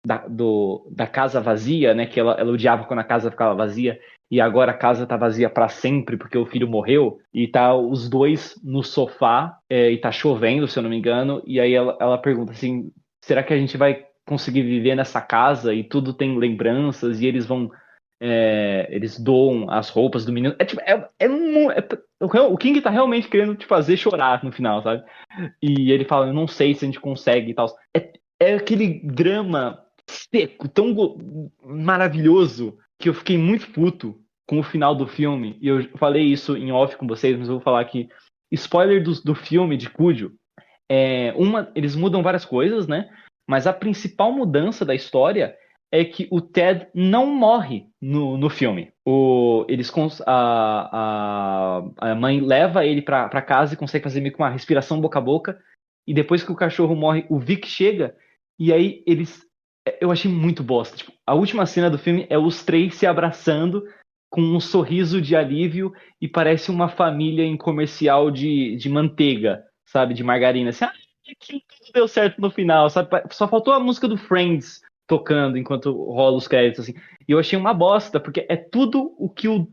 da casa vazia, né, que ela odiava quando a casa ficava vazia, e agora a casa tá vazia para sempre porque o filho morreu, e tá os dois no sofá, e tá chovendo, se eu não me engano, e aí ela pergunta assim, será que a gente vai conseguir viver nessa casa e tudo tem lembranças e eles doam as roupas do menino. O King tá realmente querendo te fazer chorar no final, sabe? E ele fala, eu não sei se a gente consegue e tal. É aquele drama seco, tão maravilhoso, que eu fiquei muito puto com o final do filme. E eu falei isso em off com vocês, mas eu vou falar aqui. Spoiler do filme de Cujo. Eles mudam várias coisas, né? Mas a principal mudança da história é que o Ted não morre no filme. A mãe leva ele pra casa e consegue fazer meio que uma respiração boca a boca. E depois que o cachorro morre, o Vic chega. E aí eu achei muito bosta. Tipo, a última cena do filme é os três se abraçando com um sorriso de alívio e parece uma família em comercial de manteiga, sabe? De margarina. Assim, tudo deu certo no final, sabe? Só faltou a música do Friends tocando enquanto rola os créditos, assim. E eu achei uma bosta, porque é tudo o que o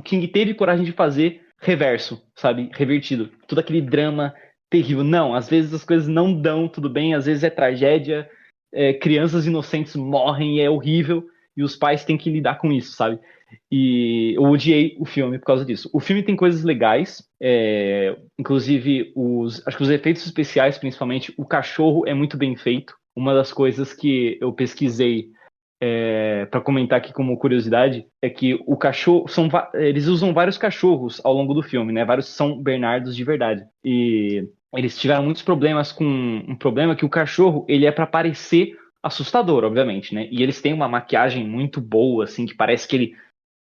King teve coragem de fazer reverso, sabe? Revertido. Todo aquele drama terrível. Não, às vezes as coisas não dão tudo bem, às vezes é tragédia, crianças inocentes morrem e é horrível, e os pais têm que lidar com isso, sabe? E eu odiei o filme por causa disso. O filme tem coisas legais, inclusive acho que os efeitos especiais, principalmente, o cachorro é muito bem feito. Uma das coisas que eu pesquisei para comentar aqui como curiosidade é que o cachorro eles usam vários cachorros ao longo do filme, né? Vários São Bernardos de verdade. E eles tiveram muitos problemas com um problema que o cachorro ele é para parecer assustador, obviamente, né? E eles têm uma maquiagem muito boa, assim, que parece que ele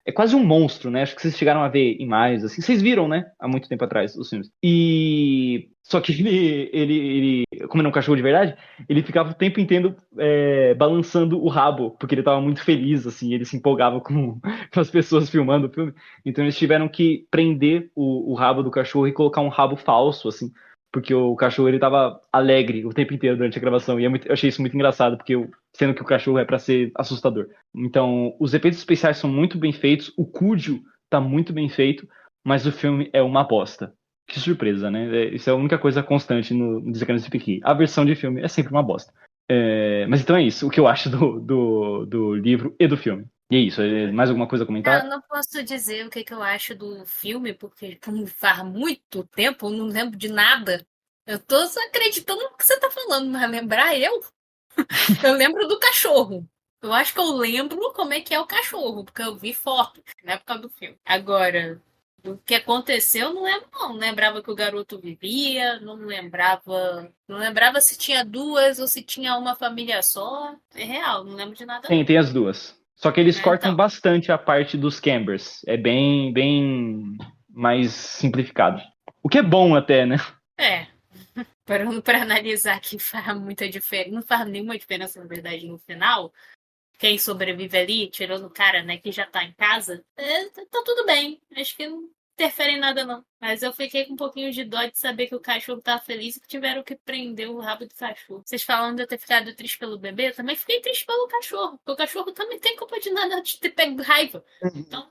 É quase um monstro, né? Acho que vocês chegaram a ver imagens, assim. Vocês viram, né? Há muito tempo atrás, os filmes. E... Só que como ele é um cachorro de verdade, ele ficava o tempo inteiro balançando o rabo, porque ele tava muito feliz, assim. Ele se empolgava com as pessoas filmando o filme. Então eles tiveram que prender o rabo do cachorro e colocar um rabo falso, assim. Porque o cachorro, ele tava alegre o tempo inteiro durante a gravação. E eu achei isso muito engraçado, sendo que o cachorro é pra ser assustador. Então, os efeitos especiais são muito bem feitos, o Cúdio tá muito bem feito, mas o filme é uma bosta. Que surpresa, né? Isso é a única coisa constante no Desencanto de Piqui. A versão de filme é sempre uma bosta. Mas então é isso, o que eu acho do livro e do filme. E é isso, mais alguma coisa a comentar? Eu não posso dizer o que eu acho do filme, porque como faz muito tempo, eu não lembro de nada. Eu tô só acreditando no que você tá falando, mas lembrar eu? Eu lembro do cachorro. Eu acho que eu lembro como é que é o cachorro, porque eu vi foto na época do filme. Agora, do que aconteceu, eu não lembro, não. Não lembrava que o garoto vivia, não lembrava. Não lembrava se tinha duas ou se tinha uma família só. É real, não lembro de nada. Tem as duas. Só que eles cortam Então. bastante a parte dos Cambers. É bem mais simplificado. O que é bom até, né? É. Parando para analisar que faz muita diferença. Não faz nenhuma diferença, na verdade, no final. Quem sobrevive ali, tirando o cara, né, que já tá em casa, tá tudo bem. Acho que não interfere em nada, não. Mas eu fiquei com um pouquinho de dó de saber que o cachorro tava feliz e que tiveram que prender o rabo do cachorro. Vocês falando de eu ter ficado triste pelo bebê, eu também fiquei triste pelo cachorro. Porque o cachorro também tem culpa de nada de ter pego raiva. Então,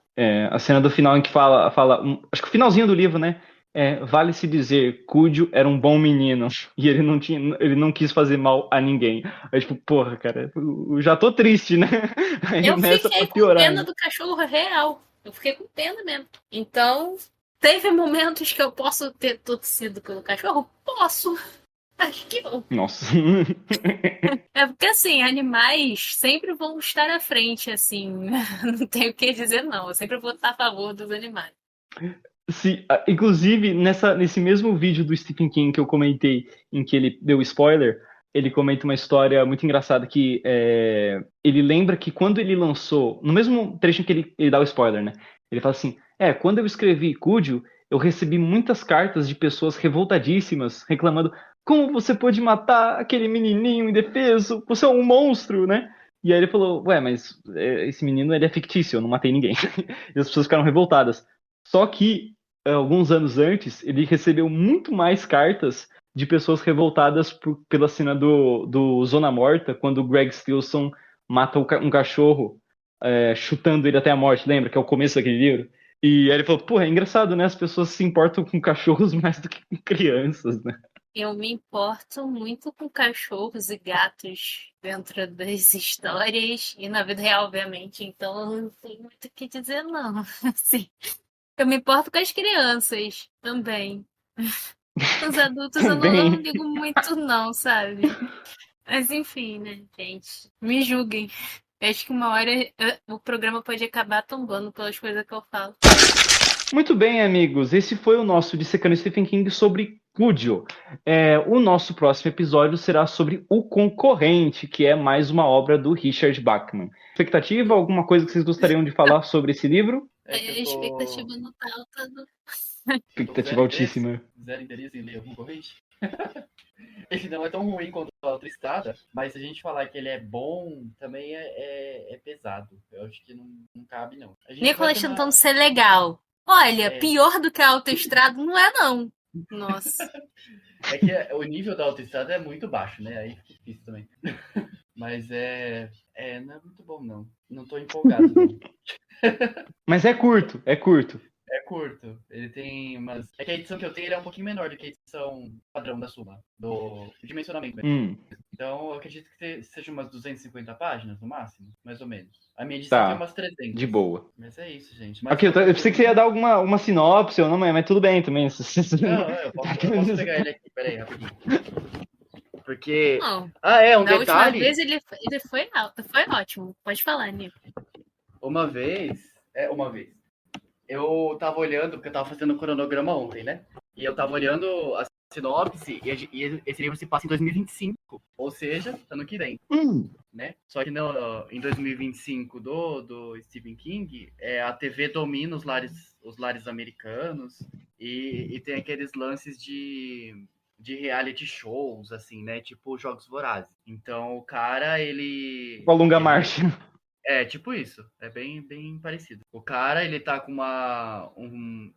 A cena do final em que acho que o finalzinho do livro, né? Vale-se dizer, Cúdio era um bom menino e ele não quis fazer mal a ninguém. Aí, tipo, porra, cara, eu já tô triste, né? Aí eu nessa fiquei pra com piorar. pena do cachorro real. Eu fiquei com pena mesmo. Então, teve momentos que eu posso ter torcido pelo cachorro? Posso. Acho que não. Nossa. É porque, assim, animais sempre vão estar à frente, assim. Não tenho o que dizer, não. Eu sempre vou estar a favor dos animais. Sim, inclusive, nesse mesmo vídeo do Stephen King que eu comentei, em que ele deu spoiler, ele comenta uma história muito engraçada que ele lembra que quando ele lançou, no mesmo trecho em que ele dá o spoiler, né? Ele fala assim, quando eu escrevi Cúdio, eu recebi muitas cartas de pessoas revoltadíssimas, reclamando, como você pôde matar aquele menininho indefeso? Você é um monstro, né? E aí ele falou, mas esse menino ele é fictício, eu não matei ninguém. E as pessoas ficaram revoltadas. Só que alguns anos antes, ele recebeu muito mais cartas de pessoas revoltadas pela cena do Zona Morta, quando o Greg Stilson mata um cachorro, chutando ele até a morte, lembra? Que é o começo daquele livro. E aí ele falou, pô, é engraçado, né? As pessoas se importam com cachorros mais do que com crianças, né? Eu me importo muito com cachorros e gatos dentro das histórias e na vida real, obviamente. Então, eu não tenho muito o que dizer, não. Assim, eu me importo com as crianças também. Os adultos eu não ligo muito, não, sabe? Mas enfim, né, gente? Me julguem. Eu acho que uma hora o programa pode acabar tombando pelas coisas que eu falo. Muito bem, amigos. Esse foi o nosso Dissecando Stephen King sobre Cúdio. O nosso próximo episódio será sobre O Concorrente, que é mais uma obra do Richard Bachman. Expectativa? Alguma coisa que vocês gostariam de falar sobre esse livro? A expectativa não tá alta, não. Expectativa altíssima. Zero interesse em ler o Concorrente. Ele não é tão ruim quanto a outra estrada, mas se a gente falar que ele é bom, também é pesado. Eu acho que não cabe, não. Nicolas tentando ser legal. Olha, pior do que a autoestrada não é, não. Nossa. É que o nível da autoestrada é muito baixo, né? Aí fica difícil também. Mas não é muito bom, não. Não tô empolgado, não. Mas é curto. É curto. Ele tem umas... É que a edição que eu tenho ele é um pouquinho menor do que a edição padrão da Suma, do dimensionamento mesmo. Então, eu acredito que seja umas 250 páginas, no máximo, mais ou menos. A minha edição tem umas 300. De boa. Mas é isso, gente. Ok, eu pensei que você ia dar uma sinopse ou não, mas tudo bem também. Não, eu posso pegar ele aqui, peraí, rapidinho. Porque... Não. Um da detalhe... última vez ele foi ótimo. Pode falar, Nico. Uma vez... Eu tava olhando, porque eu tava fazendo o cronograma ontem, né? E eu tava olhando as sinopse e esse livro se passa em 2025, ou seja, ano que vem, né? Só que em 2025 do Stephen King, a TV domina os lares americanos e tem aqueles lances de reality shows, assim, né? Tipo Jogos Vorazes. Então o cara, Com a longa marcha. É, tipo isso. É bem parecido. O cara, ele tá com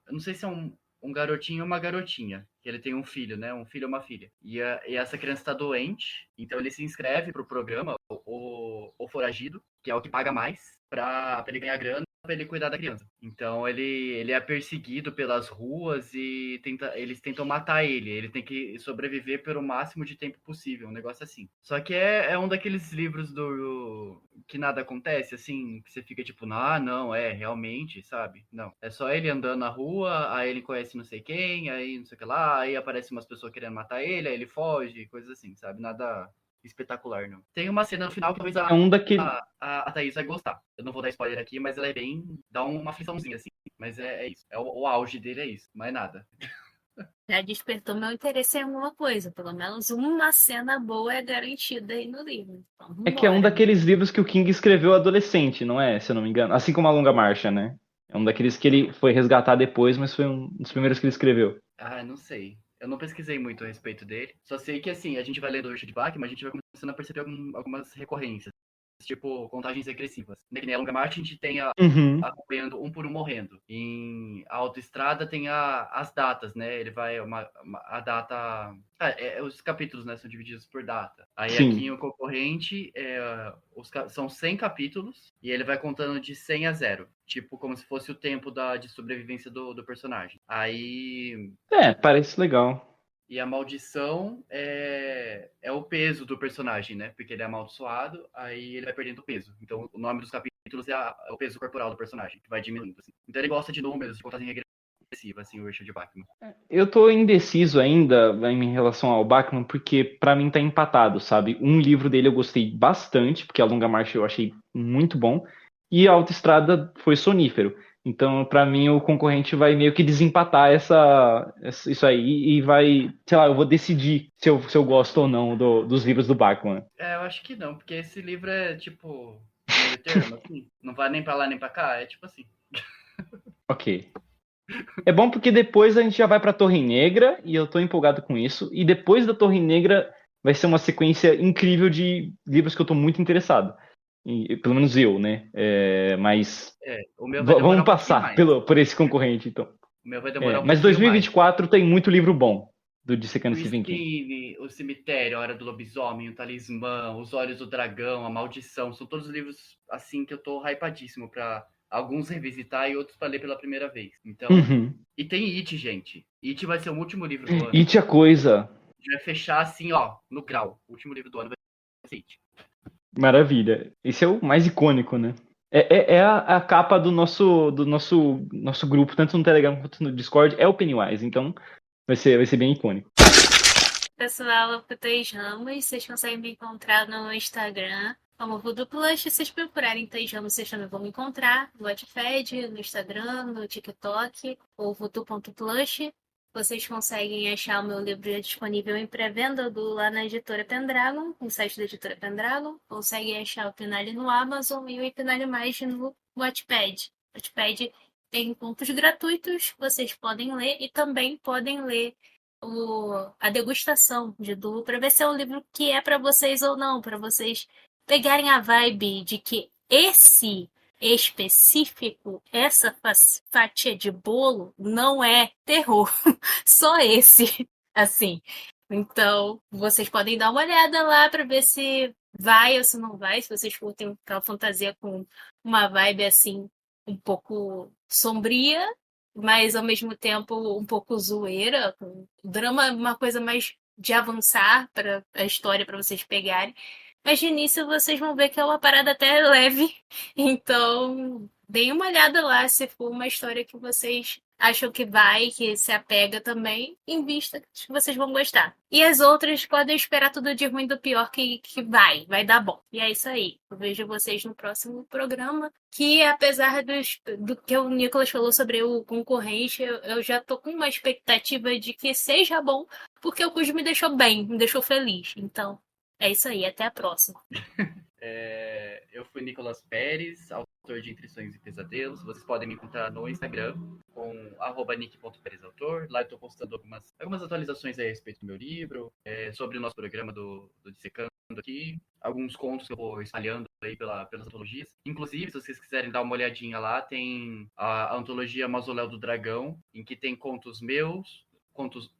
eu não sei se é um garotinho ou uma garotinha. Que ele tem um filho, né? Um filho ou uma filha. E essa criança tá doente. Então ele se inscreve pro programa, o Foragido, que é o que paga mais, pra ele ganhar grana, pra ele cuidar da criança. Então ele é perseguido pelas ruas e eles tentam matar ele. Ele tem que sobreviver pelo máximo de tempo possível. Um negócio assim. Só que é um daqueles livros que nada acontece, assim, que você fica tipo, ah, não, realmente, sabe? Não. É só ele andando na rua, aí ele conhece não sei quem, aí não sei o que lá, aí aparece umas pessoas querendo matar ele, aí ele foge, coisas assim, sabe? Nada espetacular, não. Tem uma cena no final que talvez É um daquele. a Thaís vai gostar. Eu não vou dar spoiler aqui, mas ela é bem. Dá uma afliçãozinha, assim. Mas é isso. O auge dele é isso, mais nada. Já despertou meu interesse em alguma coisa. Pelo menos uma cena boa é garantida aí no livro. Então, É que é um vambora. daqueles livros que o King escreveu adolescente, não é? Se eu não me engano. Assim como A Longa Marcha, né? É um daqueles que ele foi resgatar depois, mas foi um dos primeiros que ele escreveu. Ah, não sei. Eu não pesquisei muito a respeito dele. Só sei que, assim, a gente vai lendo o Richard Bachman, a gente vai começando a perceber algumas recorrências. Tipo, contagens regressivas. Que nem a Longa Marcha, a gente tem Uhum. acompanhando um por um morrendo. Em Autoestrada tem as datas, né? Ele vai a data. Os capítulos, né? São divididos por data. Aí Sim. aqui em O Concorrente são 100 capítulos e ele vai contando de 100 a 0. Tipo, como se fosse o tempo de sobrevivência do personagem. Aí. Parece legal. E a maldição é o peso do personagem, né? Porque ele é amaldiçoado, aí ele vai perdendo peso. Então, o nome dos capítulos é o peso corporal do personagem, que vai diminuindo. Assim. Então, ele gosta de números, de contagem regressiva, assim, o Richard Bachman. Eu tô indeciso ainda em relação ao Bachman, porque pra mim tá empatado, sabe? Um livro dele eu gostei bastante, porque A Longa Marcha eu achei muito bom, e A Autoestrada foi sonífero. Então, pra mim, o concorrente vai meio que desempatar isso aí e vai, sei lá, eu vou decidir se eu gosto ou não dos livros do Bachman. Eu acho que não, porque esse livro é, tipo, meio termo, assim. Não vai nem pra lá nem pra cá, é tipo assim. Ok. É bom porque depois a gente já vai pra Torre Negra, e eu tô empolgado com isso, e depois da Torre Negra vai ser uma sequência incrível de livros que eu tô muito interessado. Pelo menos eu, né? Mas O meu vai demorar vamos um pouquinho passar mais. por esse concorrente, então. O meu vai demorar um Mas pouquinho mais. 2024 tem muito livro bom do O Dissecando Stephen King. Spine, O Cemitério, A Hora do Lobisomem, O Talismã, Os Olhos do Dragão, A Maldição, são todos livros assim que eu tô hypadíssimo pra alguns revisitar e outros pra ler pela primeira vez. Então, E tem It, gente. It vai ser o último livro do ano. It é coisa. A gente vai fechar assim, ó, no grau. O último livro do ano vai ser It. Maravilha. Esse é o mais icônico, né? É a capa do nosso grupo, tanto no Telegram quanto no Discord, é o Pennywise, então vai ser bem icônico. Pessoal, eu fui Thaís Ramos. Vocês conseguem me encontrar no Instagram como Voodoo Plush. Se vocês procurarem Thaís Ramos, vocês também vão me encontrar no Wattpad, no Instagram, no TikTok, ou voodoo.plush. Vocês conseguem achar o meu livro disponível em pré-venda lá na editora Pendragon, no site da editora Pendragon. Conseguem achar o Pinale no Amazon e o Pinale Mais no Wattpad. O Wattpad tem contos gratuitos, vocês podem ler e também podem ler a degustação de Du para ver se é um livro que é para vocês ou não, para vocês pegarem a vibe de que esse específico, essa fatia de bolo não é terror, só esse, assim. Então, vocês podem dar uma olhada lá para ver se vai ou se não vai, se vocês curtem aquela fantasia com uma vibe assim um pouco sombria, mas ao mesmo tempo um pouco zoeira, com drama, uma coisa mais de avançar para a história para vocês pegarem. Mas de início vocês vão ver que é uma parada até leve, então deem uma olhada lá se for uma história que vocês acham que vai, que se apega também, invista, acho que vocês vão gostar. E as outras podem esperar tudo de ruim do pior que vai dar bom. E é isso aí. Eu vejo vocês no próximo programa, que apesar do que o Nicolas falou sobre o concorrente, eu já tô com uma expectativa de que seja bom, porque o Cujo me deixou bem, me deixou feliz. Então, é isso aí. Até a próxima. Eu fui Nicolas Pérez, autor de Entre Sonhos e Pesadelos. Vocês podem me encontrar no Instagram com @nick.perezautor. Lá eu estou postando algumas atualizações aí a respeito do meu livro, sobre o nosso programa do Dissecando aqui, alguns contos que eu vou espalhando aí pelas antologias. Inclusive, se vocês quiserem dar uma olhadinha lá, tem a antologia Mausoléu do Dragão, em que tem contos meus,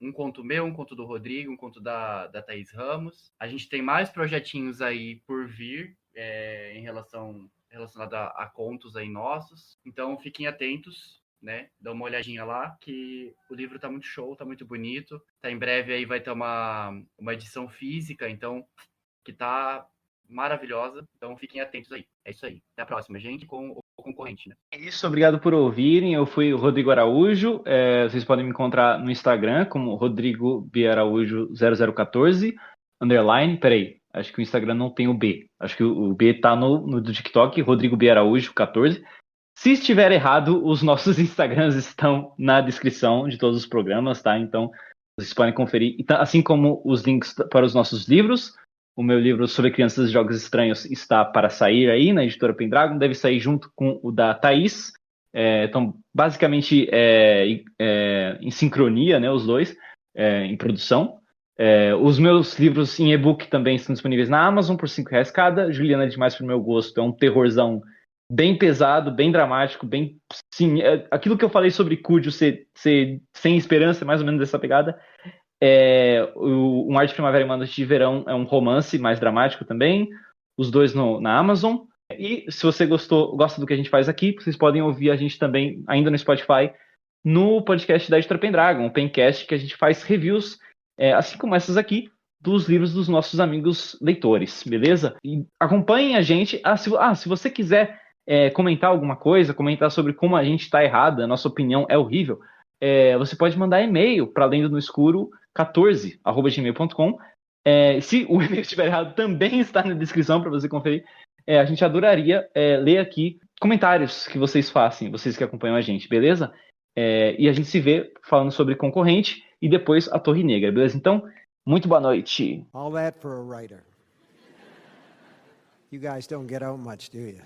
um conto meu, um conto do Rodrigo, um conto da Thaís Ramos. A gente tem mais projetinhos aí por vir relacionado a contos aí nossos. Então fiquem atentos, né? Dá uma olhadinha lá, que o livro tá muito show, tá muito bonito. Tá em breve aí vai ter uma edição física, então, que tá maravilhosa. Então fiquem atentos aí. É isso aí. Até a próxima, gente, com o concorrente, né? É isso, obrigado por ouvirem. Eu fui o Rodrigo Araújo. Vocês podem me encontrar no Instagram como Rodrigo B. Araújo 0014 _. Peraí, acho que o Instagram não tem o B. Acho que o B tá no do TikTok, Rodrigo B. Araújo 14. Se estiver errado, os nossos Instagrams estão na descrição de todos os programas, tá? Então, vocês podem conferir. Assim como os links para os nossos livros. O meu livro sobre crianças e jogos estranhos está para sair aí na editora Pendragon. Deve sair junto com o da Thaís. Então, basicamente, em sincronia, né, os dois, em produção. Os meus livros em e-book também estão disponíveis na Amazon por R$5 cada. Juliana é Demais pro Meu Gosto. É um terrorzão bem pesado, bem dramático, bem... Sim, aquilo que eu falei sobre Cúdio ser sem esperança, mais ou menos dessa pegada. Um Arte Primavera e uma Noite de Verão é um romance mais dramático também, os dois na Amazon. E se você gosta do que a gente faz aqui, vocês podem ouvir a gente também, ainda no Spotify, no podcast da Editora Pendragon, o Pencast, que a gente faz reviews, assim como essas aqui, dos livros dos nossos amigos leitores, beleza? E acompanhem a gente. Se você quiser comentar alguma coisa, comentar sobre como a gente está errado, a nossa opinião é horrível, você pode mandar e-mail para lendonoescuro14@gmail.com. Se o e-mail estiver errado, também está na descrição para você conferir. A gente adoraria ler aqui comentários que vocês façam, vocês que acompanham a gente, beleza? E a gente se vê falando sobre concorrente e depois a Torre Negra, beleza? Então, muito boa noite. All that for a writer. You guys don't get out much, do you?